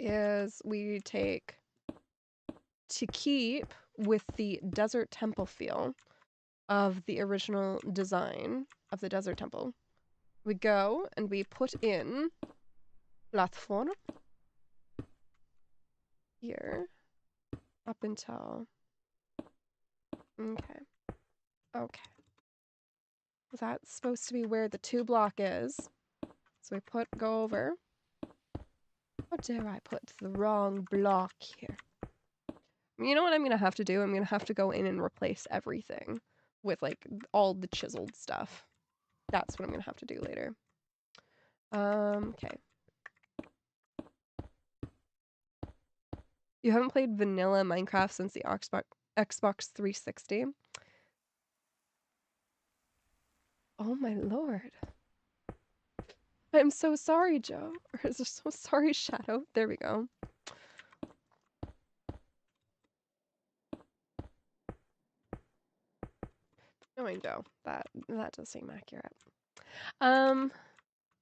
is we take, to keep with the desert temple feel of the original design of the desert temple, we go and we put in platform here up until, okay. That's supposed to be where the 2 block is. So we go over. How dare I put the wrong block here? You know what I'm gonna have to do? I'm gonna have to go in and replace everything with like all the chiseled stuff. That's what I'm gonna have to do later. Okay. You haven't played vanilla Minecraft since the Xbox 360? Oh my lord. I'm so sorry, Joe. Or is it so sorry, Shadow? There we go. Knowing Joe. That does seem accurate.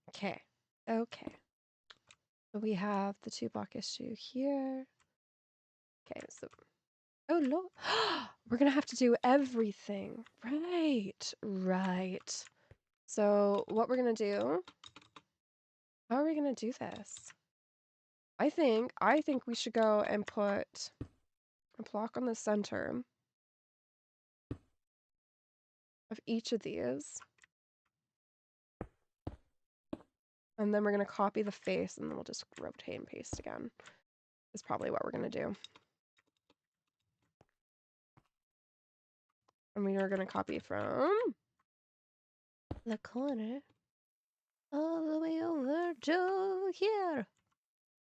Okay. Okay. So we have the 2-block issue here. Okay, so oh lord. We're gonna have to do everything. Right. Right. So what we're gonna do, how are we gonna do this? I think we should go and put a block on the center of each of these. And then we're gonna copy the face and then we'll just rotate and paste again. Is probably what we're gonna do. And we are gonna copy from the corner all the way over to here.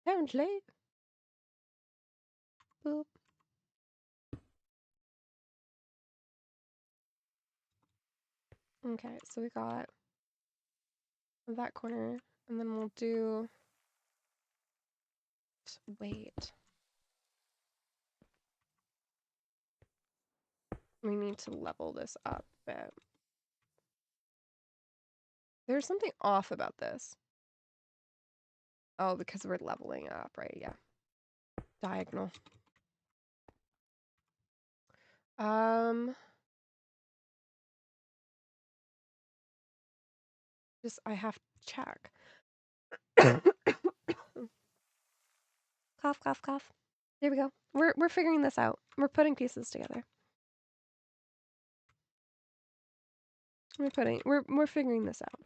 Apparently. Boop. Okay, so we got that corner, and then we'll do. Wait. We need to level this up a bit. There's something off about this. Oh, because we're leveling up, right? Yeah. Diagonal. Just I have to check. Cough, cough, cough. There we go. We're figuring this out. We're putting pieces together. We're figuring this out.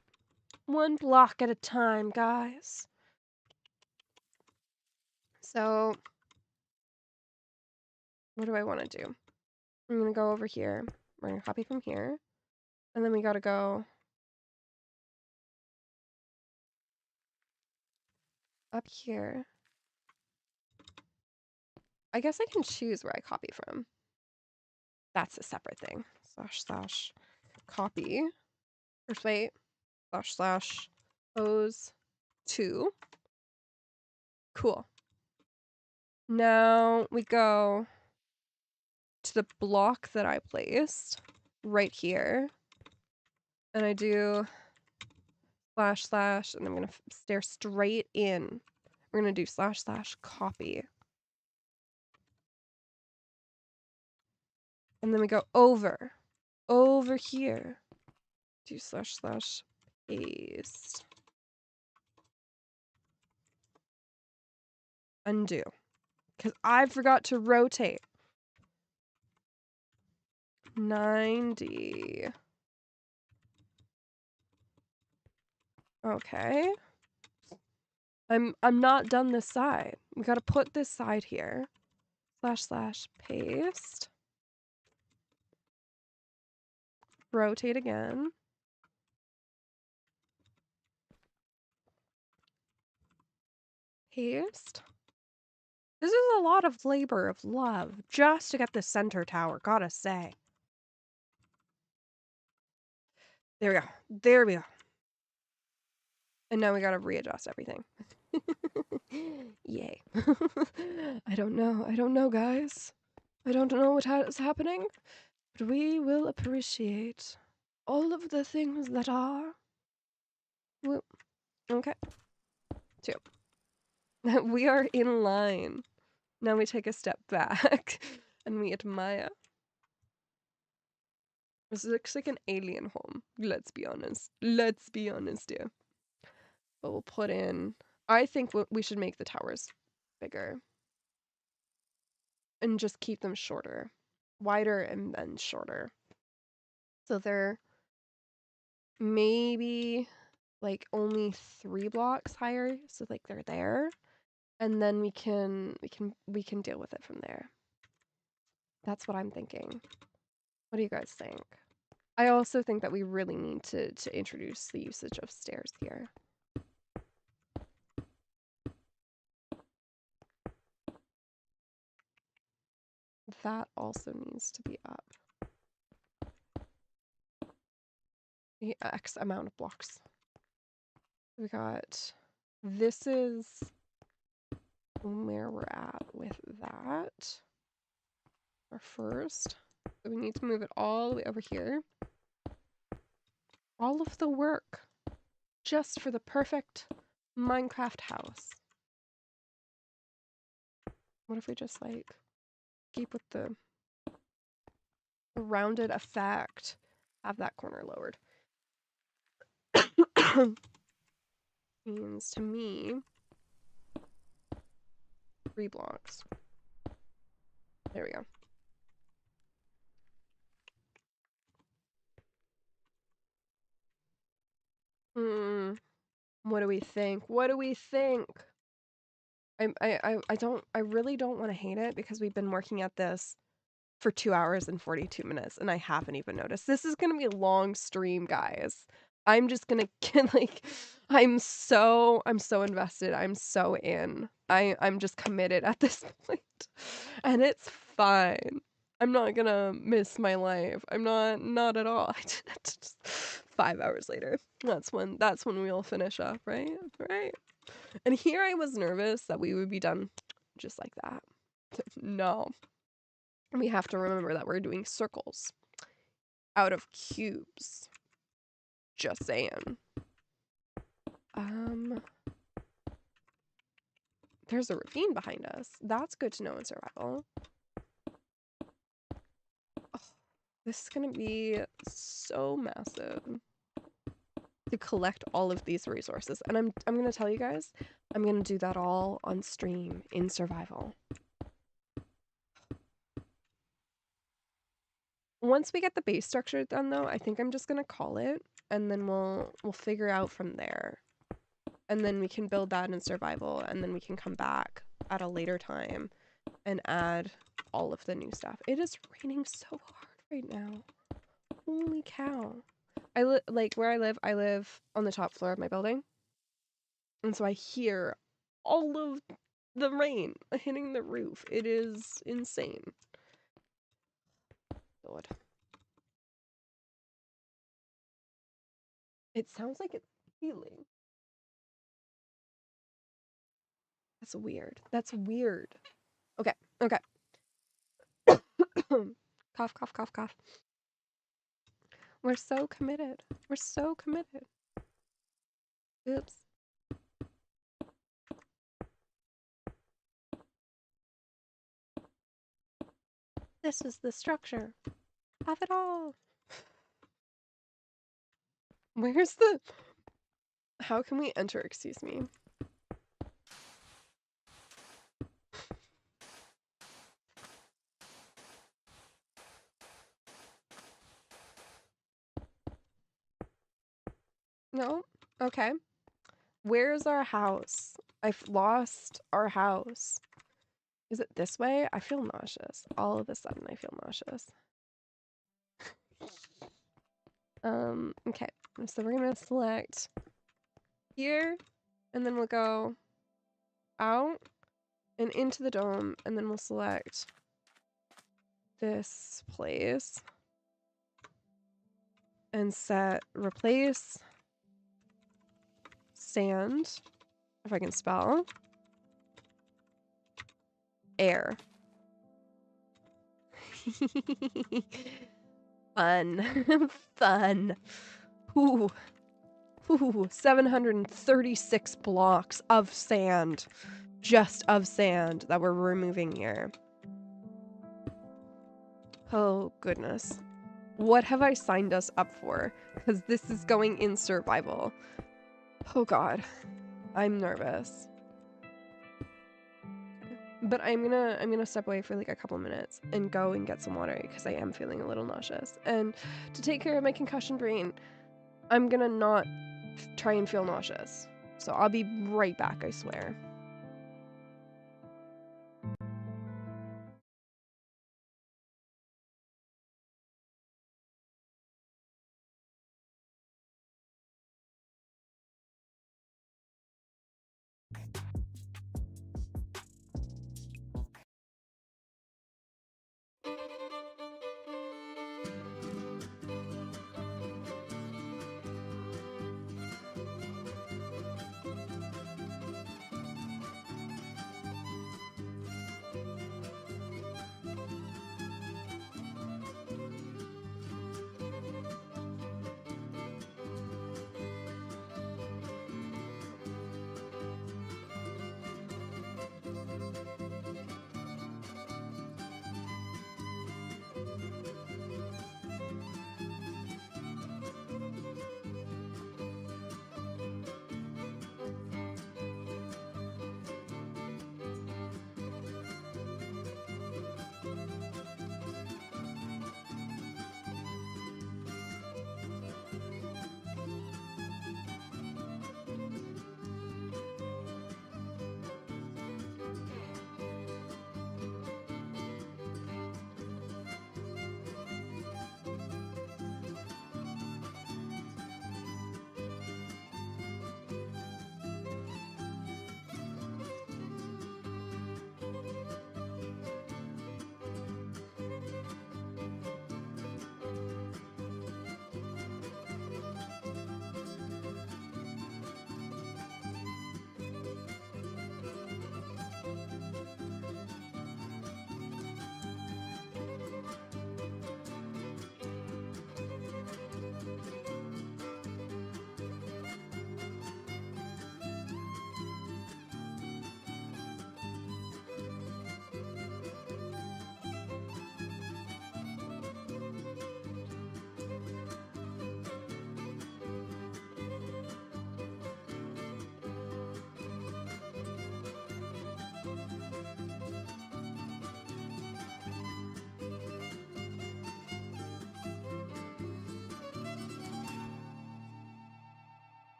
One block at a time, guys. So what do I want to do? I'm gonna go over here. We're gonna copy from here. And then we gotta go up here. I guess I can choose where I copy from. That's a separate thing. / copy. First wait. / pose 2. Cool. Now we go to the block that I placed right here. And I do / and I'm gonna stare straight in. We're gonna do / copy. And then we go over here. Do / paste. Undo. Because I forgot to rotate. 90. Okay. I'm not done this side. We gotta put this side here. / paste. Rotate again. Paste. This is a lot of labor of love just to get the center tower, gotta say. There we go. There we go. And now we gotta readjust everything. Yay. I don't know, guys. I don't know what is happening, but we will appreciate all of the things that are. Well, okay. 2. We are in line. Now we take a step back and we admire. This looks like an alien home. Let's be honest. Let's be honest, dear. But we'll put in. I think we should make the towers bigger. And just keep them shorter. Wider and then shorter. So they're maybe like only 3 blocks higher. So like they're there. and then we can deal with it from there. That's what I'm thinking. What do you guys think? I also think that we really need to introduce the usage of stairs here. That also needs to be up. The X amount of blocks. We got, this is where we're at with that. Our first. So we need to move it all the way over here. All of the work just for the perfect Minecraft house. What if we just like keep with the rounded effect? Have that corner lowered. Means to me 3 blocks. There we go. What do we think? What do we think? I really don't want to hate it because we've been working at this for 2 hours and 42 minutes and I haven't even noticed. This is gonna be a long stream, guys. I'm just gonna get like I'm so invested. I'm so in. I'm just committed at this point. And it's fine. I'm not gonna miss my life. I'm not at all. I just 5 hours later. That's when we'll finish up, right? Right. And here I was nervous that we would be done just like that. No. We have to remember that we're doing circles out of cubes. Just saying. There's a ravine behind us. That's good to know in survival. Oh, this is gonna be so massive to collect all of these resources. And I'm gonna tell you guys, I'm gonna do that all on stream in survival. Once we get the base structure done though, I think I'm just gonna call it and then we'll figure out from there. And then we can build that in survival and then we can come back at a later time and add all of the new stuff. It is raining so hard right now. Holy cow. Like where I live on the top floor of my building. And so I hear all of the rain hitting the roof. It is insane. God. It sounds like it's healing. That's weird. That's weird. Okay. Okay. Cough, cough, cough, cough. We're so committed. We're so committed. Oops. This is the structure of it all. Where's the... How can we enter? Excuse me. No? Okay. Where's our house? I've lost our house. Is it this way? I feel nauseous. All of a sudden, I feel nauseous. Okay. So we're gonna select here, and then we'll go out and into the dome, and then we'll select this place and set replace sand, if I can spell, air. Fun. Fun. Ooh. Ooh, 736 blocks of sand. Just of sand that we're removing here. Oh, goodness. What have I signed us up for? Because this is going in survival. Oh, God. I'm nervous. But I'm gonna step away for like a couple minutes and go and get some water because I am feeling a little nauseous. And to take care of my concussion brain, I'm gonna not try and feel nauseous. So I'll be right back, I swear.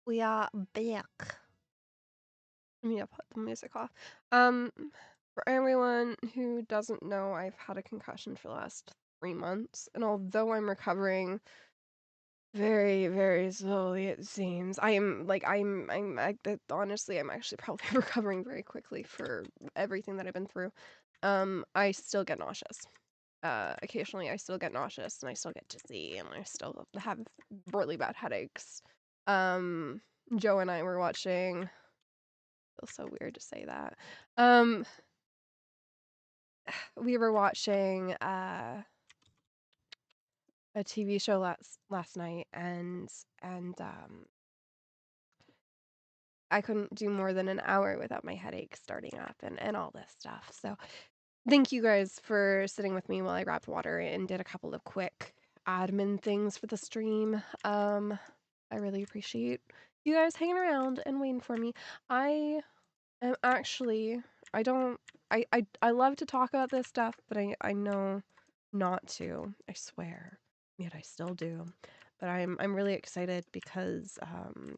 We are back. Let me put the music off. For everyone who doesn't know, I've had a concussion for the last 3 months, and although I'm recovering very, very slowly, it seems, honestly, I'm actually probably recovering very quickly for everything that I've been through. I still get nauseous. Occasionally I still get nauseous and I still get dizzy and I still have really bad headaches. Um, Joe and I were watching. Feels so weird to say that. Um, we were watching a TV show last night, and I couldn't do more than an hour without my headache starting up and all this stuff. So thank you guys for sitting with me while I grabbed water and did a couple of quick admin things for the stream. I really appreciate you guys hanging around and waiting for me. I am actually I don't I love to talk about this stuff, but I know not to. I swear. Yet I still do. But I'm really excited because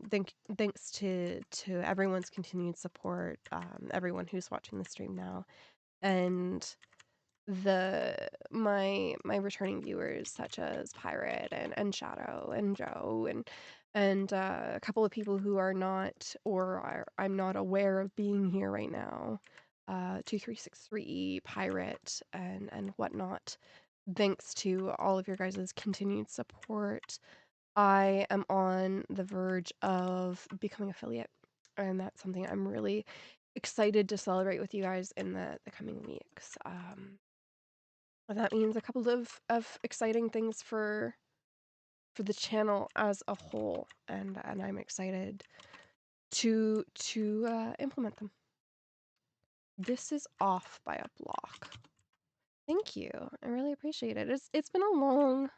thanks to everyone's continued support, everyone who's watching the stream now, and my returning viewers such as Pirate and Shadow and Joe and a couple of people who are not or I'm not aware of being here right now. 2363 Pirate and whatnot. Thanks to all of your guys' continued support, I am on the verge of becoming affiliate, and that's something I'm really excited to celebrate with you guys in the coming weeks. That means a couple of exciting things for the channel as a whole, and I'm excited to implement them. This is off by a block. Thank you. I really appreciate it. It's been a long.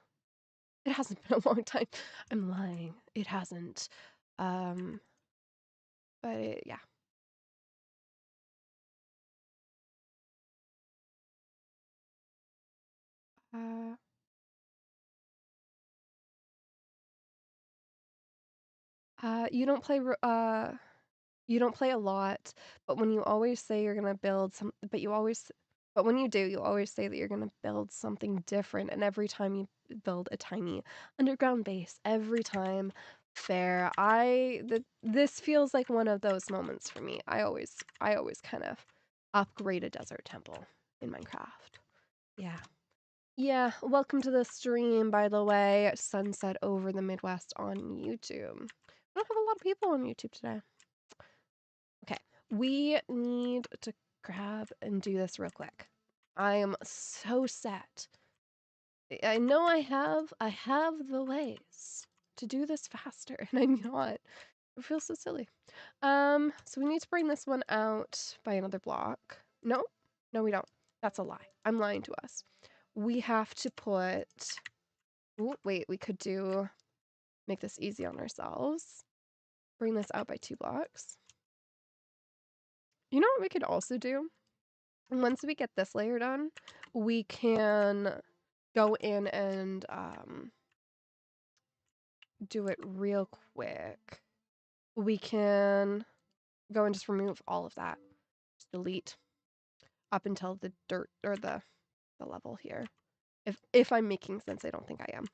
It hasn't been a long time. I'm lying. It hasn't. But yeah. Uh, you don't play you don't play a lot, but when you always say you're gonna build some, but when you do, you always say that you're gonna build something different, and every time you build a tiny underground base, every time, fair. This feels like one of those moments for me. I always kind of upgrade a desert temple in Minecraft. Yeah. Yeah, welcome to the stream, by the way. Sunset over the Midwest on YouTube. We don't have a lot of people on YouTube today. Okay, we need to grab and do this real quick. I am so set. I know I have the ways to do this faster, and I'm not. It feels so silly. So we need to bring this one out by another block. No, no, we don't. That's a lie. I'm lying to us. We have to put. Ooh, wait, we could make this easy on ourselves. Bring this out by 2 blocks. You know what we could also do? Once we get this layer done, we can go in and do it real quick. We can go and just remove all of that. Just delete up until the dirt or the level here. If I'm making sense, I don't think I am.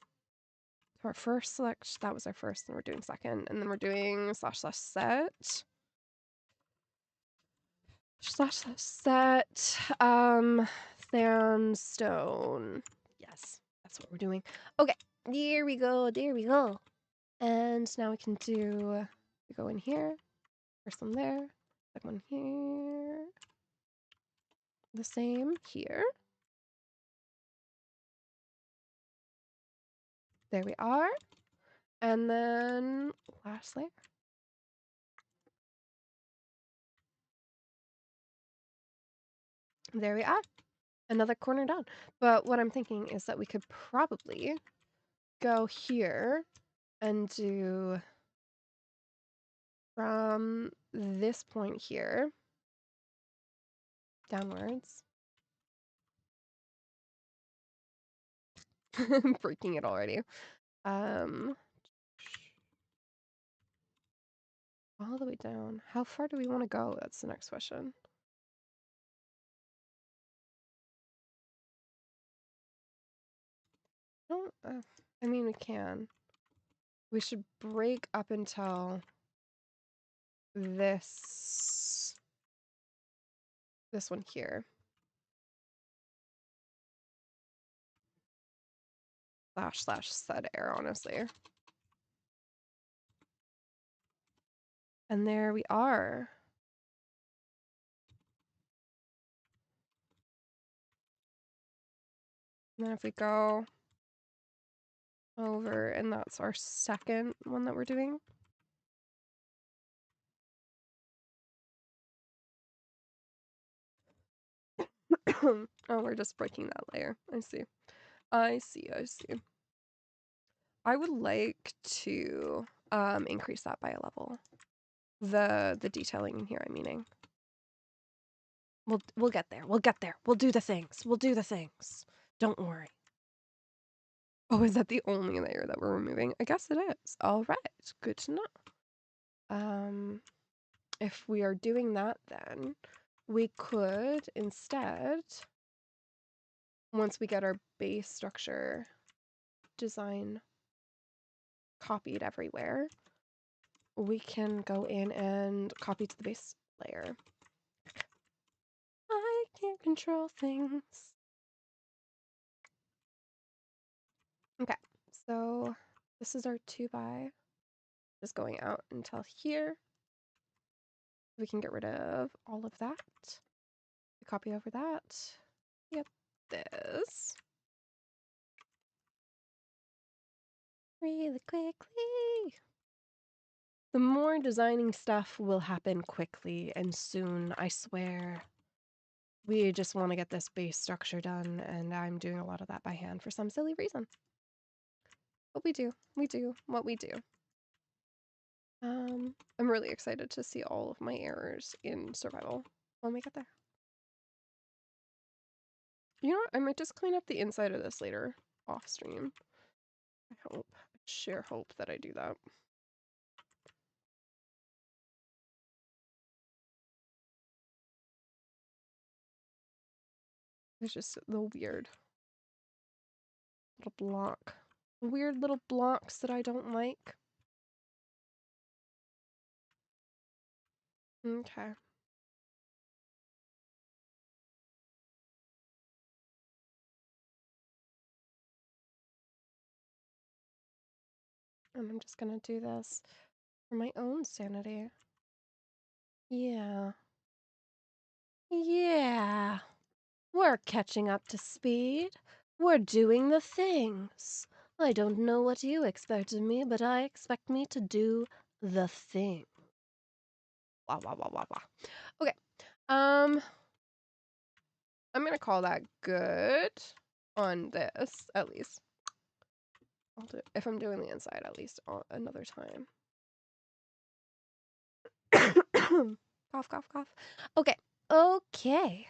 So our first select, that was our first, and we're doing second, and then we're doing /set. /set, sandstone. Yes, that's what we're doing. Okay, there we go, there we go. And now we can go in here, first one there, second one here, the same here. There we are. And then last layer. There we are. Another corner done. But what I'm thinking is that we could probably go here and do from this point here downwards. I'm breaking it already. All the way down. How far do we want to go? That's the next question. Don't, I mean, we can. We should break up until this one here. Slash set air, honestly. And there we are. And then if we go over, and that's our second one that we're doing. Oh, we're just breaking that layer. I see. I see. I would like to increase that by a level. The detailing in here, I'm meaning. We'll get there. We'll get there. We'll do the things. We'll do the things. Don't worry. Oh, is that the only layer that we're removing? I guess it is. All right. Good to know. If we are doing that, then we could instead, once we get our base structure design copied everywhere, we can go in and copy to the base layer. I can't control things. Okay, so this is our 2x. Just going out until here. We can get rid of all of that. Copy over that. Get this. Really quickly. The more designing stuff will happen quickly and soon, I swear. We just want to get this base structure done, and I'm doing a lot of that by hand for some silly reason. But we do what we do. I'm really excited to see all of my errors in survival when we get there. You know what? I might just clean up the inside of this later off stream. I sure hope that I do that. It's just the weird little blocks that I don't like. Okay. And I'm just gonna do this for my own sanity. Yeah. Yeah. We're catching up to speed. We're doing the things. I don't know what you expect of me, but I expect me to do the thing. Wah, wah, wah, wah, wah. Okay. I'm gonna call that good on this, at least. I'll do if I'm doing the inside, at least another time. Cough, cough, cough. Okay.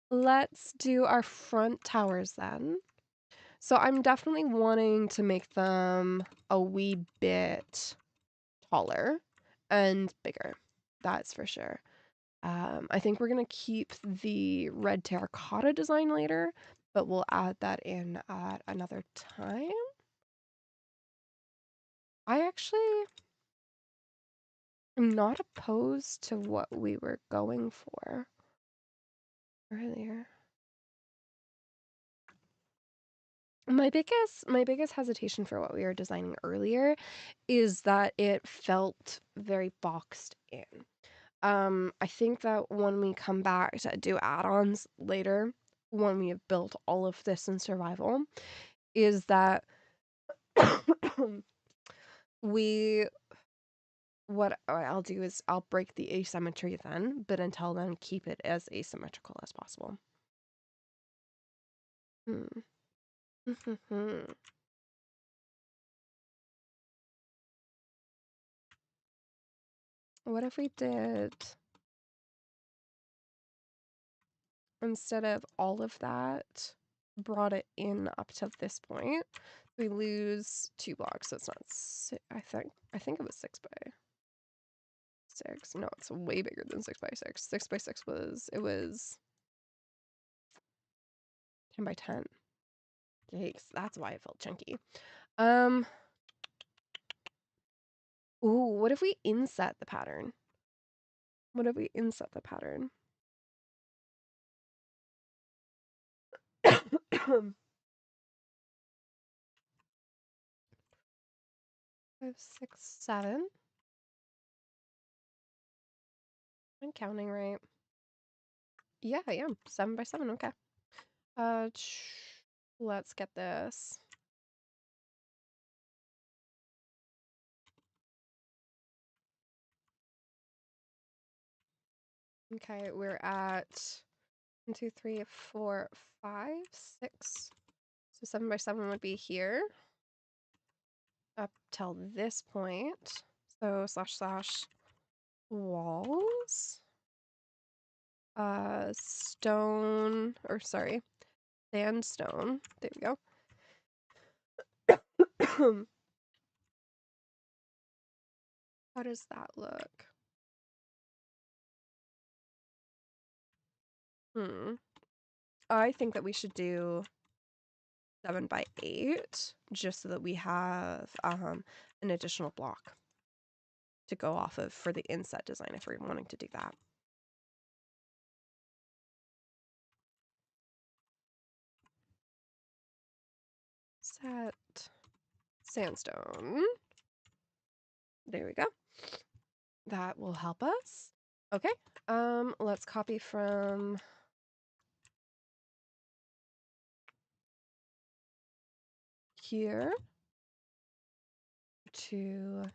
Let's do our front towers then. So I'm definitely wanting to make them a wee bit taller and bigger. That's for sure. I think we're going to keep the red terracotta design later, but we'll add that in at another time. I actually am not opposed to what we were going for earlier. My biggest hesitation for what we were designing earlier is that it felt very boxed in. I think that when we come back to do add-ons later, when we have built all of this in survival, is that what I'll do is I'll break the asymmetry then, but until then, keep it as asymmetrical as possible. What if we did, instead of all of that, brought it in up to this point? We lose 2 blocks, so it's not I think it was 6 by 6. No, it's way bigger than 6 by 6. 6 by 6 was, it was 10 by 10. Yikes, that's why it felt chunky. Ooh, what if we inset the pattern? What if we inset the pattern? 5, 6, 7. I'm counting right. Yeah, I am. 7 by 7, okay. Let's get this. Okay, we're at 1, 2, 3, 4, 5, 6. So 7 by 7 would be here up till this point. So / walls. Stone, or sorry, sandstone. There we go. How does that look? I think that we should do 7 by 8 just so that we have an additional block to go off of for the inset design if we're wanting to do that. Set sandstone. There we go. That will help us. Okay. Let's copy from here to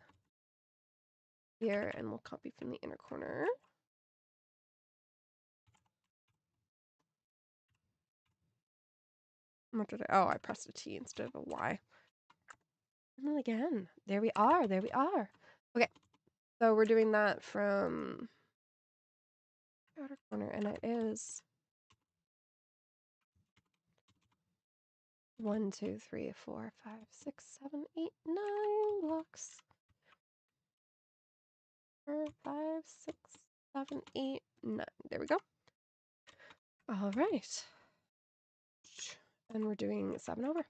here, and we'll copy from the inner corner. What did I? Oh, I pressed a T instead of a Y. And then again, there we are. There we are. Okay, so we're doing that from outer corner, and it is 1, 2, 3, 4, 5, 6, 7, 8, 9 blocks. 4, 5, 6, 7, 8, 9. There we go. All right. And we're doing 7 over.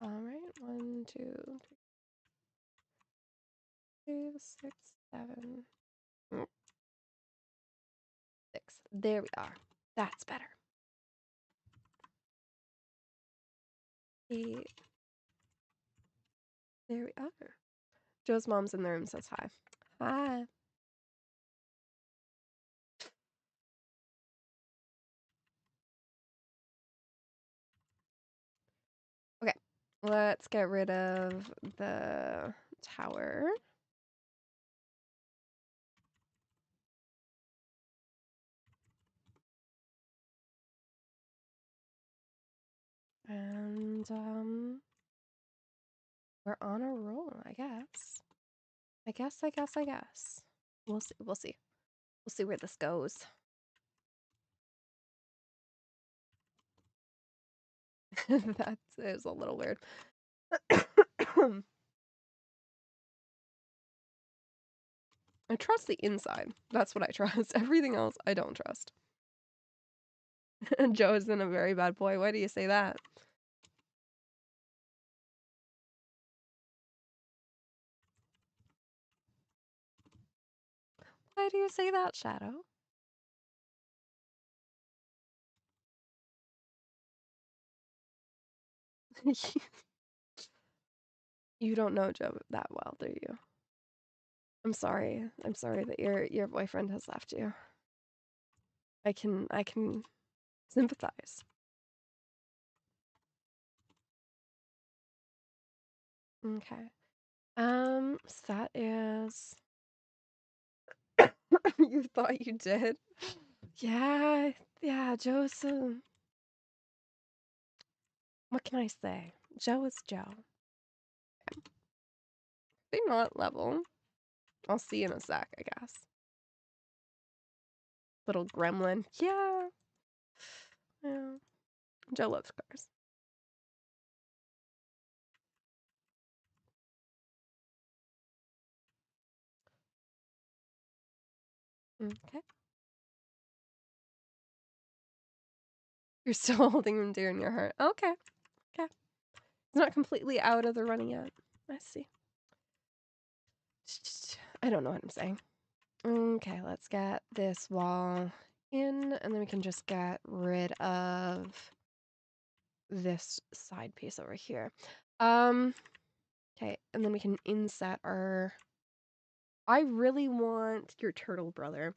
All right. 1, 2, 3, 6, 7, 6. There we are. That's better. 8. There we are. Joe's mom's in the room, says hi. Hi. Okay, let's get rid of the tower. And we're on a roll, I guess. I guess. We'll see. We'll see. We'll see where this goes. That is a little weird. I trust the inside. That's what I trust. Everything else, I don't trust. Joe isn't a very bad boy. Why do you say that? Why do you say that, Shadow? You don't know Joe that well, do you? I'm sorry. I'm sorry that your boyfriend has left you. I can sympathize. Okay. So that is you thought you did? Yeah, yeah, Joe's what can I say? Joe is Joe. They not level. I'll see you in a sec, I guess. Little gremlin. Yeah. Yeah. Joe loves cars. Okay. You're still holding him dear in your heart. Okay. Okay. He's not completely out of the running yet. I see. I don't know what I'm saying. Okay, let's get this wall in, and then we can just get rid of this side piece over here. Okay, and then we can inset our... I really want your turtle brother.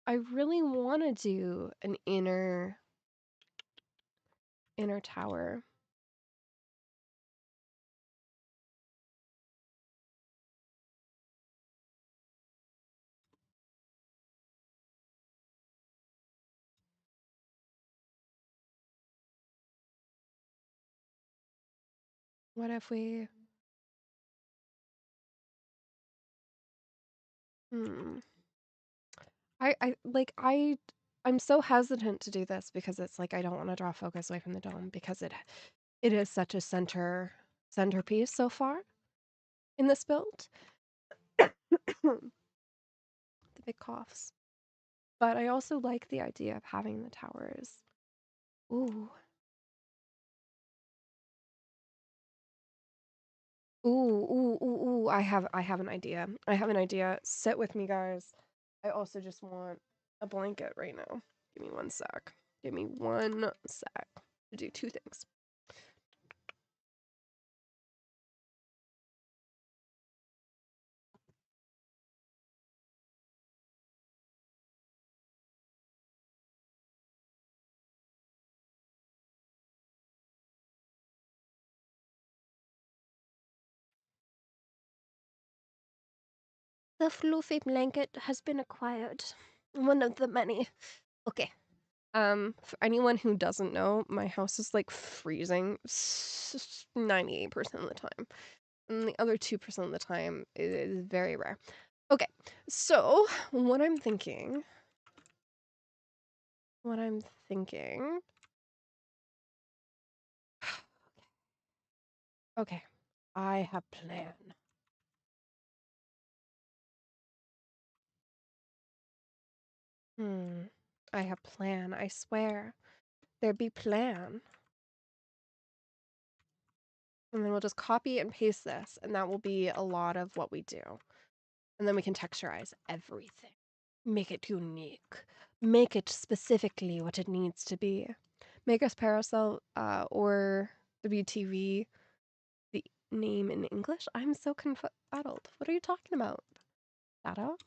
I really want to do an inner tower. What if we... Hmm. I'm so hesitant to do this because it's like I don't want to draw focus away from the dome because it is such a centerpiece so far in this build. The big coughs. But I also like the idea of having the towers. Ooh. Ooh. I have an idea. I have an idea. Sit with me, guys. I also just want a blanket right now. Give me one sec. Give me one sec to do two things. The fluffy blanket has been acquired. One of the many. Okay. For anyone who doesn't know, my house is like freezing 98% of the time. And the other 2% of the time is very rare. Okay, so what I'm thinking. Okay, I have plan. I have plan, I swear. There be plan. And then we'll just copy and paste this, and that will be a lot of what we do. And then we can texturize everything. Make it unique. Make it specifically what it needs to be. Make us Parasol or WTV the name in English? I'm so confuddled. What are you talking about? Shadow?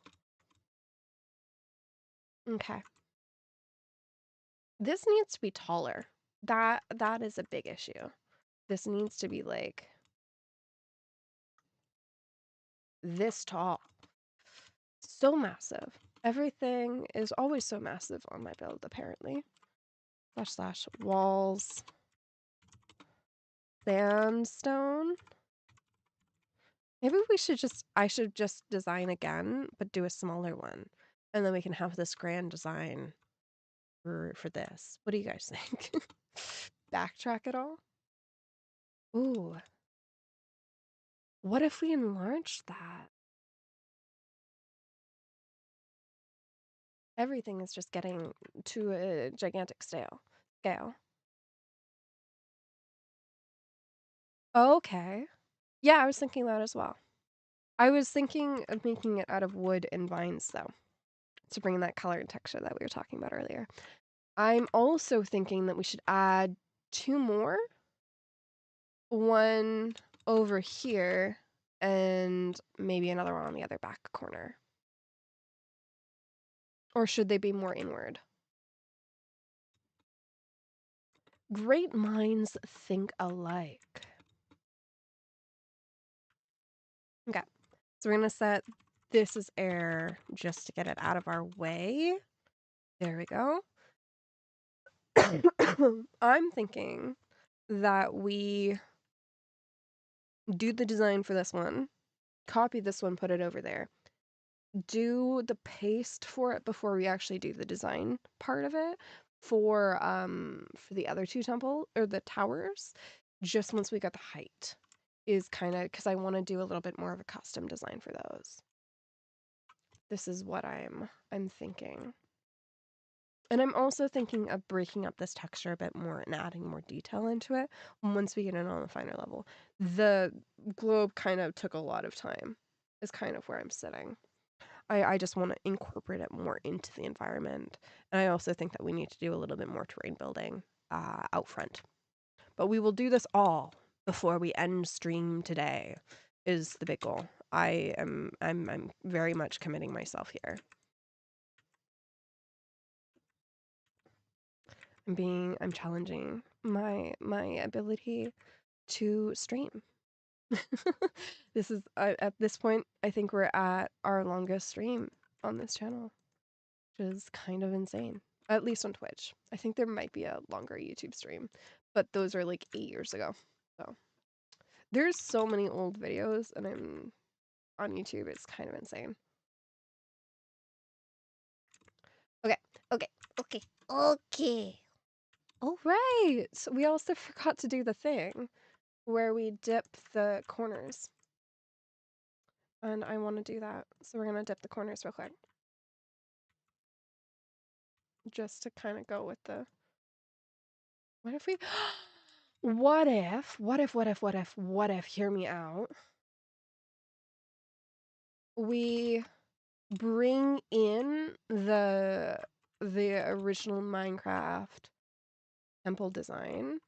Okay. This needs to be taller. That is a big issue. This needs to be like this tall. So massive. Everything is always so massive on my build, apparently. / walls. Sandstone. Maybe I should just design again, but do a smaller one. And then we can have this grand design for this. What do you guys think? Backtrack at all? Ooh. What if we enlarge that? Everything is just getting to a gigantic scale. Okay. Yeah, I was thinking that as well. I was thinking of making it out of wood and vines, though, to bring that color and texture that we were talking about earlier. I'm also thinking that we should add 2 more. One over here, and maybe another one on the other back corner. Or should they be more inward? Great minds think alike. Okay, so we're gonna set this as air just to get it out of our way. There we go. I'm thinking that we do the design for this one, copy this one, put it over there, do the paste for it before we actually do the design part of it for the other 2 temple or the towers, just once we got the height, is kind of because I want to do a little bit more of a custom design for those. this is what I'm thinking. And I'm also thinking of breaking up this texture a bit more and adding more detail into it once we get in on the finer level. The globe kind of took a lot of time, is kind of where I'm sitting. I just want to incorporate it more into the environment. And I also think that we need to do a little bit more terrain building out front. But we will do this all before we end stream today, is the big goal. I'm very much committing myself here. I'm challenging my ability to stream. This is at this point, I think we're at our longest stream on this channel, which is kind of insane. At least on Twitch. I think there might be a longer YouTube stream, but those are like 8 years ago. So there's so many old videos, and I'm on YouTube. It's kind of insane. Okay, okay, okay, okay. All right. We also forgot to do the thing where we dip the corners. And I want to do that. So we're going to dip the corners real quick. Just to kind of go with the... What if we... what if, hear me out. We bring in the original Minecraft temple design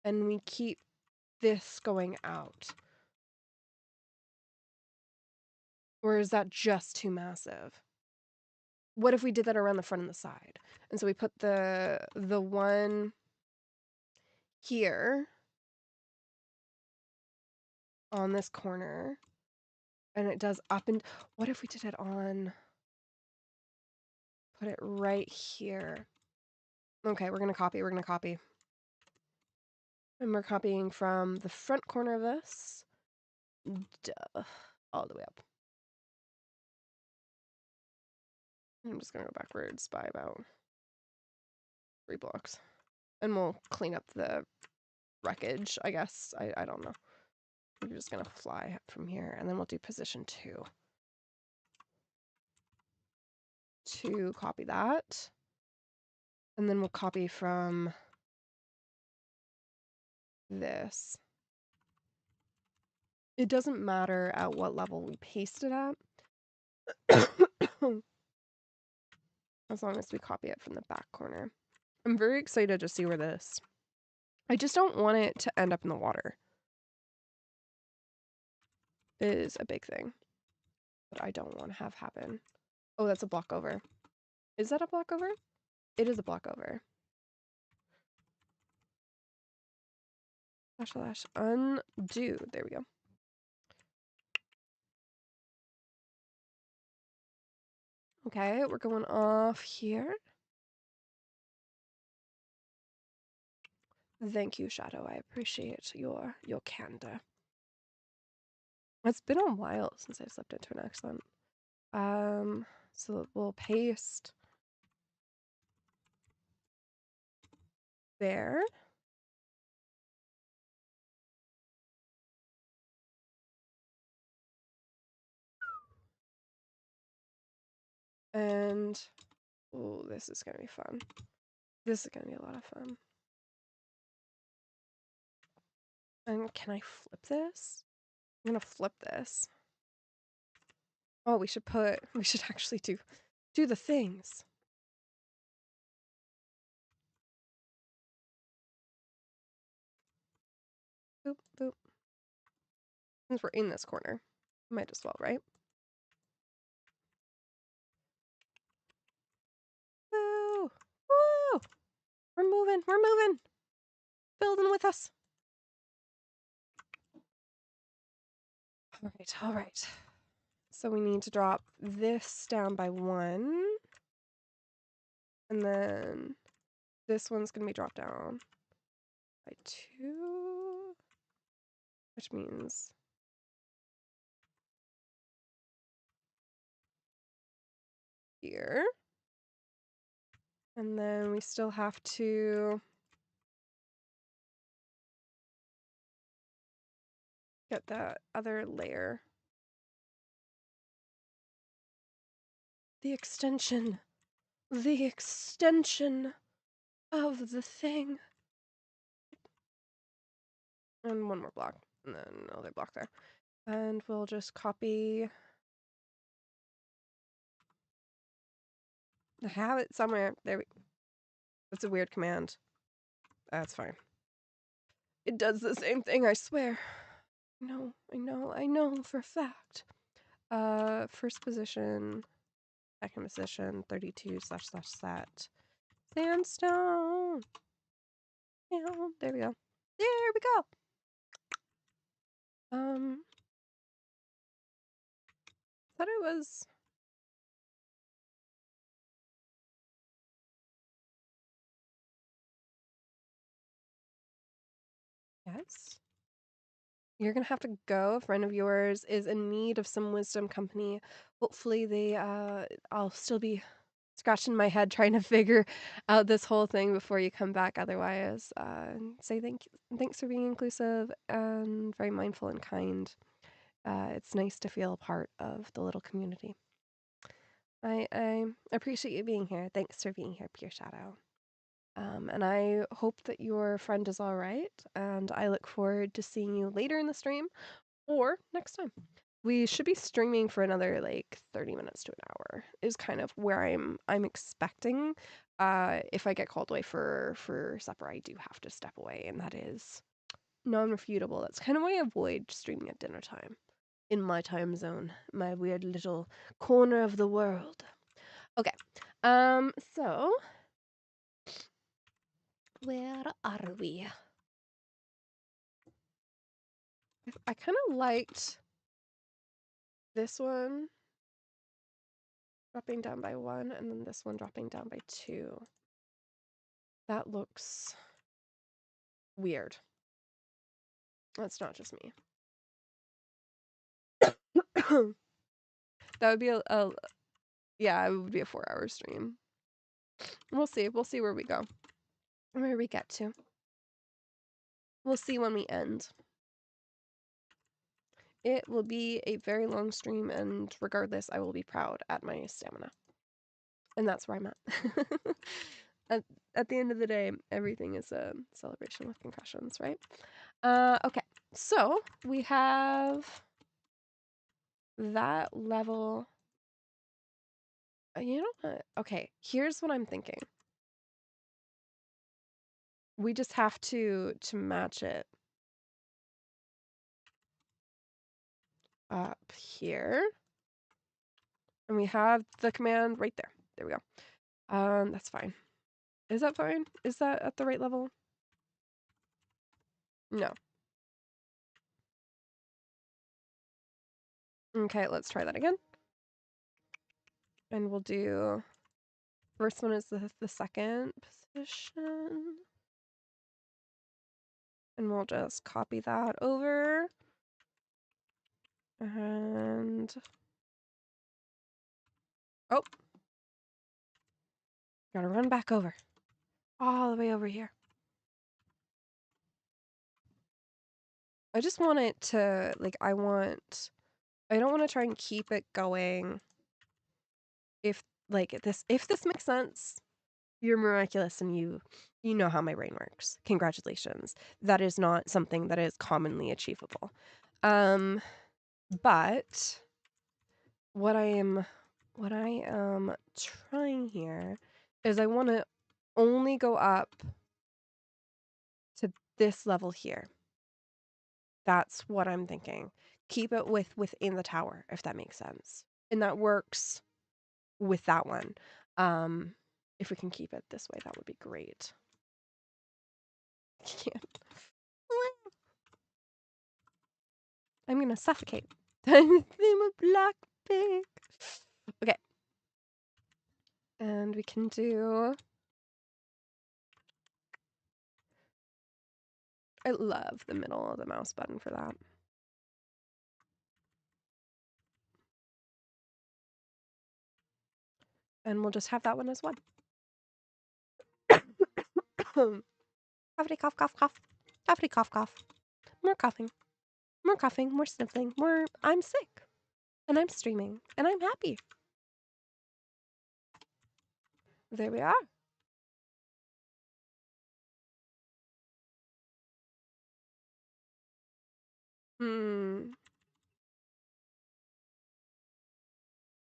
and we keep this going out. Or is that just too massive? What if we did that around the front and the side? And so we put the one here on this corner, and it does up and... What if we did it on... Put it right here. Okay, we're gonna copy. And we're copying from the front corner of this. Duh, all the way up. I'm just gonna go backwards by about 3 blocks. And we'll clean up the wreckage, I guess. I don't know. We're just gonna fly from here, and then we'll do position 2. To copy that. And then we'll copy from this. It doesn't matter at what level we paste it at. As long as we copy it from the back corner. I'm very excited to see where this... I just don't want it to end up in the water. Is a big thing that I don't want to have happen. Oh, that's a block over. Is that a block over? It is a block over. Slash undo. There we go. Okay, we're going off here. Thank you, Shadow. I appreciate your candor. It's been a while since I've slipped into an excellent. So we'll paste there. And oh, this is gonna be fun. This is gonna be a lot of fun. And can I flip this? I'm gonna flip this. Oh, we should actually do the things. Boop, boop. Since we're in this corner, might as well, right? Woo! Woo! We're moving, we're moving! Building with us. All right. So we need to drop this down by 1. And then this one's gonna be dropped down by 2. Which means here. And then we still have to get that other layer The extension. The extension of the thing. And one more block. And then another block there. And we'll just copy. I have it somewhere. There we. That's a weird command. That's fine. It does the same thing, I swear. No, I know for a fact. First position, second position, 32 / set. Sandstone. Yeah, there we go. There we go. Thought it was. Yes. You're gonna have to go. A friend of yours is in need of some wisdom company. Hopefully they I'll still be scratching my head trying to figure out this whole thing before you come back. Otherwise, say thanks for being inclusive and very mindful and kind. It's nice to feel a part of the little community. I appreciate you being here. Thanks for being here, Pure Shadow. And I hope that your friend is all right. And I look forward to seeing you later in the stream or next time. We should be streaming for another like 30 minutes to an hour is kind of where I'm expecting. If I get called away for supper, I do have to step away, and that is non-refutable. That's kind of why I avoid streaming at dinner time in my time zone, my weird little corner of the world. Okay. So where are we? I kind of liked this one dropping down by 1 and then this one dropping down by 2. That looks weird. That's not just me. That would be yeah, it would be a 4-hour stream. We'll see. We'll see where we go. Where we get to. We'll see when we end. It will be a very long stream, and regardless, I will be proud at my stamina. And that's where I'm at. At the end of the day, everything is a celebration with concussions, right? Okay. So, we have that level. You know what? Okay, here's what I'm thinking. We just have to match it up here. And we have the command right there. There we go. That's fine. Is that fine? Is that at the right level? No. Okay, let's try that again. And we'll do first one is the second position. And we'll just copy that over. And oh. Gotta run back over. All the way over here. I just want it to, like, I don't want to try and keep it going. If this makes sense, you're miraculous and you know how my brain works. Congratulations. That is not something that is commonly achievable. But what I am trying here is I want to only go up to this level here. That's what I'm thinking. Keep it within the tower, if that makes sense. And that works with that one. If we can keep it this way, that would be great. Can't. I'm gonna suffocate. I'm a black pig. Okay. And we can do. I love the middle of the mouse button for that. And we'll just have that one as one. Coughy, cough, cough, cough. Coughy, cough, cough. More coughing. More coughing. More sniffling. More. I'm sick. And I'm streaming. And I'm happy. There we are. Hmm.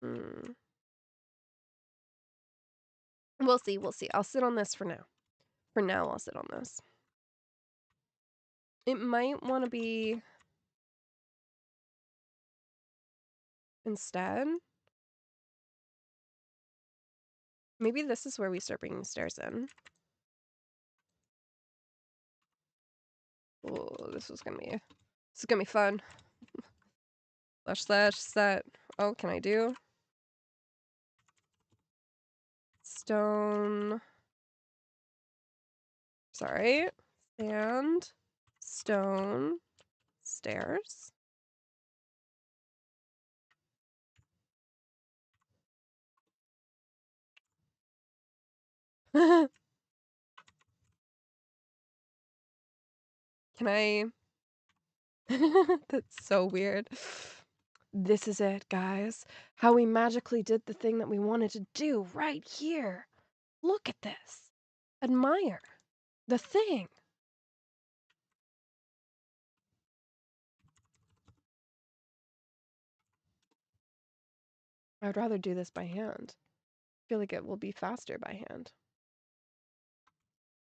Hmm. We'll see. We'll see. I'll sit on this for now. For now, I'll sit on this. It might want to be instead. Maybe this is where we start bringing stairs in. Oh, this is gonna be fun. Slash set. Oh, can I do stone? Sorry, sand, stone, stairs. Can I? That's so weird. This is it, guys. How we magically did the thing that we wanted to do right here. Look at this. Admire the thing. I'd rather do this by hand. I feel like it will be faster by hand.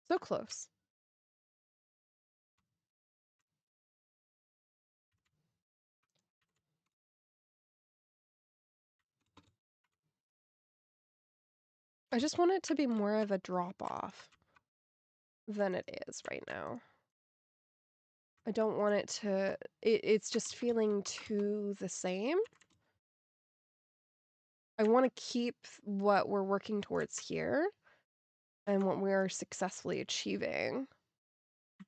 So close. I just want it to be more of a drop off than it is right now. I don't want it to, it's just feeling too the same. I want to keep what we're working towards here and what we're successfully achieving,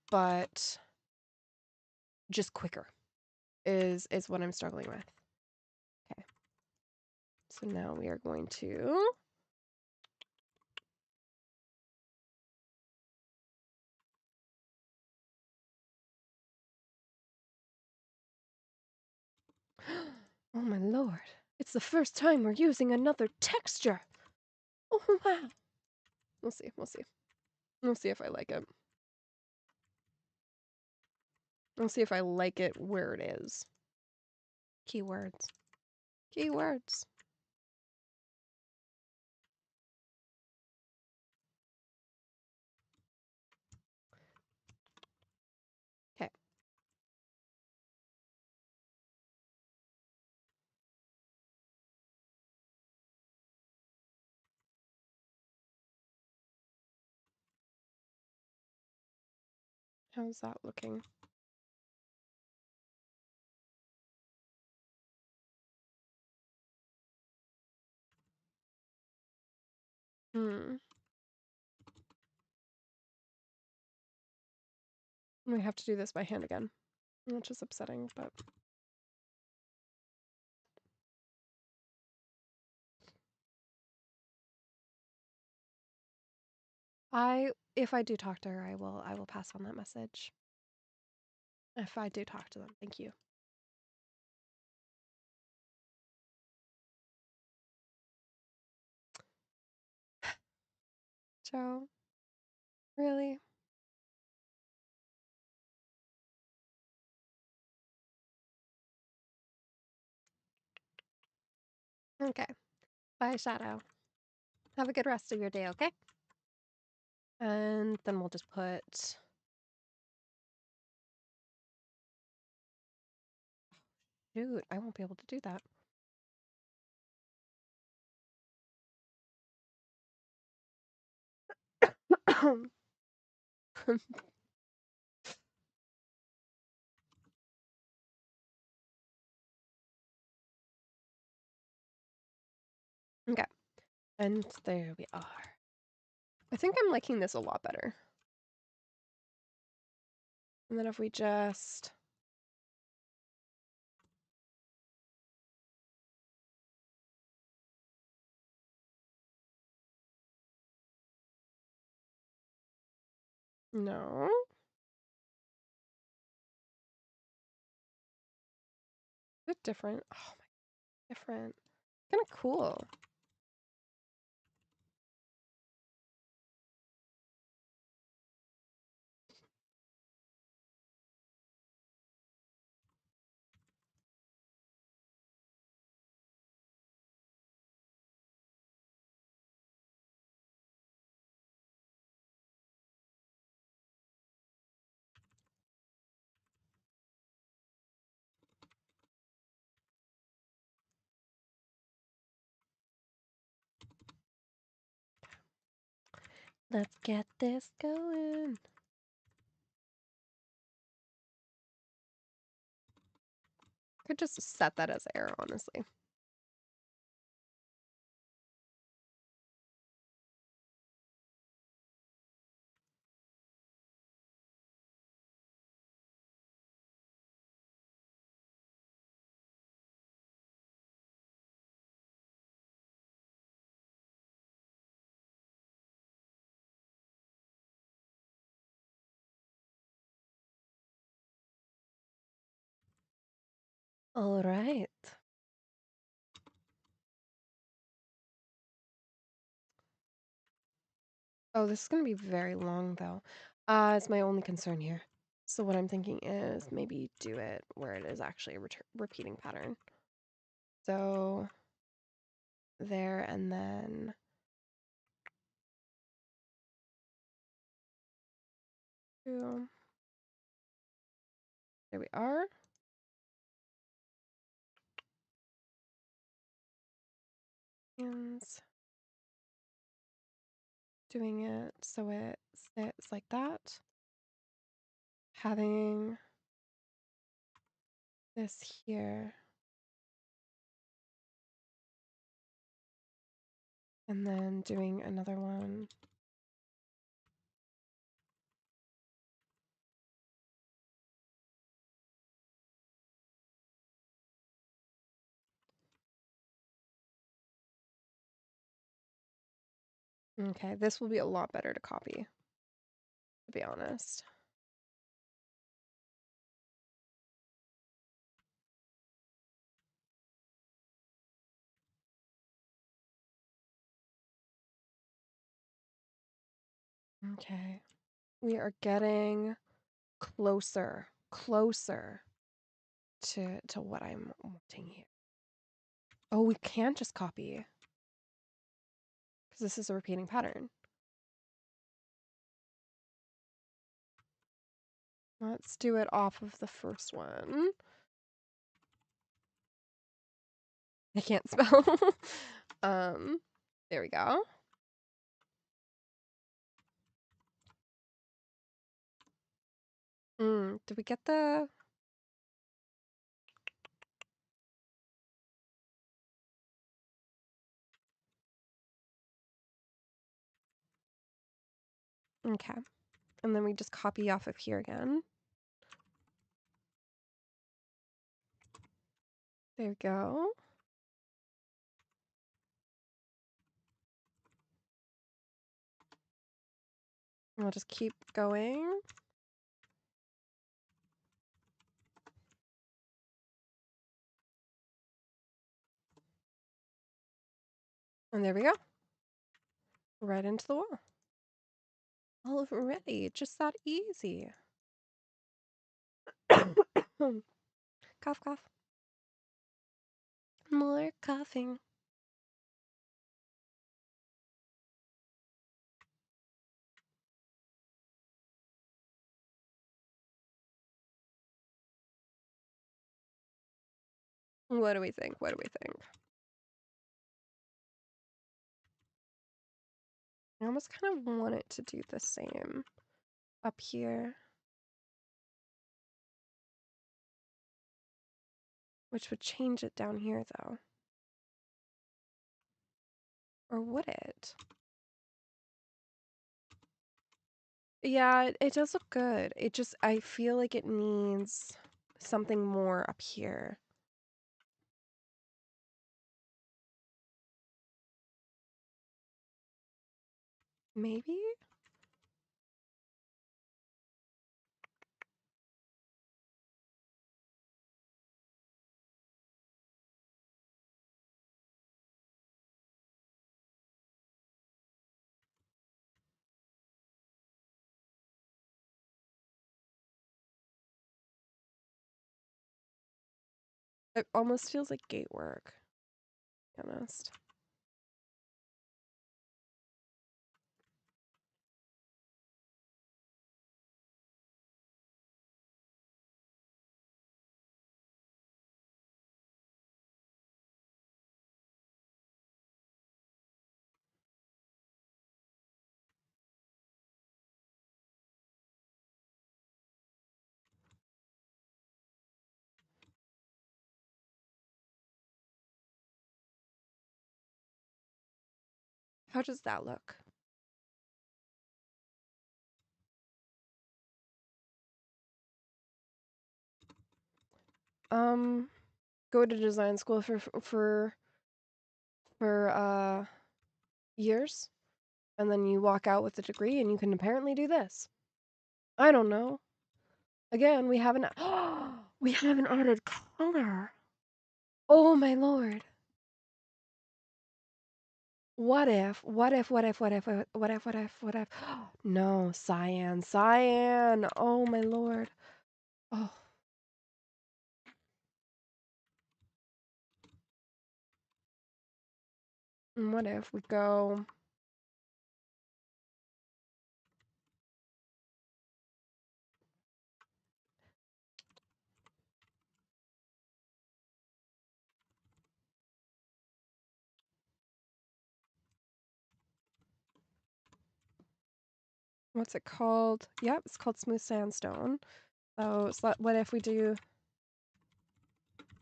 but just quicker is what I'm struggling with. Okay. So now we are going to oh my lord. It's the first time we're using another texture. Oh wow. We'll see. We'll see. We'll see if I like it. We'll see if I like it where it is. Keywords. Keywords. Okay. How's that looking? We have to do this by hand again, which is upsetting, but if I do talk to her, I will pass on that message. If I do talk to them, thank you. Joe, really? Okay. Bye, Shadow. Have a good rest of your day, okay? And then we'll just put... Dude, I won't be able to do that. Okay. And there we are. I think I'm liking this a lot better. And then if we just... No. A bit different. Oh my, different. Kind of cool. Let's get this going. Could just set that as air, honestly. All right. Oh, this is gonna be very long though. It's my only concern here. So what I'm thinking is maybe do it where it is actually a repeating pattern. So there and then two. There we are. And doing it so it sits like that. Having this here. And then doing another one. Okay, this will be a lot better to copy, to be honest. Okay. We are getting closer to what I'm wanting here. Oh, we can't just copy because this is a repeating pattern. Let's do it off of the first one. I can't spell. There we go. Did we get the... Okay. And then we just copy off of here again. There we go. And we'll just keep going. And there we go. Right into the wall. Already, just that easy. Cough, cough. More coughing. What do we think? What do we think? I almost kind of want it to do the same up here. Which would change it down here, though. Or would it? Yeah, it does look good. It just, I feel like it needs something more up here. Maybe? It almost feels like gate work, to be honest. How does that look? Go to design school for years, and then you walk out with a degree and you can apparently do this. I don't know. Again, we haven't we haven't added color. Oh my lord. What if? No, cyan. Oh my lord. Oh. And what if we go what's it called? Yep, it's called smooth sandstone. Oh, so what if we do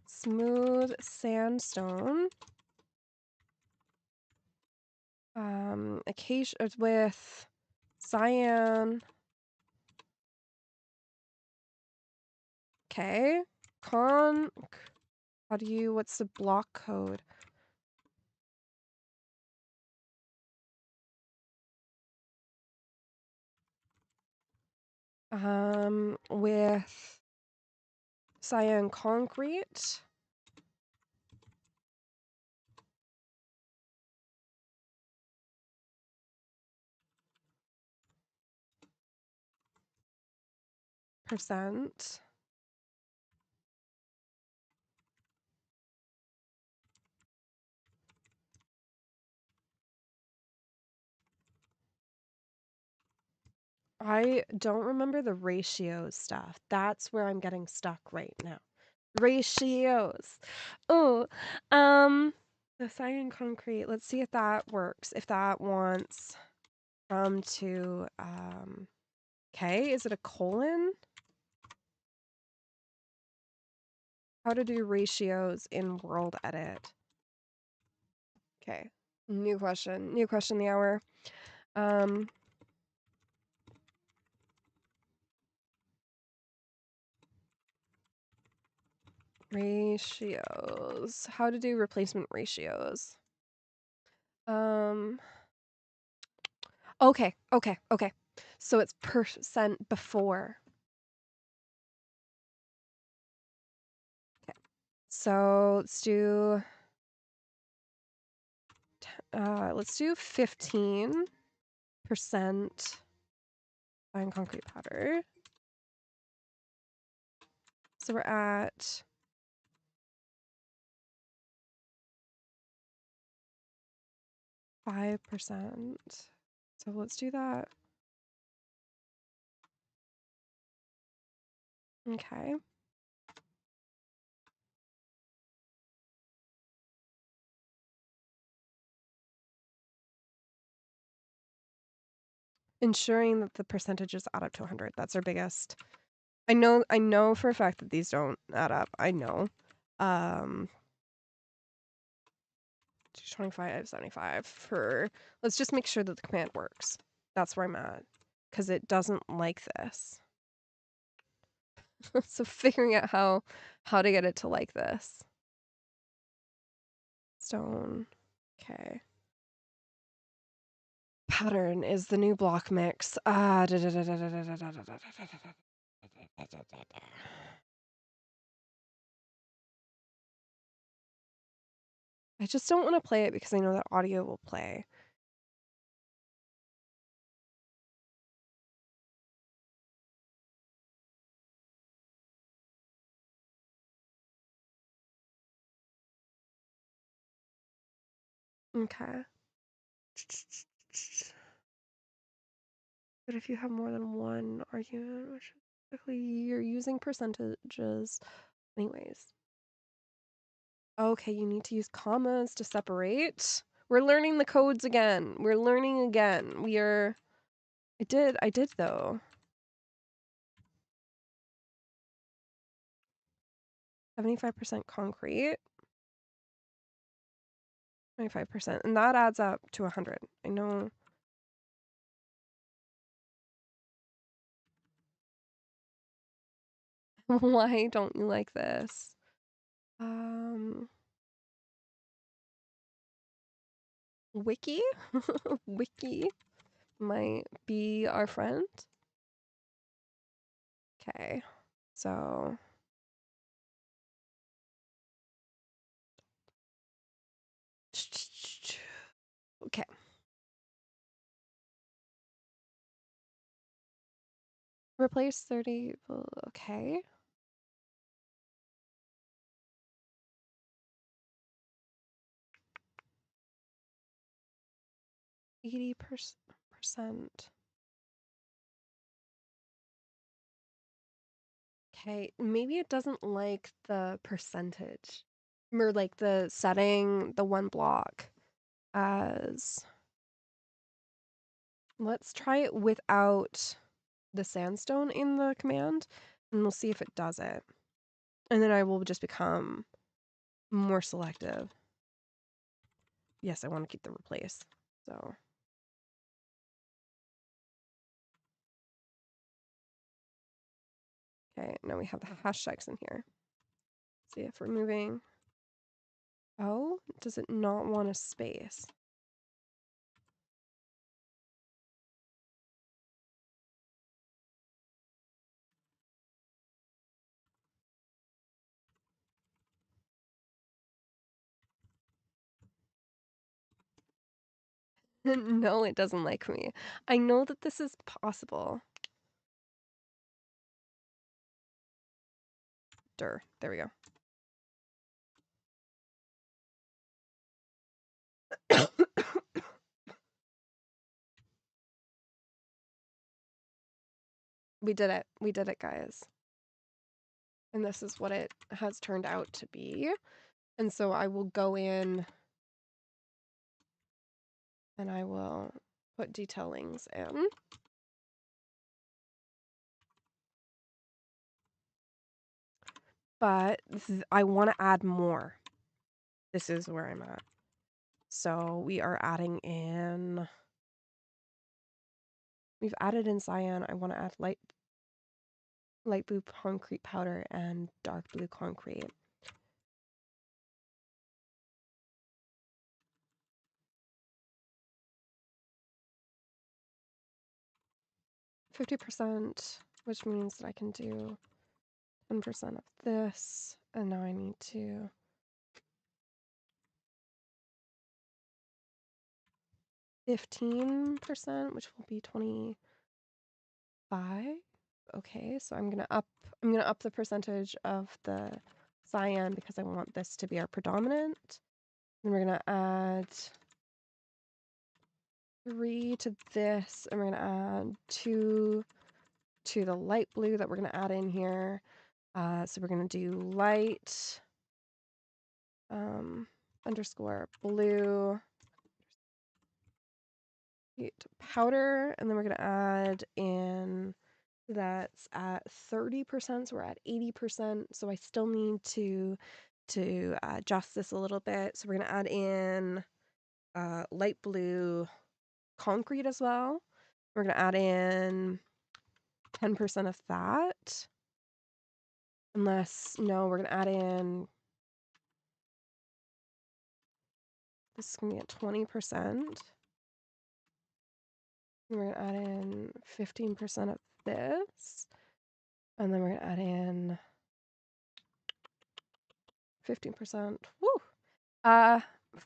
smooth sandstone? Acacia with cyan. Okay. What's the block code? With cyan concrete. Percent. I don't remember the ratios stuff. That's where I'm getting stuck right now. Ratios. Oh, the cyan concrete. Let's see if that works. If that wants to okay, is it a colon? How to do ratios in world edit. Okay. New question. New question of the hour. Ratios. How to do replacement ratios. Okay. So it's percent before. Okay. So let's do 15% fine concrete powder. So we're at 5%. So let's do that. Okay. Ensuring that the percentages add up to 100. That's our biggest. I know for a fact that these don't add up. I know. 25, 75 for, let's just make sure that the command works. That's where I'm at. Because it doesn't like this. So figuring out how to get it to like this. Stone. Okay. Pattern is the new block mix. I just don't want to play it because I know that audio will play. Okay. But if you have more than one argument, which typically you're using percentages anyways. Okay, you need to use commas to separate. We're learning the codes again. We're learning again. I did though. 75% concrete. 25%, and that adds up to 100. I know. Why don't you like this? Wiki? Wiki might be our friend. Okay, so okay. Replace 30. Okay. 80%. Okay, maybe it doesn't like the percentage. Or like the setting the one block as. Let's try it without the sandstone in the command, and we'll see if it does it. And then I will just become more selective. Yes, I want to keep the replace. So. Okay, now we have the hashtags in here. See if we're moving. Oh, does it not want a space? No, it doesn't like me. I know that this is possible. There we go. We did it. We did it, guys. And this is what it has turned out to be. And so I will go in and I will put detailings in. But I want to add more. This is where I'm at. So we are adding in. We've added in cyan. I want to add light blue concrete powder and dark blue concrete. %, which means that I can do 10% of this, and now I need to 15%, which will be 25. Okay, so I'm gonna up the percentage of the cyan because I want this to be our predominant. Then we're gonna add 3 to this, and we're gonna add 2 to the light blue that we're gonna add in here. So we're gonna do light underscore blue powder, and then we're gonna add in that's at 30%, so we're at 80%. So I still need to adjust this a little bit. So we're gonna add in light blue concrete as well. We're gonna add in 10% of that. No, we're gonna add in. This is gonna be at 20%. We're gonna add in 15% of this. And then we're gonna add in 15%. Woo!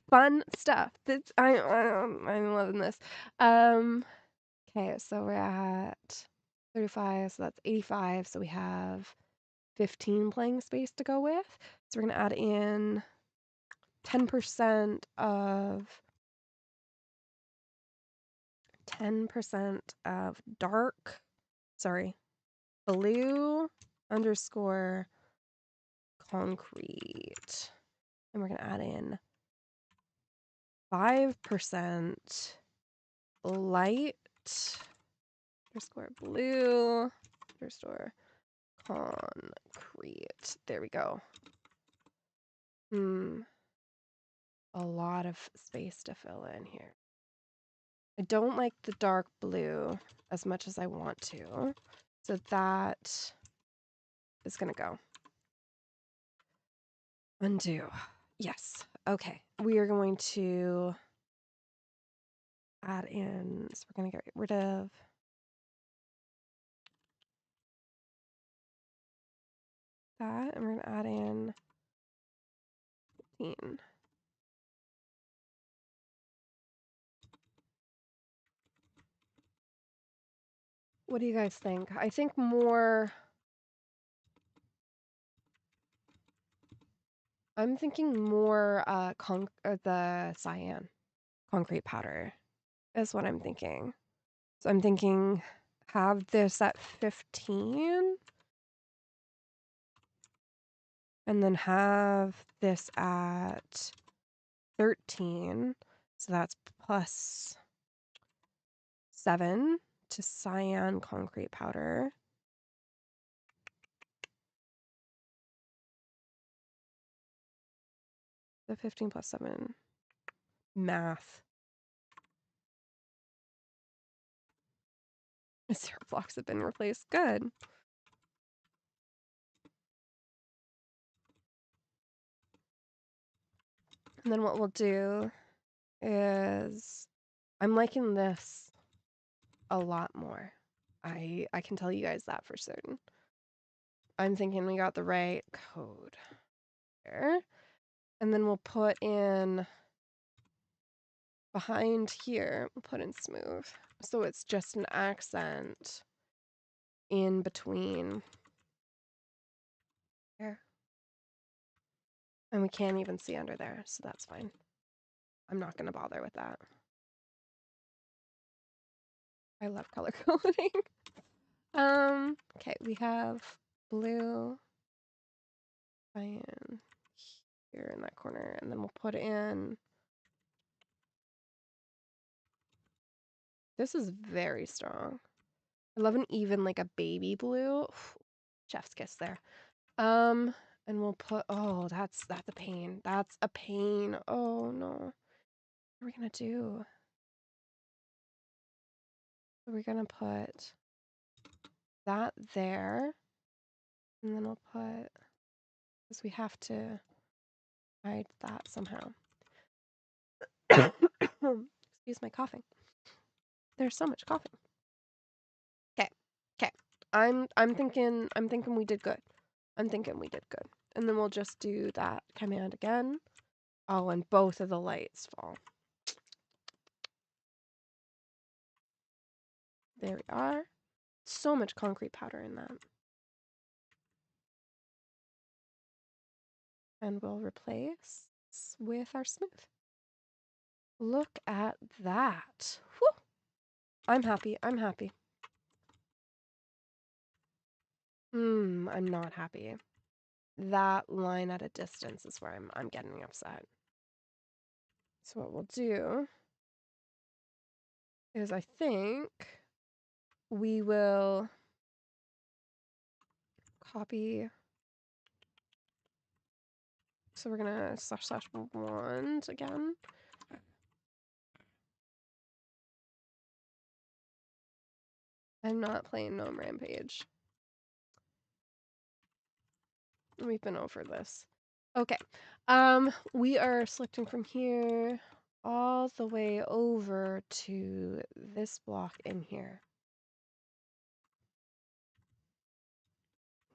Fun stuff. I'm loving this. Okay, so we're at 35, so that's 85. So we have 15 playing space to go with. So we're gonna add in 10% of blue underscore concrete. And we're gonna add in 5% light underscore blue underscore concrete. There we go. a lot of space to fill in here. I don't like the dark blue as much as I want to. So that is going to go. Undo. Yes. Okay. We are going to add in, so we're going to get rid of that, and we're going to add in 15. What do you guys think? I think more... I'm thinking more the cyan concrete powder is what I'm thinking. So I'm thinking have this at 15 and then have this at 13. So that's plus 7 to cyan concrete powder. The 15 plus 7. Math. 0 blocks have been replaced. Good. And then what we'll do is I'm liking this a lot more. I can tell you guys that for certain. I'm thinking we got the right code there. And then we'll put in behind here, we'll put in smooth. So it's just an accent in between there. And we can't even see under there, so that's fine. I'm not going to bother with that. I love color coding. Okay, we have blue cyan here in that corner, and then we'll put in... This is very strong. I love an even, like, a baby blue. Chef's kiss there. And we'll put... Oh, that's a pain. That's a pain. Oh, no. What are we gonna do? We're gonna put that there. And then we'll put... Because we have to hide that somehow. Excuse my coughing. There's so much coughing. Okay. Okay. I'm thinking we did good. I'm thinking we did good. And then we'll just do that command again. Oh, and both of the lights fall. There we are. So much concrete powder in that. And we'll replace with our smooth. Look at that. Whew. I'm happy. I'm happy. I'm not happy. That line at a distance is where I'm getting upset. So what we'll do is I think we will copy. So we're gonna / wand again. I'm not playing Gnome Rampage. We've been over this. Okay. We are selecting from here all the way over to this block in here.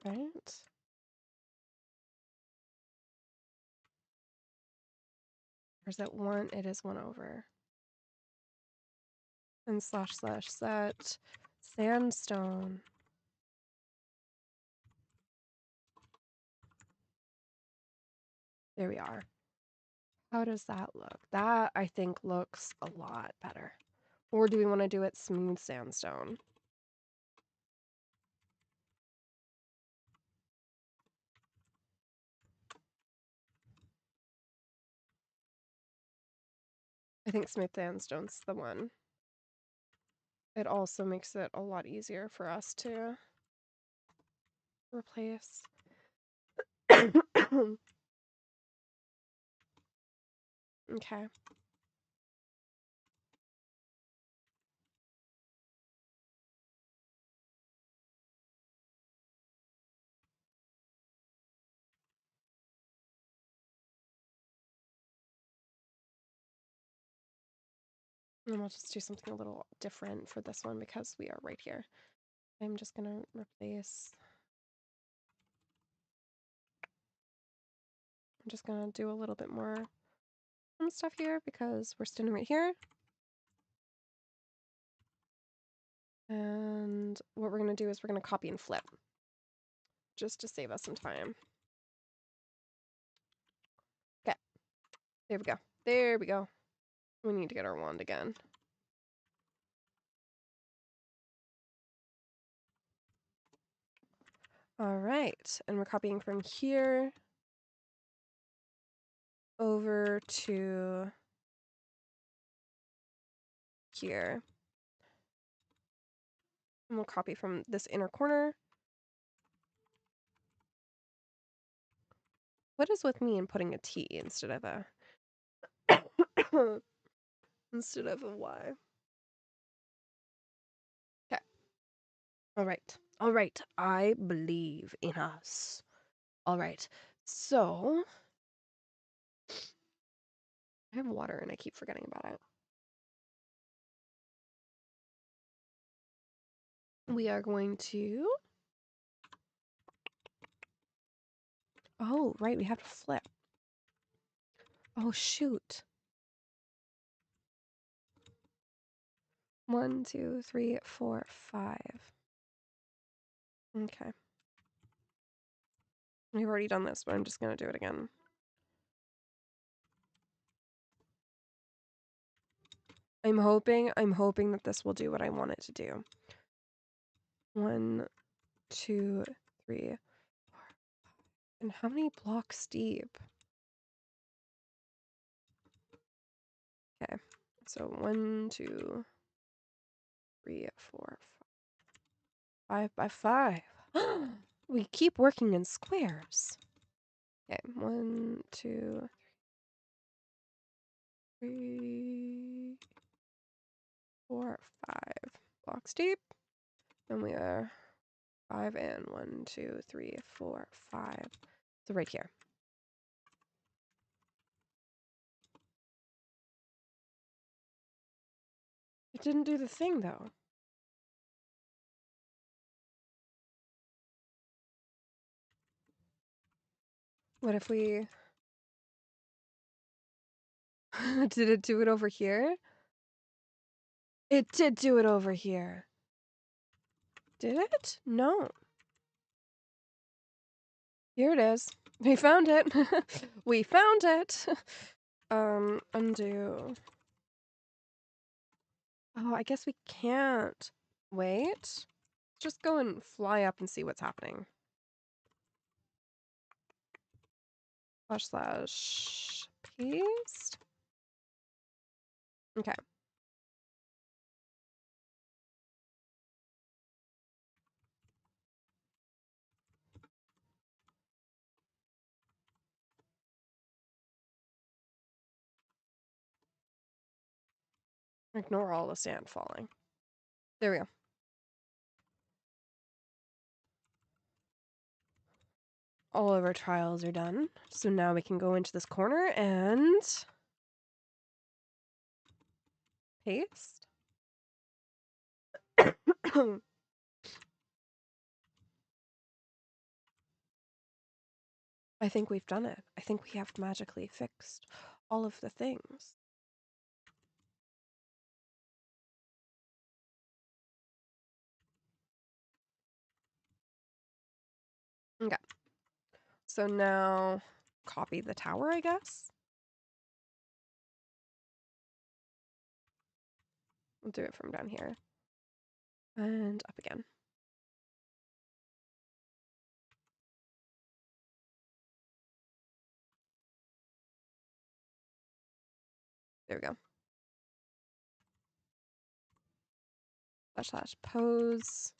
Right? Or is that one? It is one over. And / set sandstone. There we are. How does that look? That, I think, looks a lot better. Or do we want to do it smooth sandstone? I think smooth sandstone's the one. It also makes it a lot easier for us to replace. Okay. And we'll just do something a little different for this one because we are right here. I'm just gonna replace. I'm just gonna do a little bit more stuff here because we're standing right here. And what we're gonna do is we're gonna copy and flip just to save us some time. Okay, there we go. There we go. We need to get our wand again. All right, and we're copying from here over to here. And we'll copy from this inner corner. What is with me in putting a T instead of a instead of a Y? Okay. All right. All right. I believe in us. All right. So I have water and I keep forgetting about it. We are going to. Oh, right. We have to flip. Oh, shoot. 1, 2, 3, 4, 5. Okay. We've already done this, but I'm just going to do it again. I'm hoping that this will do what I want it to do. 1, 2, 3, 4. And how many blocks deep? Okay. So 1, 2, 3, 4, 5 by 5. We keep working in squares. Okay. 1, 2, 3, 4, 5 blocks deep. And we are 5 and 1, 2, 3, 4, 5. So right here. It didn't do the thing though. What if we... Did it do it over here? It did do it over here. Did it? No. Here it is. We found it. We found it. Undo. Oh, I guess we can't. Wait. Just go and fly up and see what's happening. / paste. Okay. Ignore all the sand falling. There we go. All of our trials are done. So now we can go into this corner and paste. I think we've done it. I think we have magically fixed all of the things. Okay. So now copy the tower, I guess. We'll do it from down here. And up again. There we go. / pose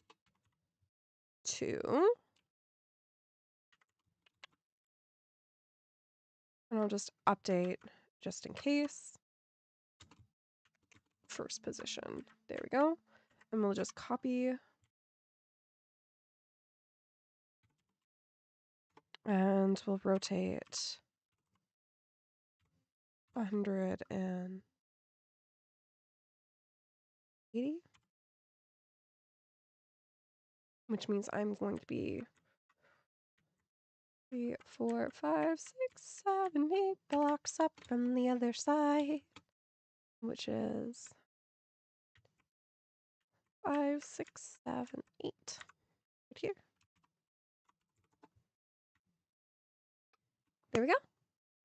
2. And I'll just update just in case. First position. There we go. And we'll just copy. And we'll rotate 180. Which means I'm going to be 3, 4, 5, 6, 7, 8 blocks up from the other side. Which is 5, 6, 7, 8. Right here. There we go.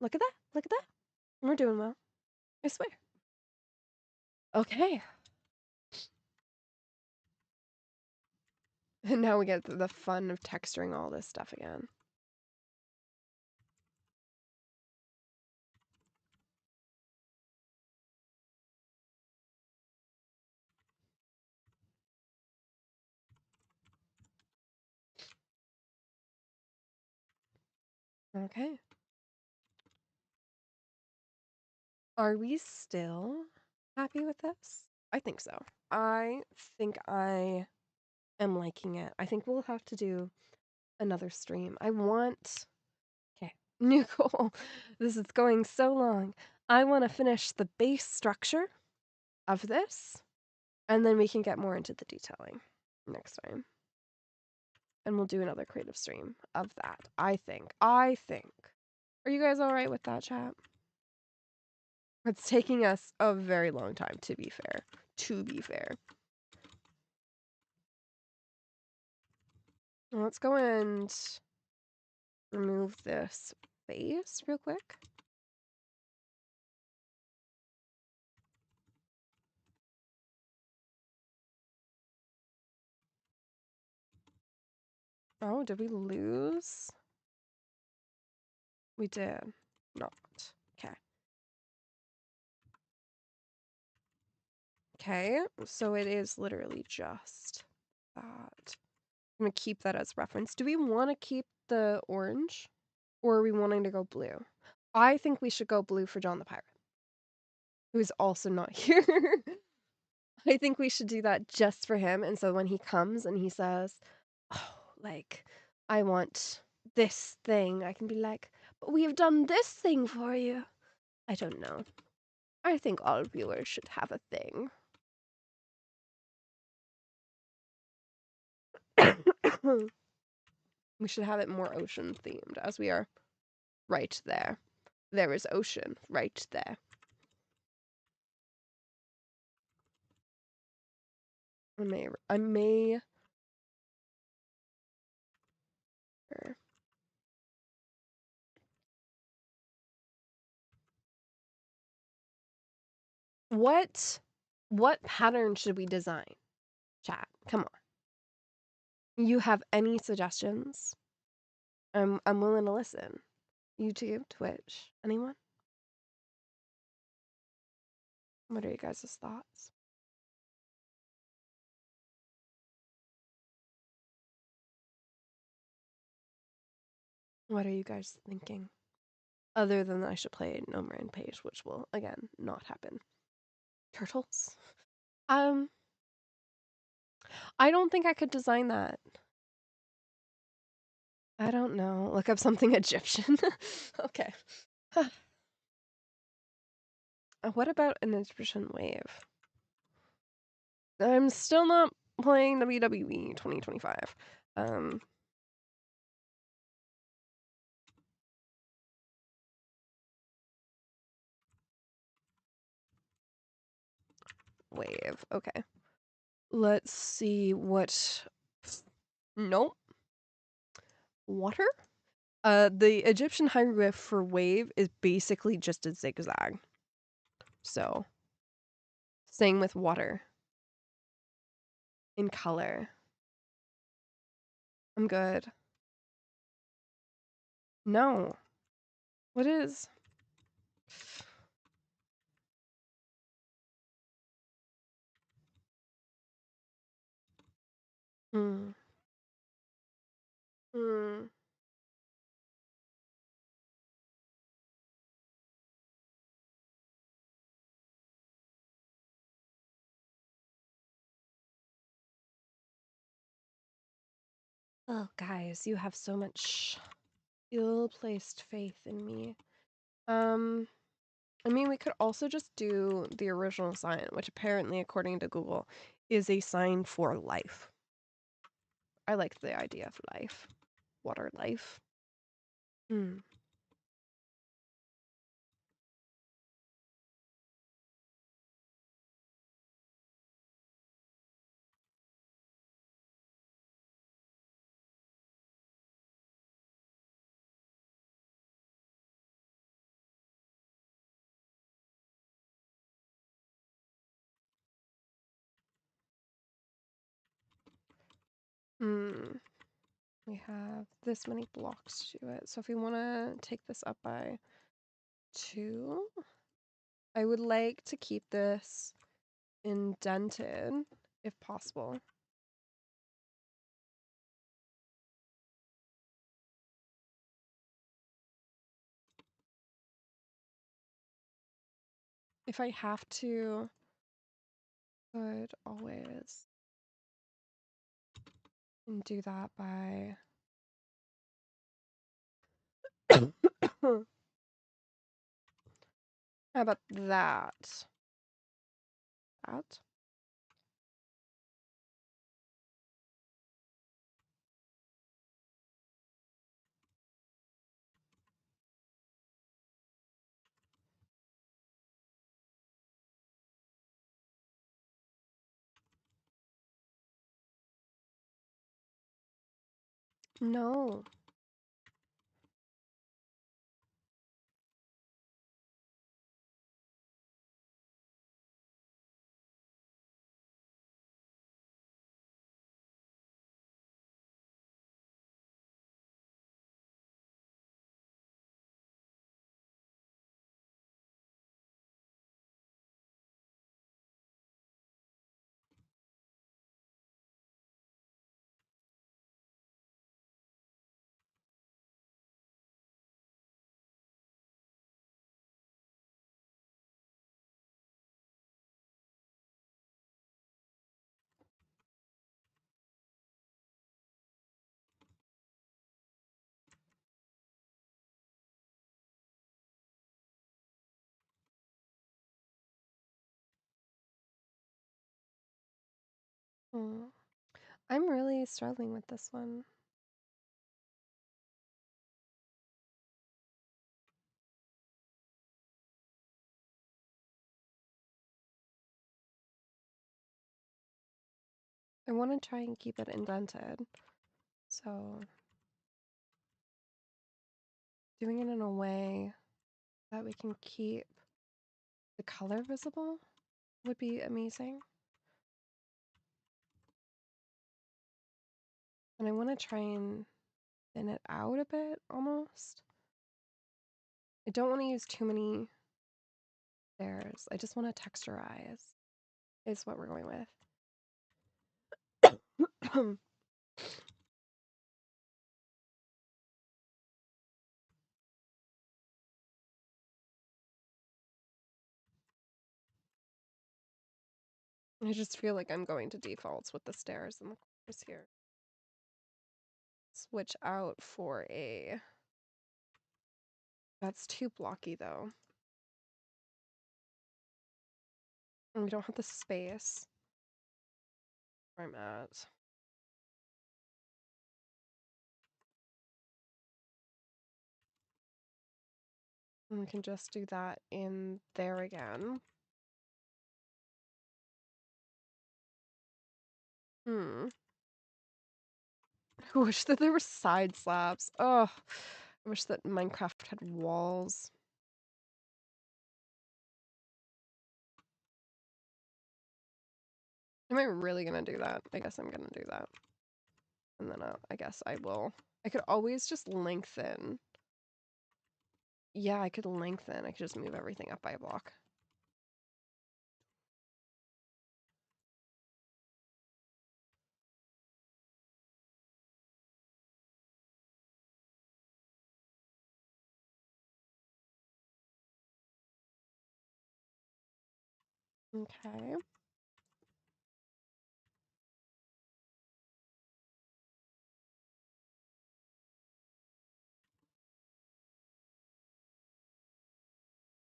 Look at that. Look at that. We're doing well. I swear. Okay. And now we get the fun of texturing all this stuff again. Okay. Are we still happy with this? I think so. I think I am liking it. I think we'll have to do another stream. I want... Okay, new goal. This is going so long. I want to finish the base structure of this, and then we can get more into the detailing next time. And we'll do another creative stream of that, I think. I think. Are you guys all right with that, chat? It's taking us a very long time, to be fair. To be fair. Let's go and remove this face real quick. Oh, did we lose? We did not. Okay. Okay, so it is literally just that. I'm gonna keep that as reference. Do we want to keep the orange? Or are we wanting to go blue? I think we should go blue for John the Pirate, who is also not here. I think we should do that just for him. And so when he comes and he says, oh, like, I want this thing, I can be like, but we have done this thing for you. I don't know. I think all viewers should have a thing. We should have it more ocean themed, as we are right there. There is ocean right there. I may. What pattern should we design? Chat, come on. You have any suggestions? I'm willing to listen. YouTube, Twitch, anyone? What are you guys' thoughts? What are you guys thinking? Other than I should play No Rampage, which will again not happen. Turtles? I don't think I could design that. I don't know. Look up something Egyptian. Okay. What about an Egyptian wave? I'm still not playing WWE 2025. Wave. Okay. Let's see what... Nope. Water? The Egyptian hieroglyph for wave is basically just a zigzag. So, same with water. In color. I'm good. No. What is? Hmm. Hmm. Oh, guys, you have so much ill-placed faith in me. I mean, we could also just do the original sign, which apparently, according to Google, is a sign for life. I like the idea of life. Water life. Hmm. Hmm. We have this many blocks to it. So if we want to take this up by 2, I would like to keep this indented if possible. If I have to, could always do that by how about that? That? No. Hmm. I'm really struggling with this one. I want to try and keep it indented. So doing it in a way that we can keep the color visible would be amazing. And I want to try and thin it out a bit almost. I don't want to use too many stairs. I just want to texturize is what we're going with. I just feel like I'm going to defaults with the stairs and the corners here. Switch out for a... That's too blocky though. And we don't have the space where I'm at. And we can just do that in there again. Hmm. I wish that there were side slabs. Oh, I wish that Minecraft had walls. Am I really gonna do that? I guess I'm gonna do that. And then I guess I will. I could always just lengthen. Yeah, I could lengthen. I could just move everything up by a block. Okay.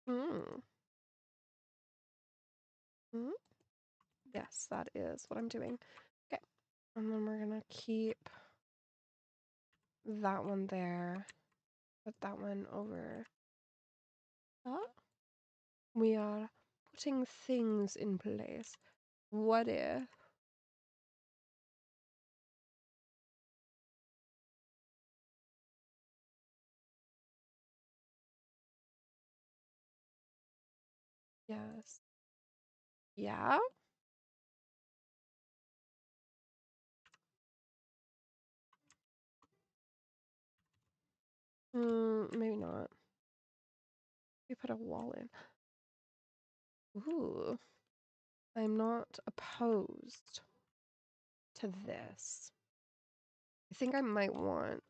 Mm. Mm. Yes, that is what I'm doing. Okay. And then we're gonna keep that one there. Put that one over. We are putting things in place. What if? Yes. Yeah? Maybe not. We put a wall in. Ooh. I'm not opposed to this. I think I might want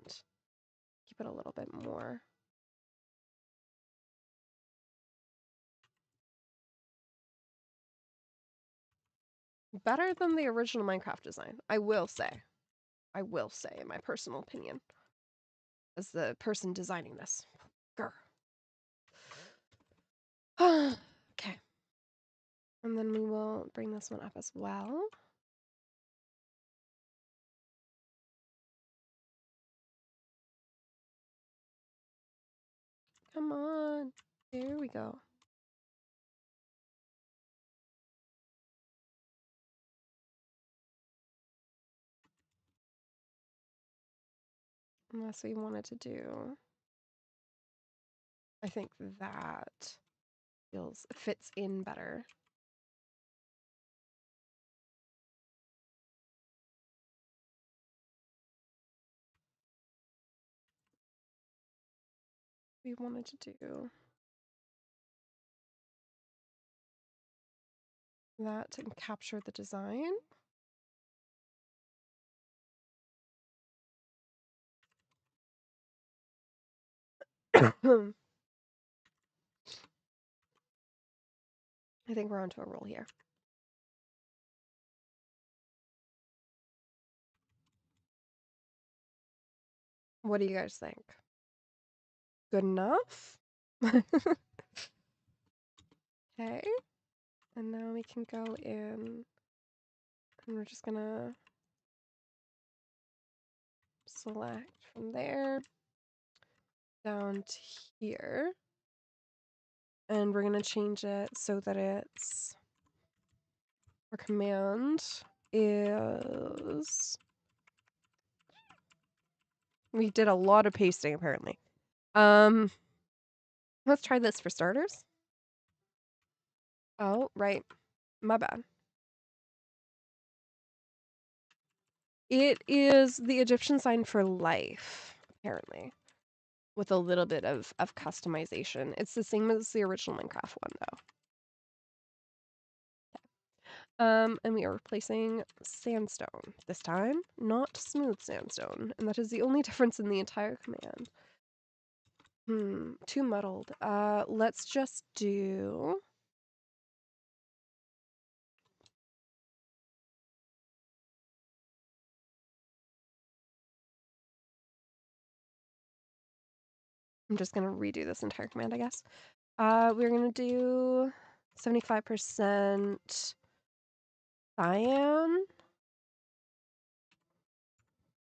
keep it a little bit more. Better than the original Minecraft design, I will say. I will say, in my personal opinion, as the person designing this. Grr. Okay. And then we will bring this one up as well. Come on. There we go. Unless we wanted to do, I think that fits in better. We wanted to do that and capture the design. I think we're onto a roll here. What do you guys think? Good enough? Okay. And now we can go in and we're just gonna select from there down to here. And we're gonna change it so that it's our command is we did a lot of pasting apparently. Let's try this for starters. Oh, right. My bad. It is the Egyptian sign for life, apparently, with a little bit of customization. It's the same as the original Minecraft one, though. And we are replacing sandstone this time, not smooth sandstone, and that is the only difference in the entire command. Too muddled. Let's just do. I'm just gonna redo this entire command, I guess. We're gonna do 75% cyan.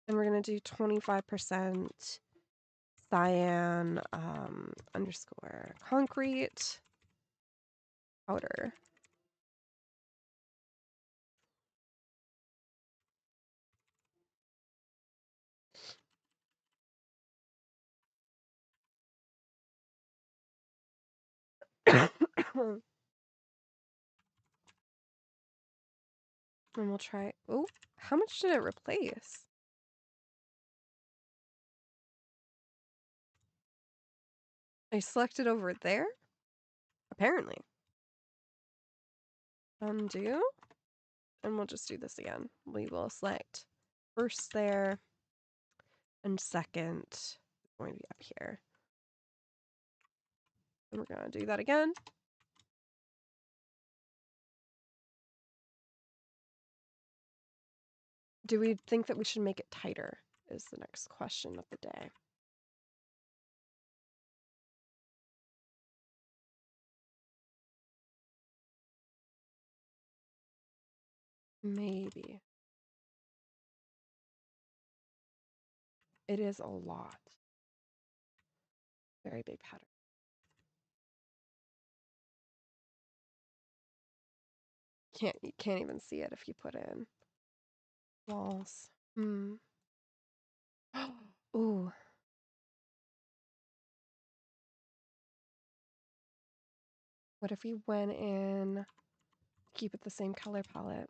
And we're gonna do 25% cyan underscore concrete powder. And we'll try. Oh, how much did it replace? I selected over there? Apparently. Undo. And we'll just do this again. We will select first there and second is going to be up here. And we're going to do that again. Do we think that we should make it tighter is the next question of the day. Maybe. It is a lot. Very big pattern. You can't even see it if you put in walls. Hmm. Ooh. What if we went in, keep it the same color palette?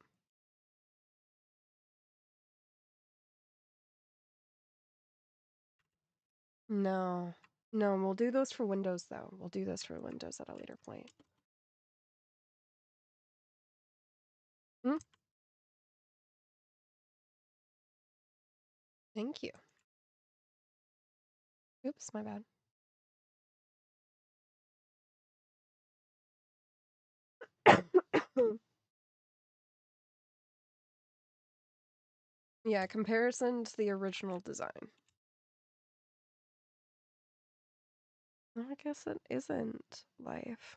No. No, we'll do those for windows though. We'll do those for windows at a later point. Hmm? Thank you. Oops, my bad. Yeah, comparison to the original design. I guess it isn't life.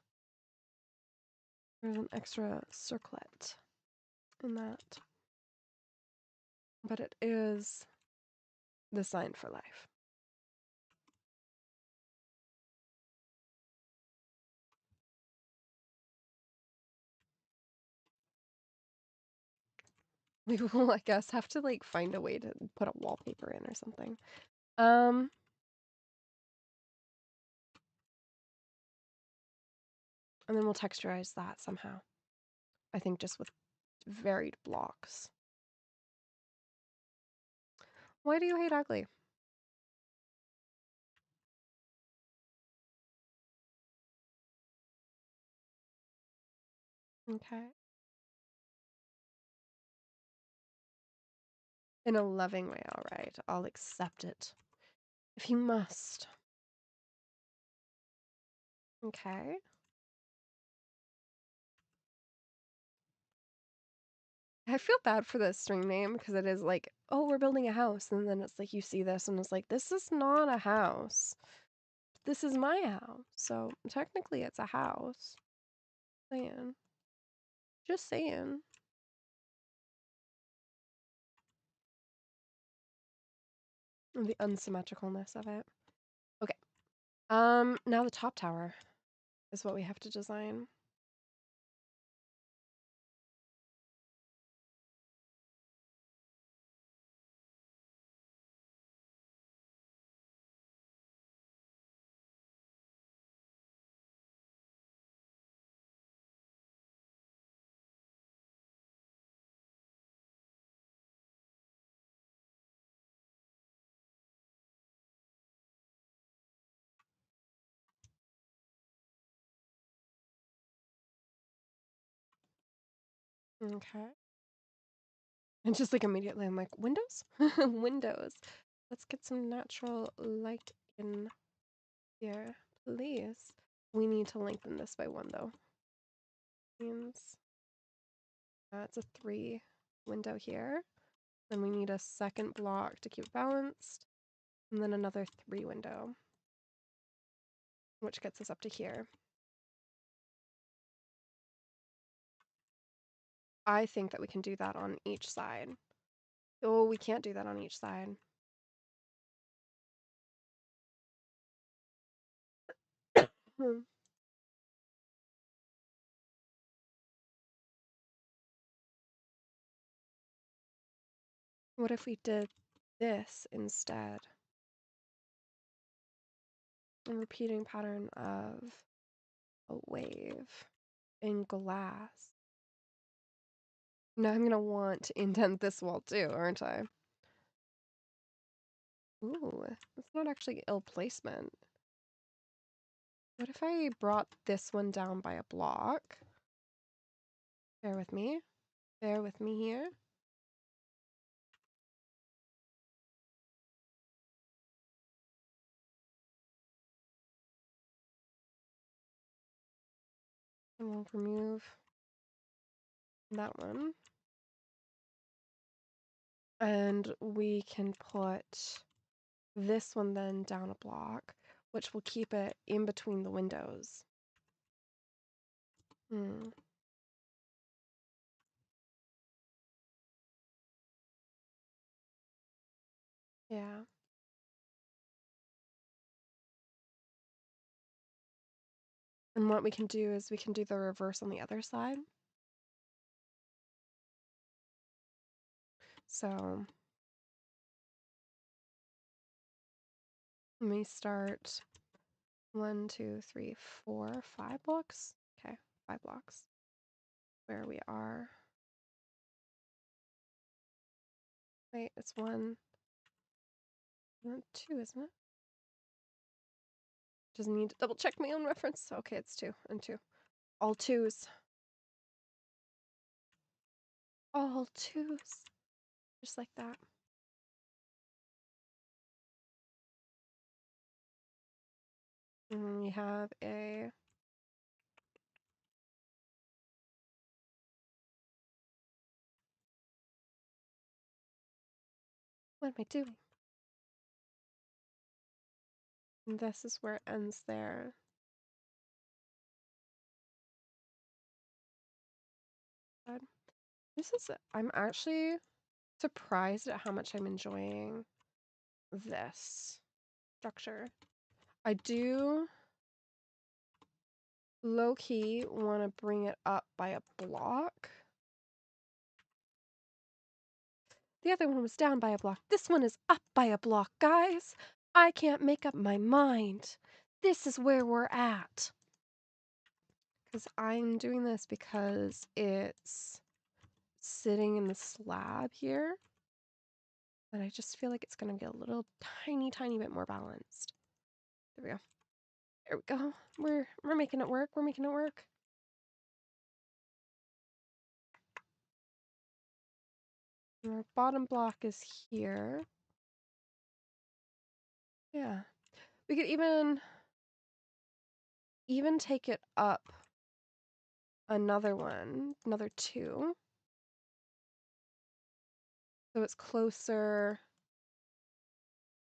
There's an extra circlet in that. But it is the sign for life. We will, I guess, have to like find a way to put a wallpaper in or something. And then we'll texturize that somehow. I think just with varied blocks. Why do you hate ugly? Okay. In a loving way, all right. I'll accept it. If you must. Okay. I feel bad for the string name because it is like, oh, we're building a house. And then it's like you see this and it's like, this is not a house. This is my house. So technically it's a house. Saying. Just saying. The unsymmetricalness of it. Okay. Now the top tower is what we have to design. Okay. And just like immediately I'm like, windows? Windows. Let's get some natural light in here, please. We need to lengthen this by one though. Means it's a 3 window here. Then we need a second block to keep it balanced. And then another 3 window, which gets us up to here. I think that we can do that on each side. Oh, we can't do that on each side. Hmm. What if we did this instead? A repeating pattern of a wave in glass. Now I'm gonna want to indent this wall too, aren't I? Ooh, that's not actually ill placement. What if I brought this one down by a block? Bear with me. Bear with me here. And we'll remove that one. And we can put this one then down a block, which will keep it in between the windows. Hmm. Yeah. And what we can do is we can do the reverse on the other side. So let me start 1, 2, 3, 4, 5 blocks. Okay, 5 blocks. Where we are. Wait, it's 1, 2, isn't it? Doesn't need to double check my own reference. Okay, it's 2 and 2. All 2s. All 2s. Just like that. And we have a what am I doing? And this is where it ends there. I'm actually surprised at how much I'm enjoying this structure. I do low-key want to bring it up by a block. The other one was down by a block. This one is up by a block, guys. I can't make up my mind. This is where we're at. Because I'm doing this because it's sitting in the slab here. And I just feel like it's going to get a little tiny bit more balanced. There we go. There we go. We're making it work. We're making it work. And our bottom block is here. Yeah. We could even take it up another one, another 2. So it's closer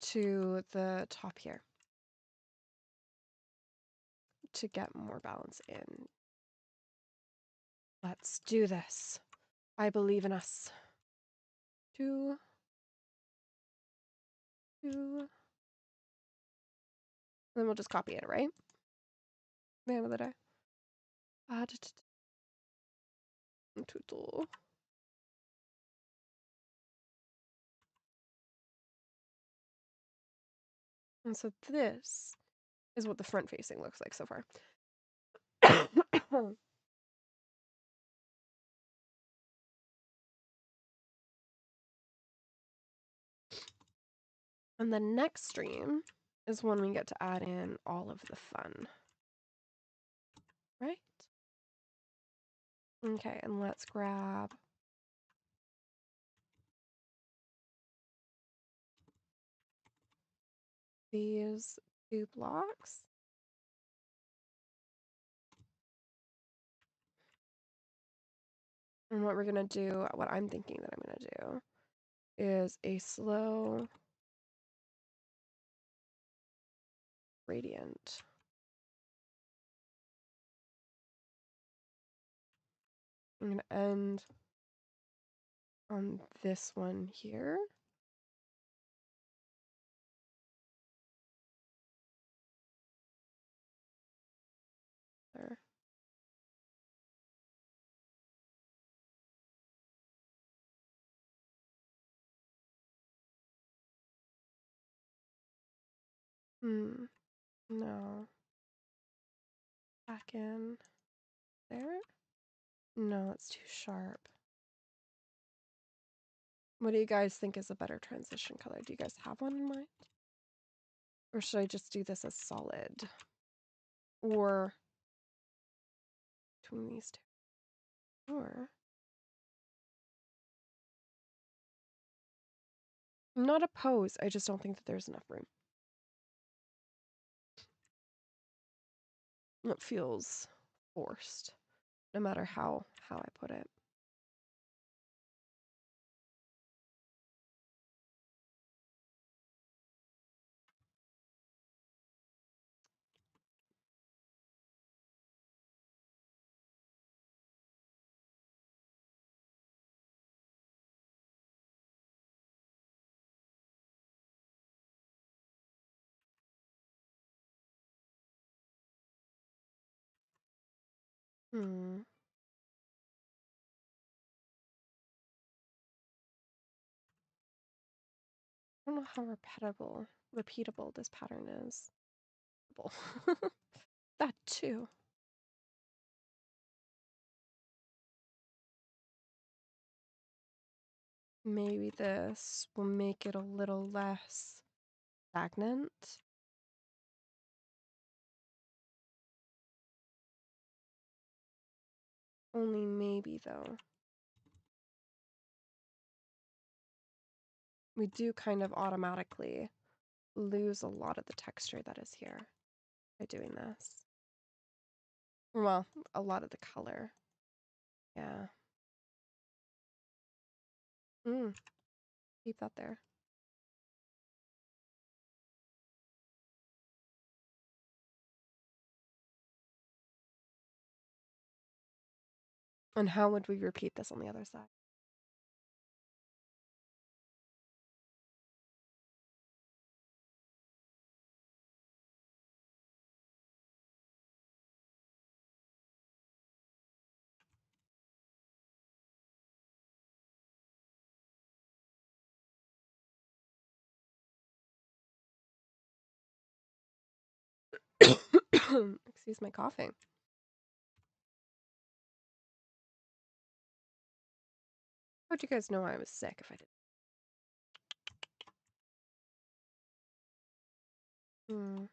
to the top here to get more balance in. Let's do this. I believe in us. 2, 2. And then we'll just copy it, right? At the end of the day. Total. And so this is what the front facing looks like so far. And the next stream is when we get to add in all of the fun. Right? Okay, and let's grab these 2 blocks. And what we're going to do, what I'm thinking that I'm going to do, is a slow gradient. I'm going to end on this one here. There. No. Back in there? No, it's too sharp. What do you guys think is a better transition color? Do you guys have one in mind? Or should I just do this as solid? Or between these 2? Or I'm not opposed. I just don't think that there's enough room. It feels forced, no matter how I put it. Hmm. I don't know how repeatable this pattern is. That too. Maybe this will make it a little less stagnant. Only maybe though. We do kind of automatically lose a lot of the texture that is here by doing this. Well, a lot of the color. Yeah. Keep that there. And how would we repeat this on the other side? Excuse my coughing. How'd you guys know I was sick if I didn't?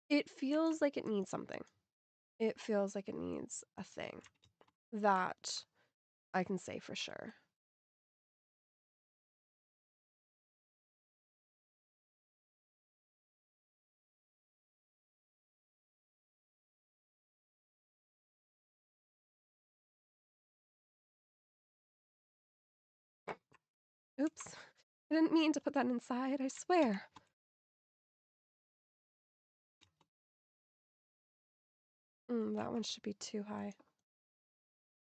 It feels like it needs something. It feels like it needs a thing that I can say for sure. Oops. I didn't mean to put that inside, I swear. That one should be too high.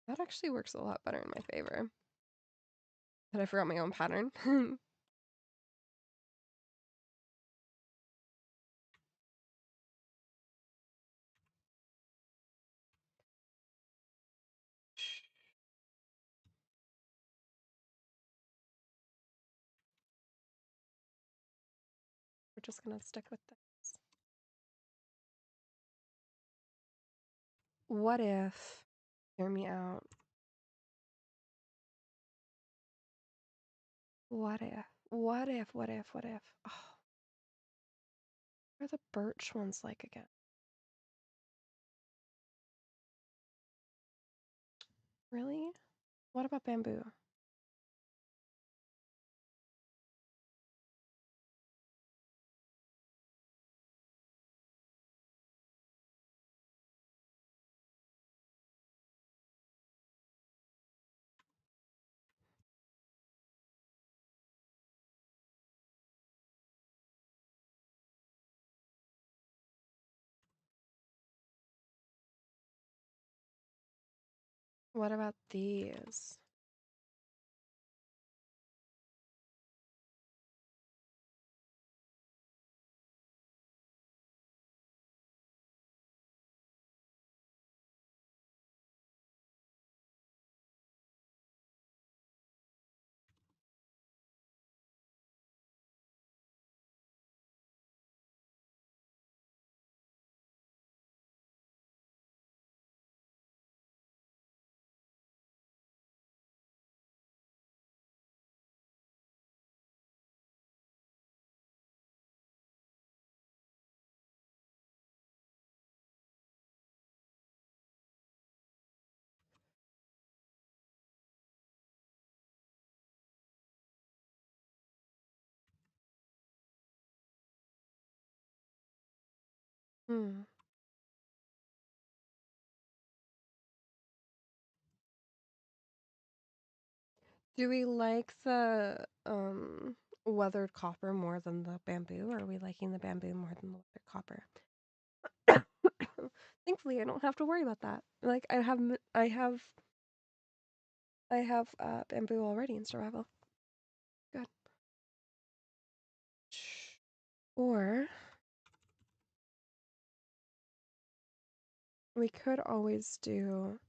That actually works a lot better in my favor. But I forgot my own pattern. We're just gonna stick with this. What if, hear me out. What if, oh, what are the birch ones like again? Really? What about bamboo? What about these? Hmm. Do we like the weathered copper more than the bamboo, or are we liking the bamboo more than the weathered copper? Thankfully, I don't have to worry about that. Like I have bamboo already in survival. Good. Or We could always do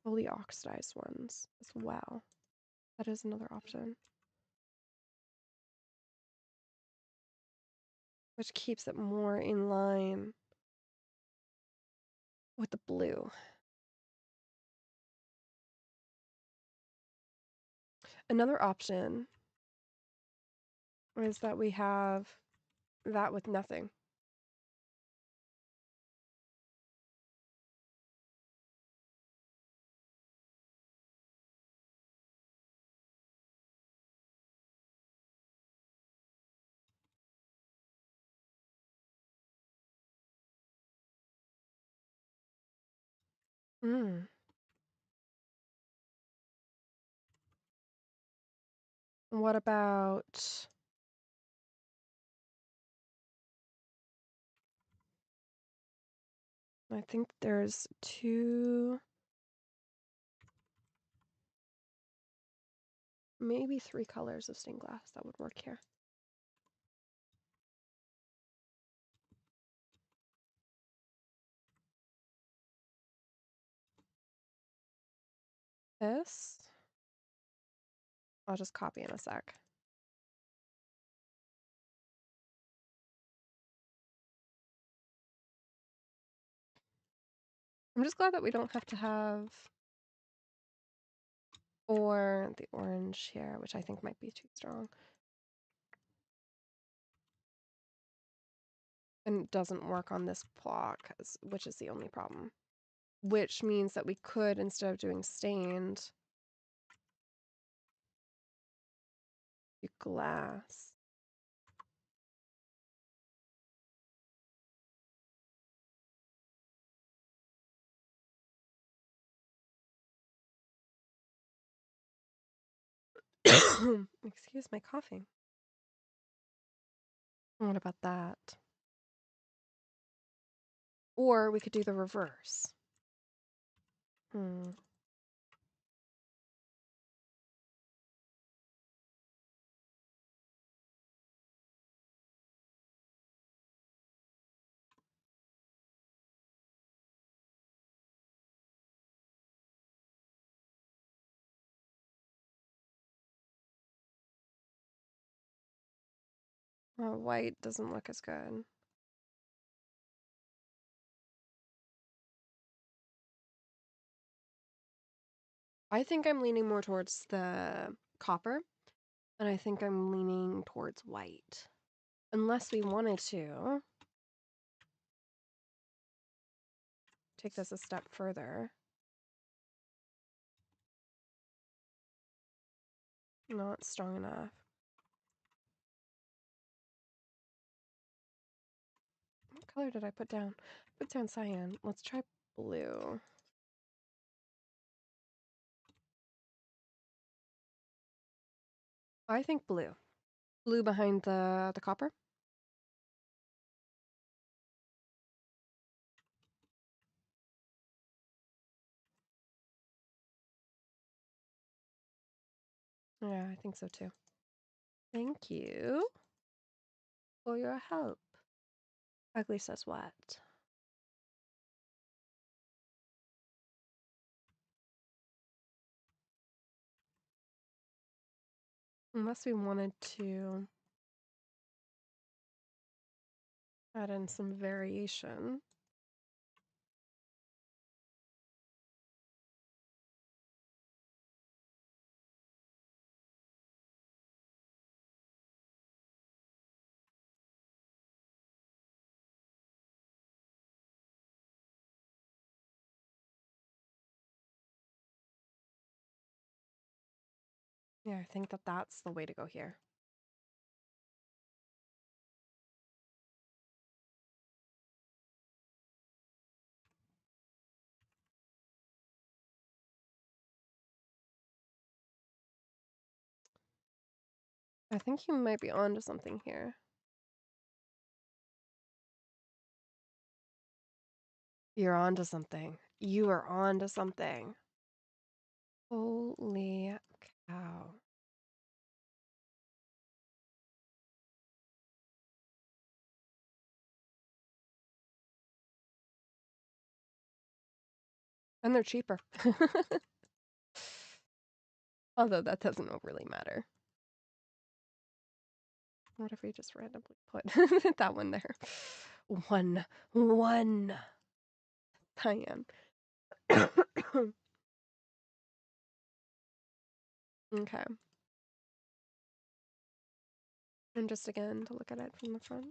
fully oxidized ones as well. That is another option. Which keeps it more in line with the blue. Another option is that we have that with nothing. Hmm. What about... I think there's two... maybe three colors of stained glass that would work here. This... I'll just copy in a sec. I'm just glad that we don't have to have... or the orange here, which I think might be too strong. And it doesn't work on this block, which is the only problem. Which means that we could, instead of doing stained, do glass. Excuse my coughing. What about that? Or we could do the reverse. White doesn't look as good. I think I'm leaning more towards the copper, and I think I'm leaning towards white. Unless we wanted to take this a step further. Not strong enough. What color did I put down? I put down cyan. Let's try blue. I think blue. Blue behind the copper. Yeah, I think so too. Thank you for your help. Ugly says what? Unless we wanted to add in some variation. Yeah, I think that that's the way to go here. I think you might be onto something here. You're onto something. You are onto something. Holy cow. And they're cheaper. Although that doesn't really matter. What if we just randomly put that one there? One. Cayenne. Okay. And just again to look at it from the front.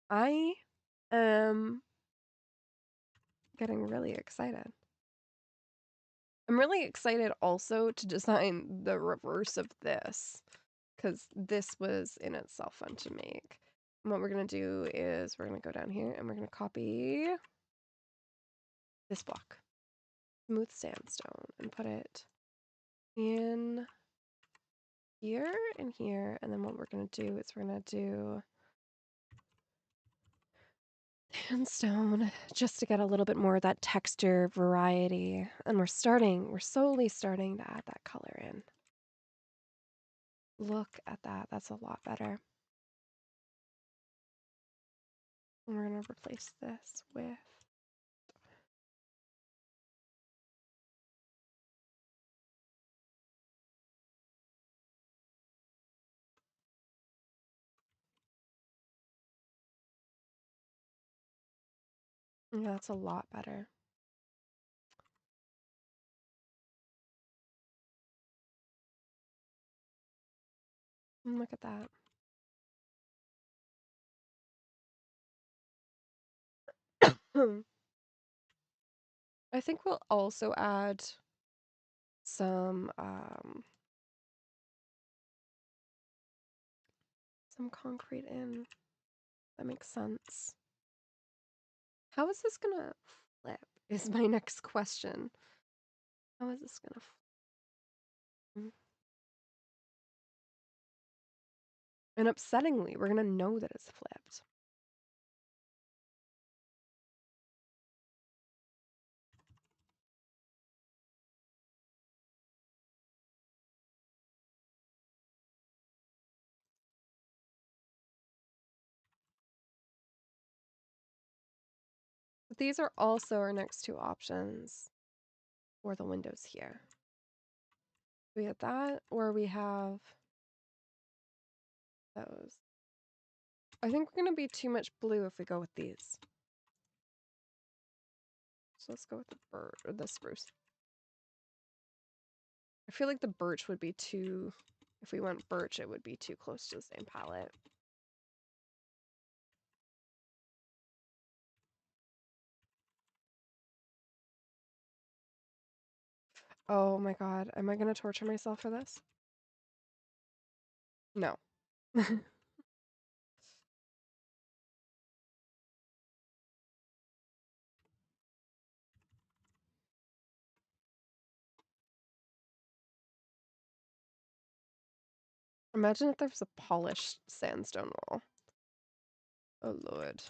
I am getting really excited. I'm really excited also to design the reverse of this, because this was in itself fun to make. And what we're going to do is we're going to go down here and we're going to copy this block, smooth sandstone, and put it in here and here. And then what we're going to do is we're going to do sandstone just to get a little bit more of that texture variety. And we're slowly starting to add that color in. Look at that. That's a lot better. And we're going to replace this with yeah, that's a lot better. And look at that. I think we'll also add some concrete in. That makes sense. How is this gonna flip is my next question. How is this gonna flip? And upsettingly, we're gonna know that it's flipped. But these are also our next two options for the windows here. We have that, or we have those. I think we're gonna be too much blue if we go with these. So let's go with the birch or the spruce. I feel like the birch would be too, if we went birch, it would be too close to the same palette. Oh my god, am I gonna torture myself for this? No. Imagine if there's a polished sandstone wall. Oh lord.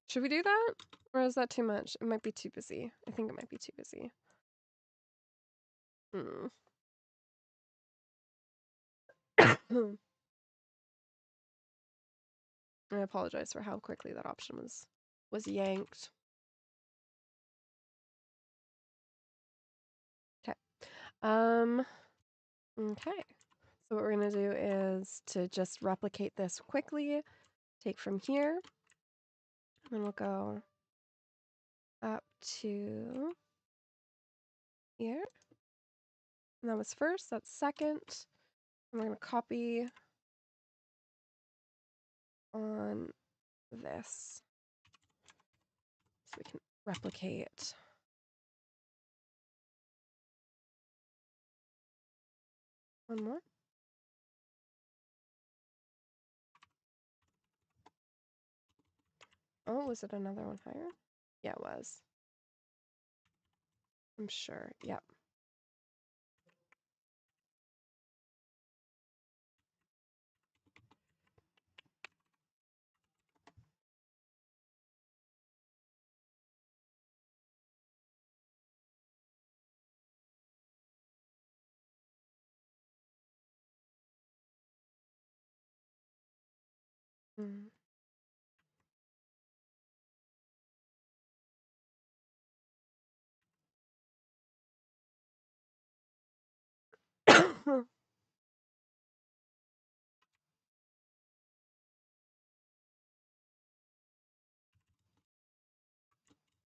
Should we do that? Or is that too much? It might be too busy. I think it might be too busy. I apologize for how quickly that option was yanked. Okay. Okay. So what we're gonna do is to just replicate this quickly, take from here, and then we'll go up to here. And that was first, that's second. And we're gonna copy on this so we can replicate. One more. Oh, was it another one higher? Yeah, it was. I'm sure. Yep. Mm.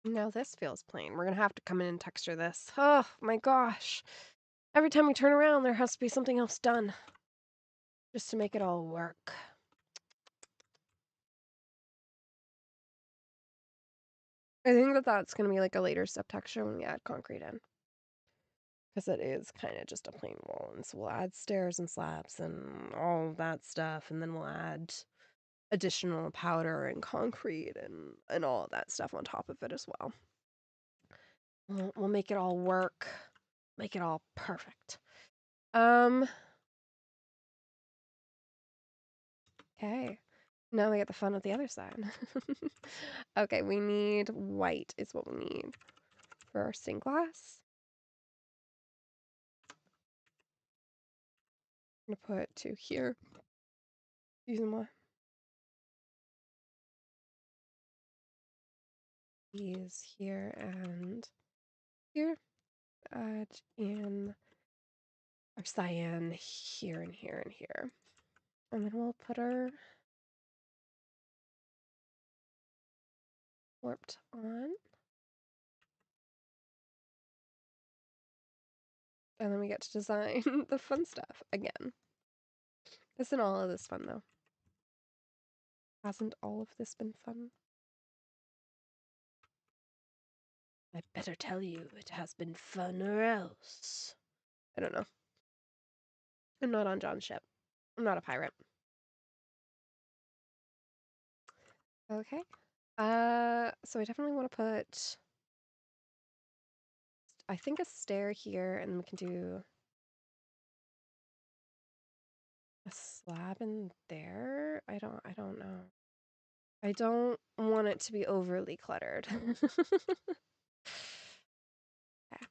Now this feels plain. We're gonna have to come in and texture this. Oh my gosh. Every time we turn around, there has to be something else done. Just to make it all work. I think that that's gonna be like a later step texture when we add concrete in. Because it is kind of just a plain wall. And so we'll add stairs and slabs and all of that stuff. And then we'll add additional powder and concrete and all of that stuff on top of it as well. We'll make it all work. Make it all perfect. Okay. Now we get the fun of the other side. Okay, we need white is what we need for our stained glass. I'm gonna put 2 here. Using more. These here and here. Add in our cyan here and here and here. And then we'll put our warped on. And then we get to design the fun stuff again. Isn't all of this fun though? Hasn't all of this been fun? I better tell you, it has been fun or else. I don't know. I'm not on John's ship. I'm not a pirate. Okay. So I definitely want to put, I think a stair here, and we can do a slab in there. I don't know. I don't want it to be overly cluttered. Okay.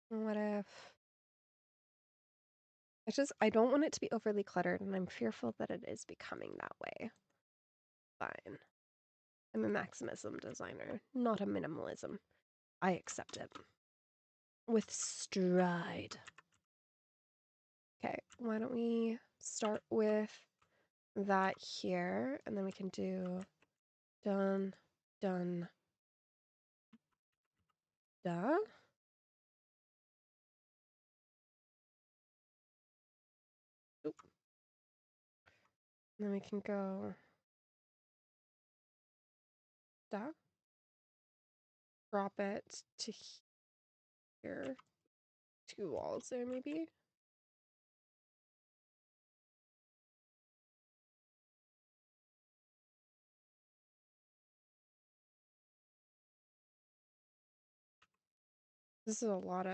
What if I don't want it to be overly cluttered, and I'm fearful that it is becoming that way. Fine. I'm a maximism designer, not a minimalism. I accept it. With stride. Okay, why don't we start with that here, and then we can do done, done, da. Oop. And then we can go da. Drop it to here. 2 walls there, maybe. This is a lot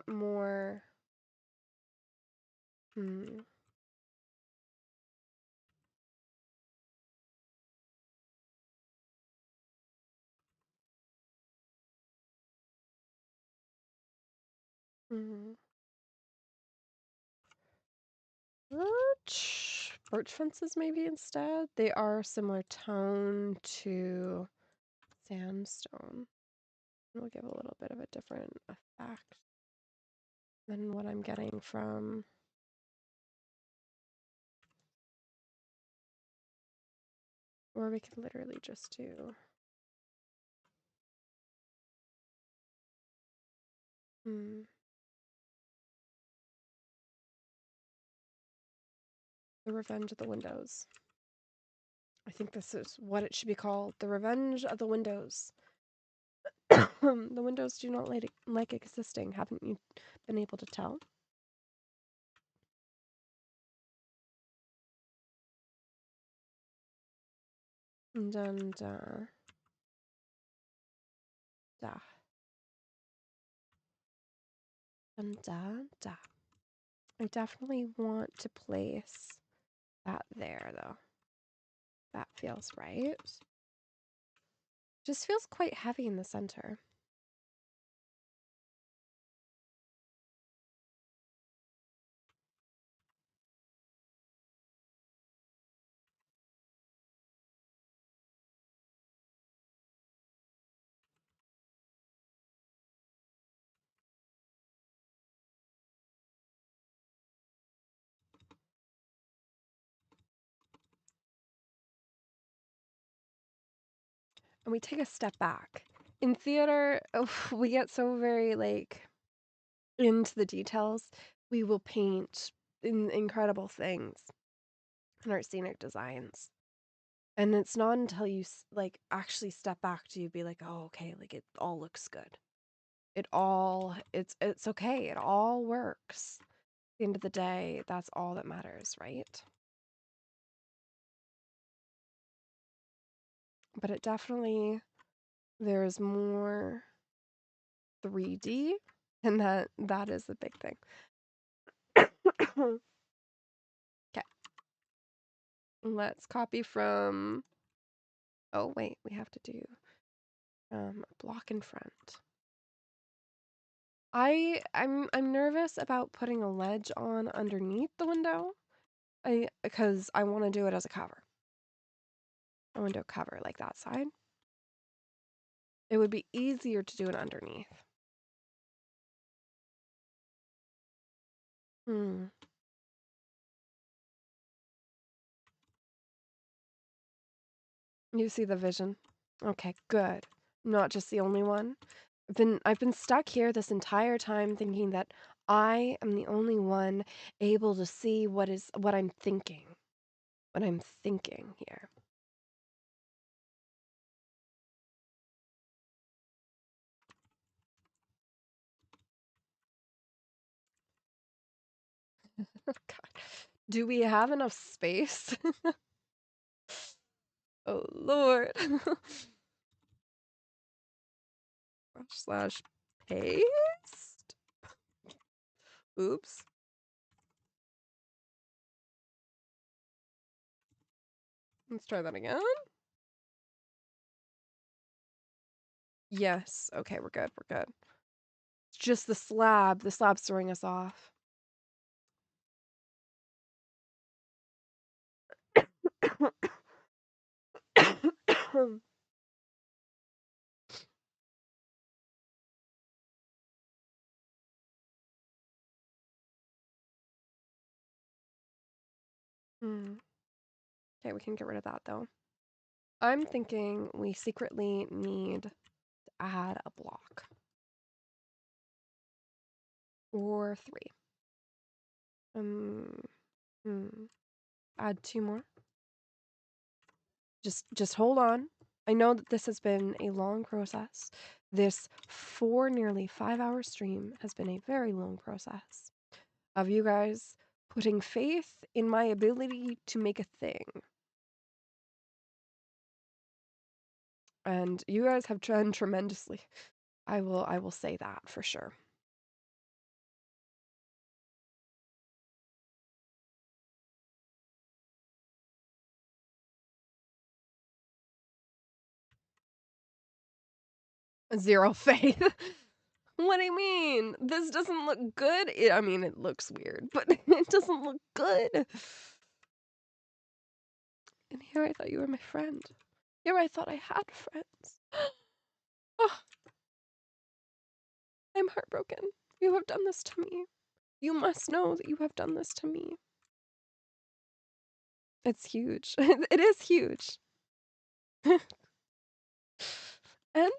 more. Birch fences maybe instead. They are similar tone to sandstone. It'll give a little bit of a different effect than what I'm getting from. Or we could literally just do. The Revenge of the Windows. I think this is what it should be called. The Revenge of the Windows. The windows do not like existing. Haven't you been able to tell? Dun da. Da. Dun da da. I definitely want to place that there though. That feels right. Just feels quite heavy in the center. and we take a step back. In theater, we get so very like into the details. We will paint incredible things in our scenic designs. And it's not until you like actually step back do you be like, "Oh, okay, like it all looks good." It's okay. It all works. At the end of the day, that's all that matters, right? But it definitely there's more 3D, and that is the big thing. Okay, let's copy from. Oh wait, we have to do block in front. I'm nervous about putting a ledge on underneath the window. Because I want to do it as a cover. A window cover like that side. It would be easier to do it underneath. Hmm. You see the vision? Okay, good. I'm not just the only one. I've been stuck here this entire time thinking that I am the only one able to see what I'm thinking. What I'm thinking here. God. Do we have enough space? Oh Lord. Slash paste. Oops. Let's try that again. Yes. Okay, we're good. We're good. It's just the slab. The slab's throwing us off. Hmm. Okay, we can get rid of that though. I'm thinking we secretly need to add a block. Or 3. Hmm. Add 2 more. Just hold on. I know that this has been a long process. This nearly 5-hour stream has been a very long process of you guys putting faith in my ability to make a thing. And you guys have done tremendously. I will say that for sure. Zero faith. What do you mean? This doesn't look good. I mean, it looks weird, but it doesn't look good. And here I thought you were my friend. Here I thought I had friends. Oh, I'm heartbroken. You have done this to me. You must know that you have done this to me. It's huge. It is huge. And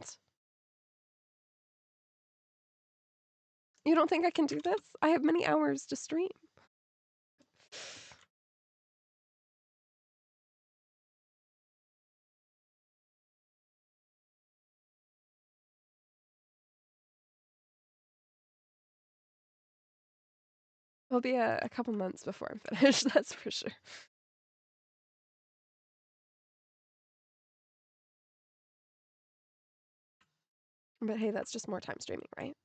you don't think I can do this? I have many hours to stream. It'll be a couple months before I'm finished, that's for sure. But hey, that's just more time streaming, right?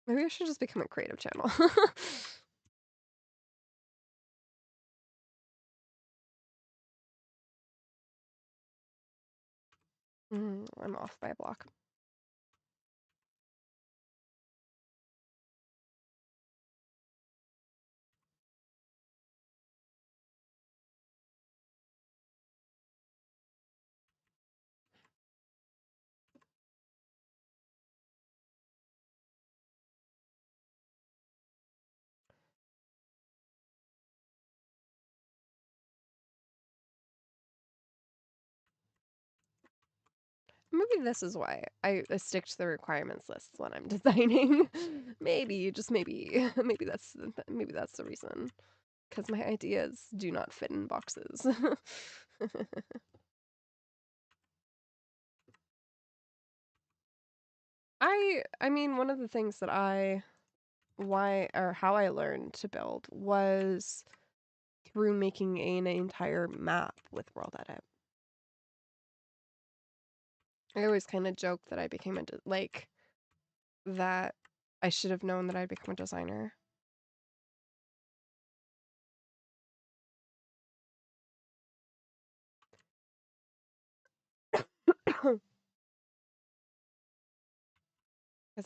Maybe I should just become a creative channel. I'm off by a block. Maybe this is why I stick to the requirements lists when I'm designing. Maybe, just maybe, maybe that's the reason. Because my ideas do not fit in boxes. I mean, one of the things that how I learned to build was through making an entire map with World Edit. I always kind of joke that I became that I should have known that I'd become a designer. Because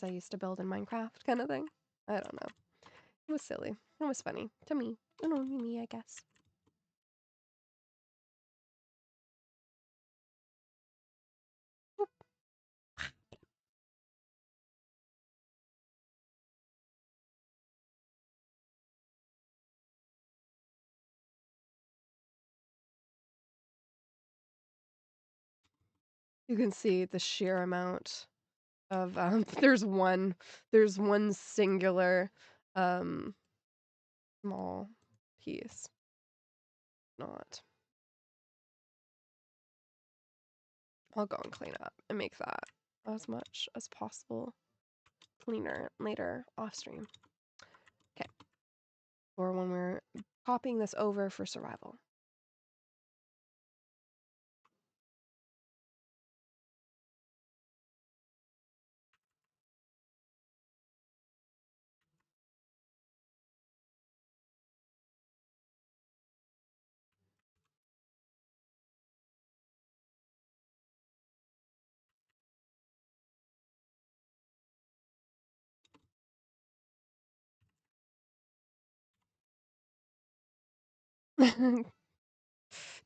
I used to build in Minecraft kind of thing. I don't know. It was silly. It was funny. To me. And only me, I guess. You can see the sheer amount of there's one singular small piece. Not. I'll go and clean up and make that as much as possible cleaner later off stream. Okay. Or when we're copying this over for survival.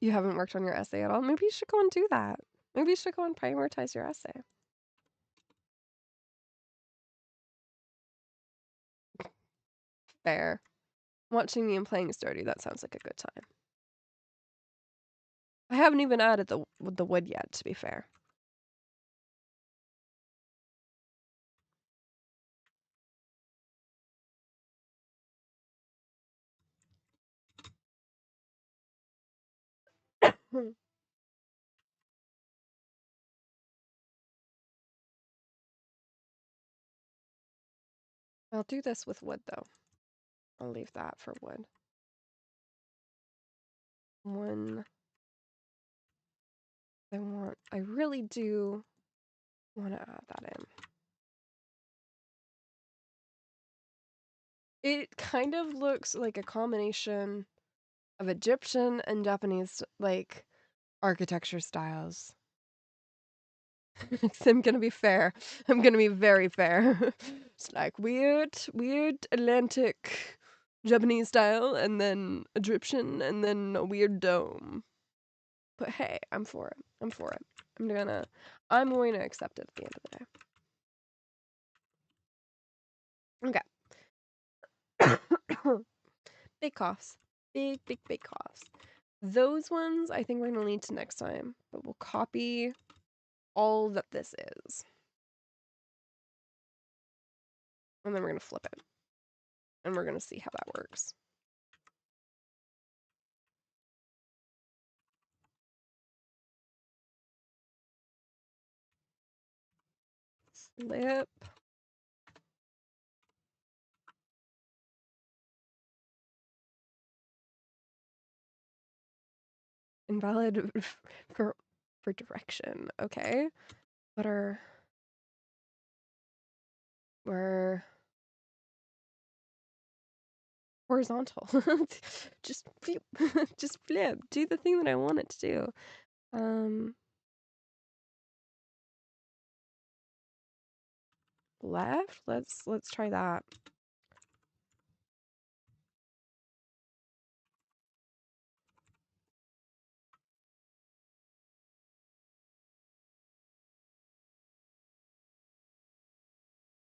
You haven't worked on your essay at all? Maybe you should go and do that. Maybe you should go and prioritize your essay. Fair. Watching me and playing Stardew, that sounds like a good time. I haven't even added the wood yet, to be fair. I'll do this with wood, though. I'll leave that for wood. I really do want to add that in. It kind of looks like a combination of Egyptian and Japanese, like, architecture styles. I'm gonna be fair. I'm gonna be very fair. It's like weird Atlantic Japanese style, and then Egyptian, and then a weird dome. But hey, I'm for it. I'm for it. I'm going to accept it at the end of the day. Okay. Big coughs. Big coughs. Those ones I think we're gonna lead to next time, but we'll copy all that this is. And then we're gonna flip it. And we're gonna see how that works. Flip. Invalid for direction. Okay. We're horizontal. Just flip. Just flip. Do the thing that I want it to do. Left? Let's try that.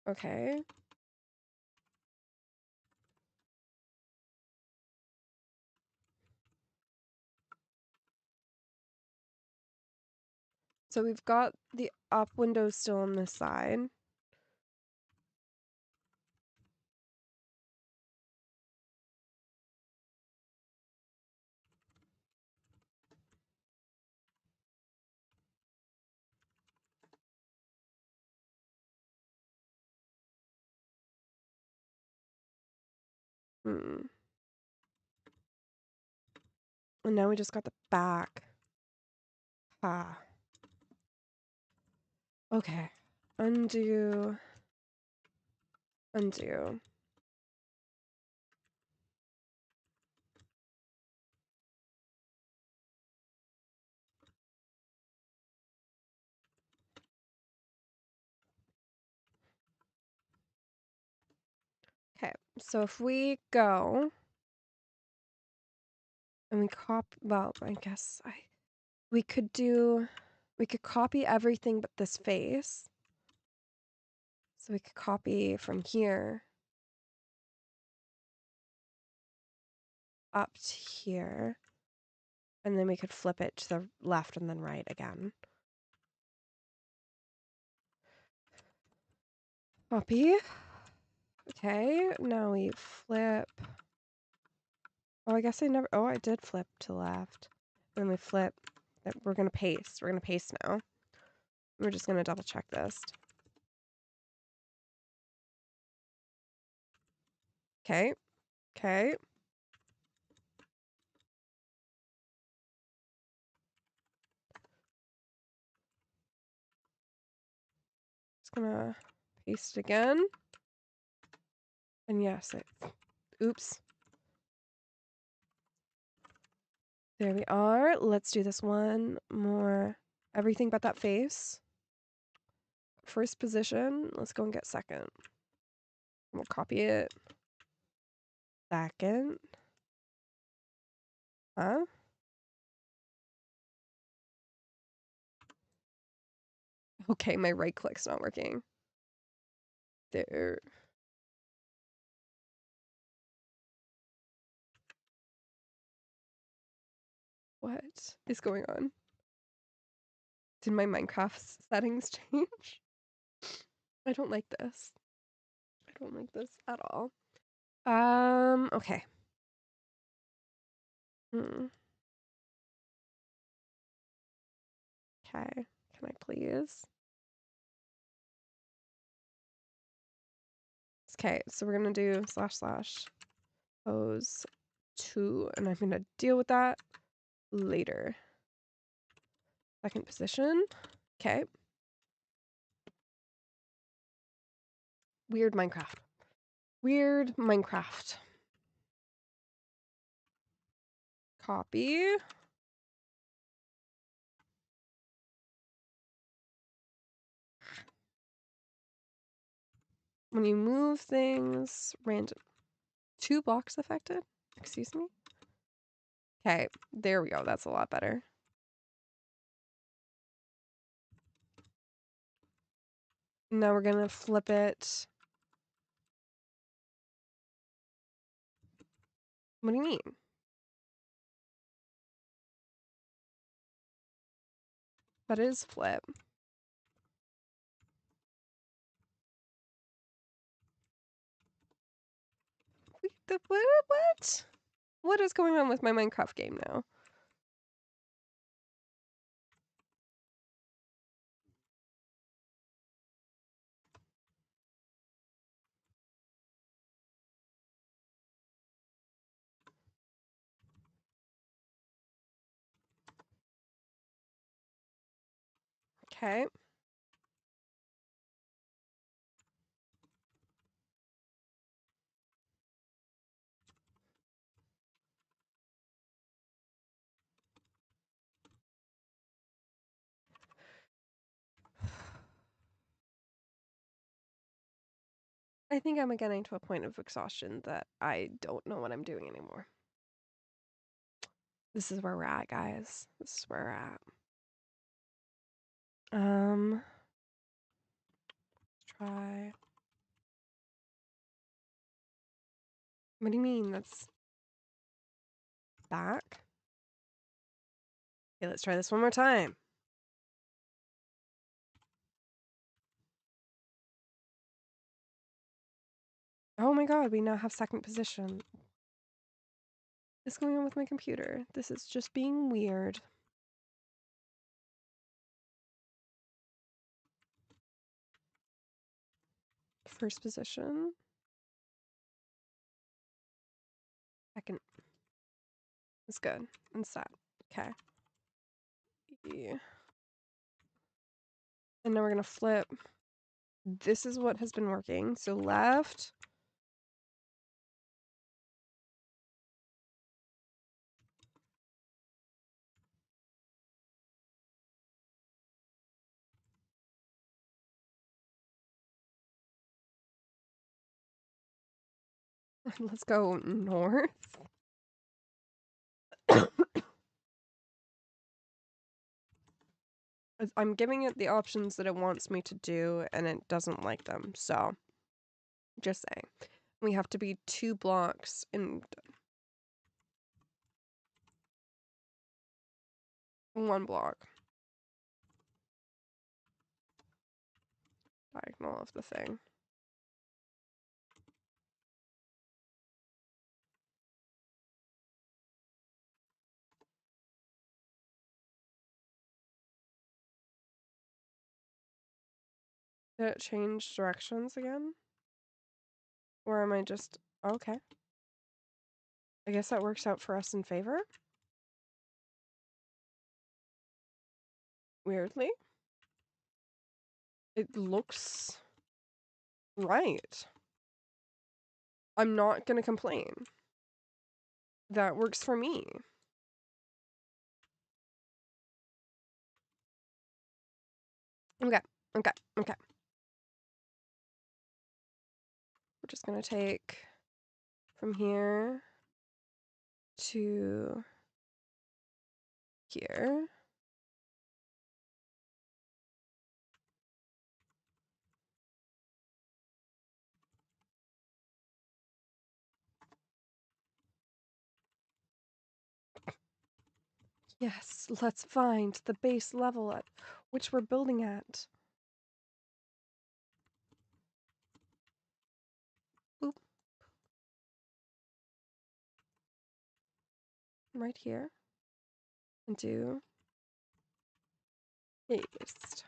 Okay. So we've got the up window still on this side. And now we just got the back. Ah. Okay. Undo. Undo. Okay, so if we go and we copy, well, I guess we could copy everything but this face. So we could copy from here up to here, and then we could flip it to the left and then right again. Copy. Okay, now we flip. Oh, I guess I did flip to left. And then we flip. We're gonna paste. We're gonna paste now. We're just gonna double check this. Okay. Okay. Just gonna paste again. And yes, oops. There we are. Let's do this one more. Everything but that face. First position. Let's go and get second. We'll copy it. Second. Huh? Okay, my right click's not working. There. What is going on? Did my Minecraft settings change? I don't like this. I don't like this at all. Okay. Okay. Can I please? Okay, so we're gonna do / pose 2, and I'm gonna deal with that later. Second position. Okay. Weird Minecraft. Weird Minecraft. Copy. When you move things, random. 2 blocks affected? Excuse me? Okay, there we go. That's a lot better. Now we're gonna flip it. What do you mean? That is flip. What? What is going on with my Minecraft game now? Okay. I think I'm getting to a point of exhaustion that I don't know what I'm doing anymore. This is where we're at, guys. This is where we're at. Try. What do you mean? That's back? Okay, let's try this one more time. Oh my god, we now have second position. What's going on with my computer? This is just being weird. First position. Second. It's good. And set. Okay. Yeah. And now we're gonna flip. This is what has been working. So left. Let's go north. I'm giving it the options that it wants me to do, and it doesn't like them. So, just saying. We have to be 2 blocks in 1 block. Diagonal of the thing. Did it change directions again? Or am I just... Okay. I guess that works out for us in favor. Weirdly. It looks right. I'm not gonna complain. That works for me. Okay, okay, okay. We're just gonna take from here to here. Yes, let's find the base level at which we're building at. Boop. Right here. And do paste.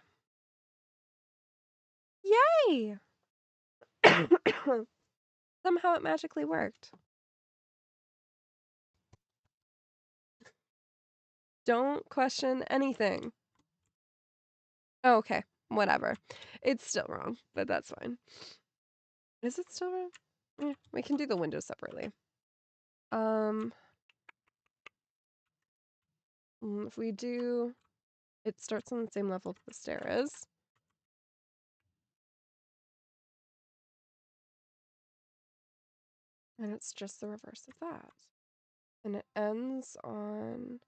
Yay! Somehow it magically worked. Don't question anything. Oh, okay, whatever. It's still wrong, but that's fine. Is it still wrong? Yeah, we can do the windows separately. If we do, it starts on the same level the stair is. And it's just the reverse of that. And it ends on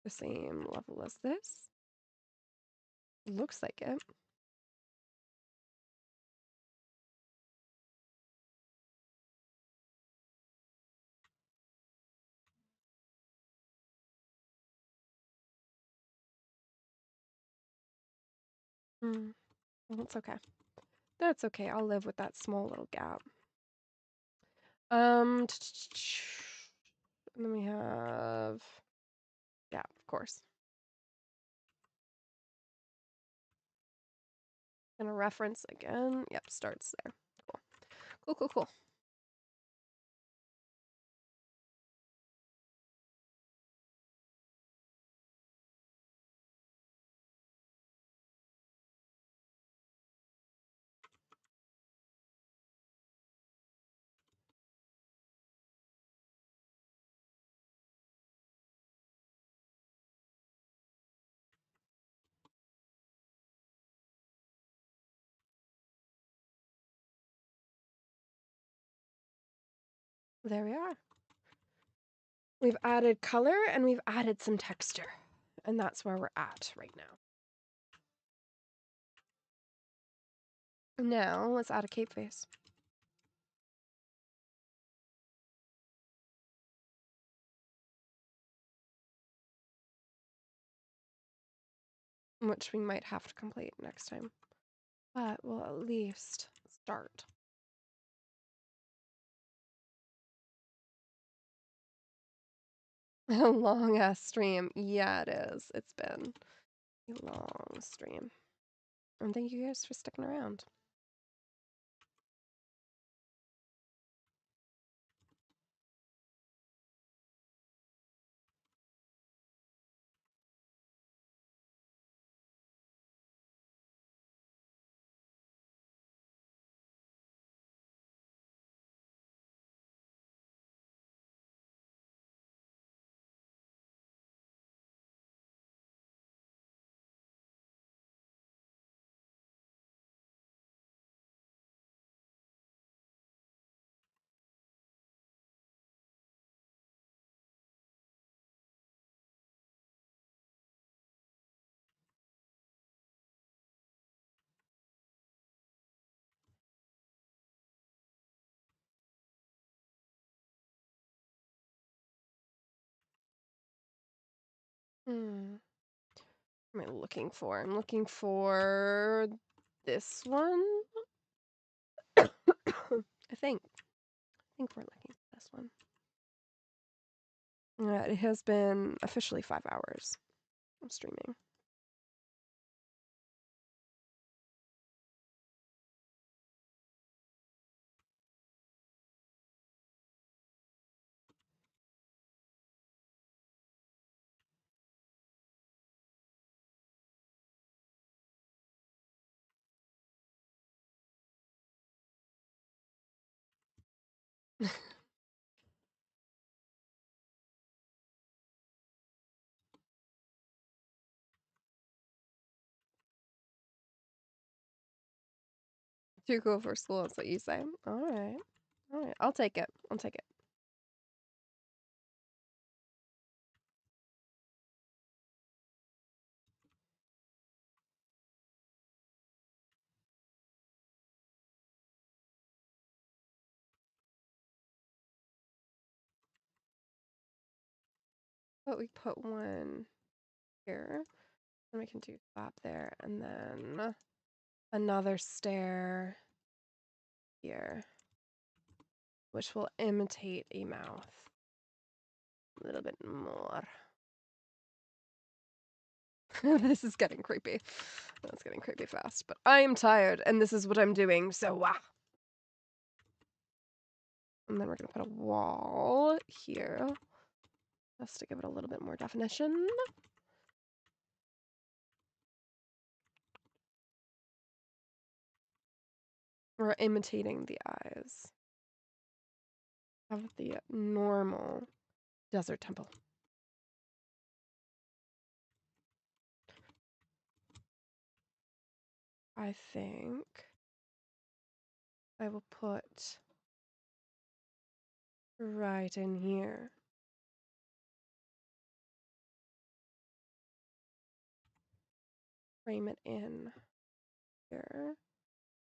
the same level as this. Looks like it. Well, that's okay. That's okay. I'll live with that small little gap. And then we have, yeah, of course. Gonna reference again. Yep, starts there. Cool. Cool, cool, cool. There we are. We've added color and we've added some texture. And that's where we're at right now. Now, let's add a cape face. Which we might have to complete next time. But we'll at least start. A long ass stream. Yeah, it is. It's been a long stream. And thank you guys for sticking around. Hmm. What am I looking for? I'm looking for this one. I think. I think we're looking for this one. Yeah, it has been officially 5 hours of streaming. Too cool for school, is what you say. All right. All right. I'll take it. I'll take it. But we put one here. And we can do that there. And then another stair here, which will imitate a mouth a little bit more. This is getting creepy. That's getting creepy fast. But I am tired, and this is what I'm doing, so And then we're going to put a wall here, just to give it a little bit more definition. We're imitating the eyes of the normal desert temple. I think I will put right in here. Frame it in here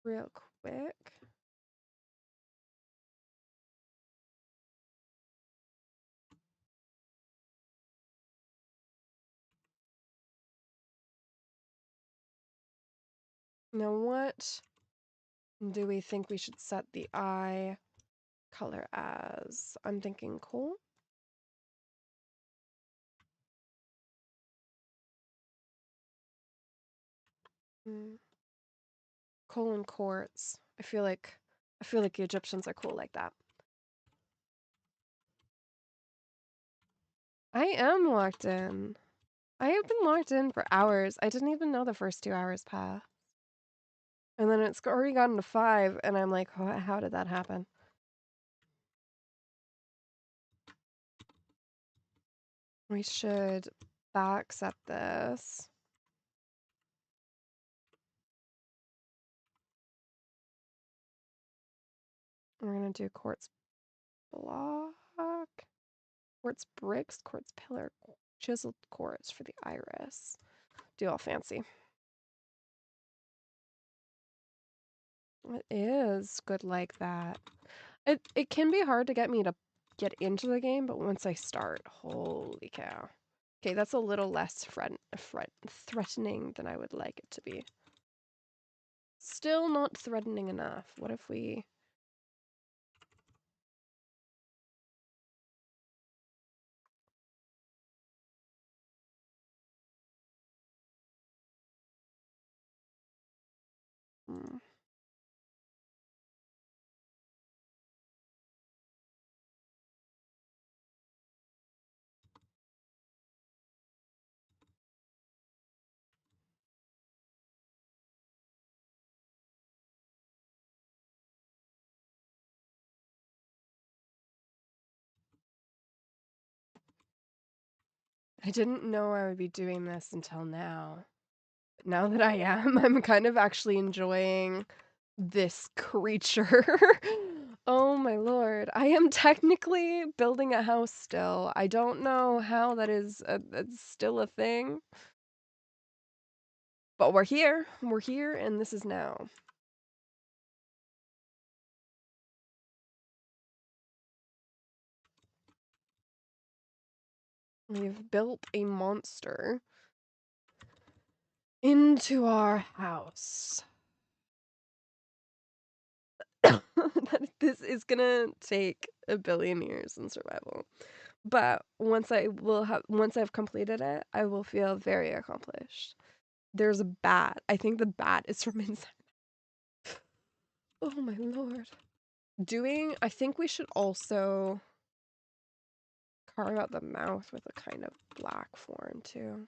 real quick. Now what do we think we should set the eye color as? I'm thinking coal. Coal and quartz. I feel like the Egyptians are cool like that. I am locked in. I have been locked in for hours. I didn't even know the first 2 hours passed. And then it's already gotten to 5, and I'm like, how did that happen? We should back set this. We're gonna do quartz block, quartz bricks, quartz pillar, chiseled quartz for the iris. Do all fancy. It is good like that. It can be hard to get me to get into the game, but once I start, holy cow. Okay, that's a little less threatening than I would like it to be. Still not threatening enough. What if we... Hmm. I didn't know I would be doing this until now. But now that I am, I'm kind of actually enjoying this creature. Oh my lord. I am technically building a house still. I don't know how that is still a thing. But we're here. We're here, and this is now. We've built a monster into our house. This is gonna take a billion years in survival. But once I've completed it, I will feel very accomplished. There's a bat. I think the bat is from inside. Oh my lord. I think we should also carve out the mouth with a kind of black form too.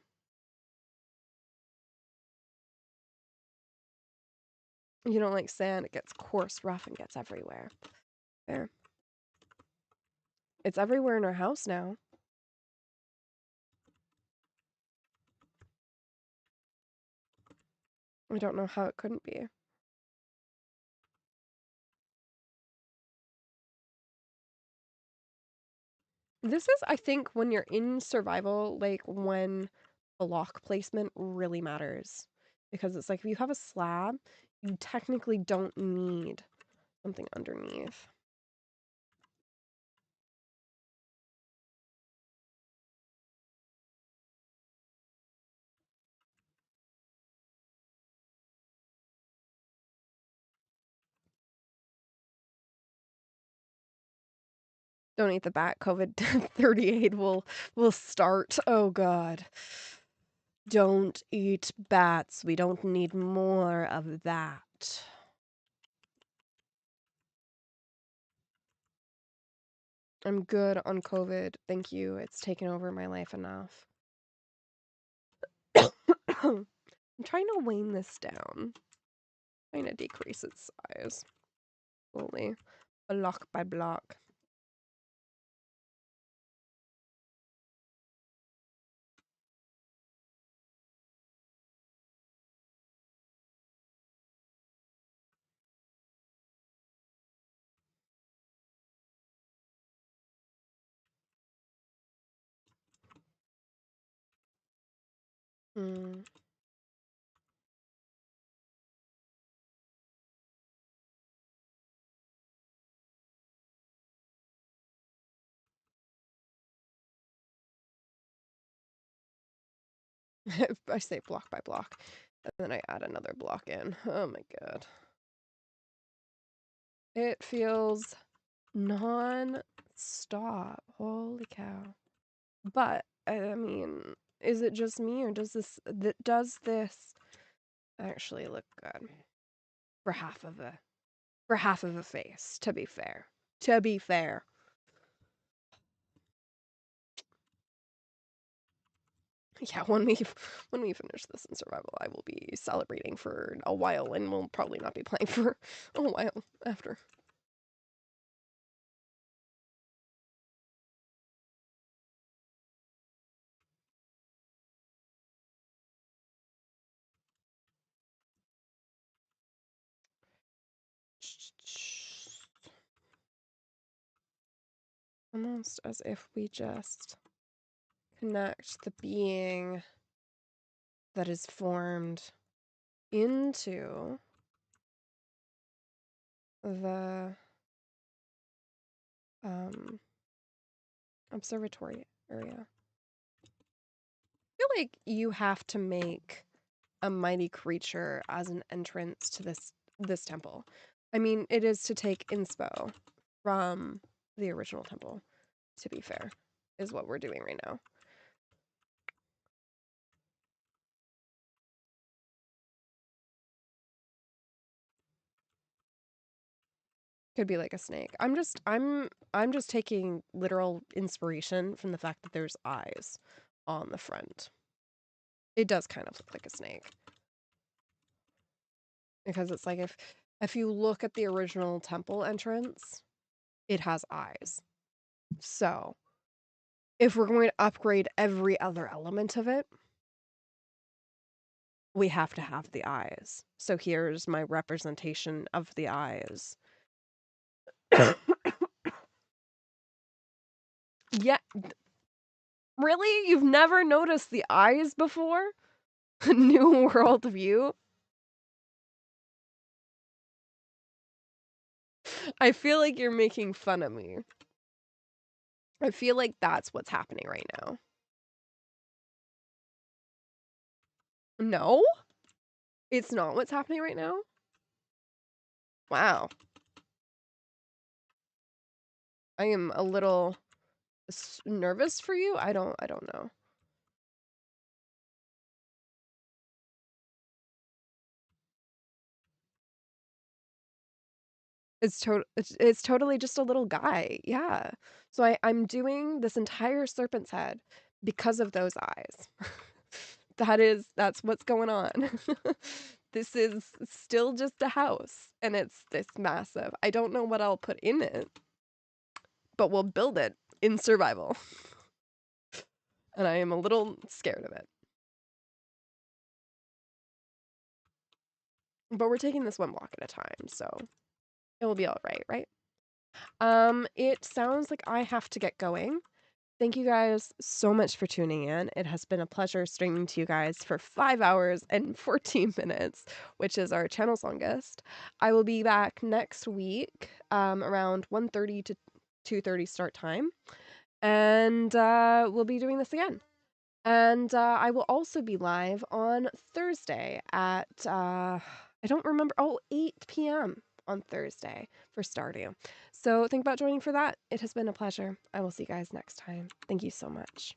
You don't like sand, it gets coarse, rough, and gets everywhere. There. It's everywhere in our house now. I don't know how it couldn't be. This is, I think, when you're in survival, like when block placement really matters. Because it's like if you have a slab, you technically don't need something underneath. Don't eat the bat. COVID-38 will start. Oh god. Don't eat bats. We don't need more of that. I'm good on COVID. Thank you. It's taken over my life enough. I'm trying to wane this down. Trying to decrease its size. Slowly. Block by block. Hmm. I say block by block, and then I add another block in. Oh my god. It feels non-stop. Holy cow. But, I mean, is it just me, or does this actually look good? For half of a face, to be fair. To be fair. Yeah, when we finish this in survival, I will be celebrating for a while, and we'll probably not be playing for a while after. Almost as if we just connect the being that is formed into the observatory area. I feel like you have to make a mighty creature as an entrance to this temple. I mean, it is to take inspo from the original temple, to be fair, is what we're doing right now. Could be like a snake. I'm just taking literal inspiration from the fact that there's eyes on the front. It does kind of look like a snake. Because it's like if you look at the original temple entrance, it has eyes. So, if we're going to upgrade every other element of it, we have to have the eyes. So here's my representation of the eyes. Yeah. Really? You've never noticed the eyes before? New World View? I feel like you're making fun of me. I feel like that's what's happening right now. No? It's not what's happening right now? Wow. I am a little nervous for you. I don't know. It's totally just a little guy. Yeah. So I'm doing this entire serpent's head because of those eyes. That's what's going on. This is still just a house and it's this massive. I don't know what I'll put in it, but we'll build it in survival. And I am a little scared of it. But we're taking this one block at a time, so it will be all right, right? It sounds like I have to get going. Thank you guys so much for tuning in. It has been a pleasure streaming to you guys for 5 hours and 14 minutes, which is our channel's longest. I will be back next week, around 1:30 to 2:30 start time, and we'll be doing this again. And I will also be live on Thursday at I don't remember. Oh, 8 p.m. on Thursday for Stardew. So think about joining for that. It has been a pleasure. I will see you guys next time. Thank you so much.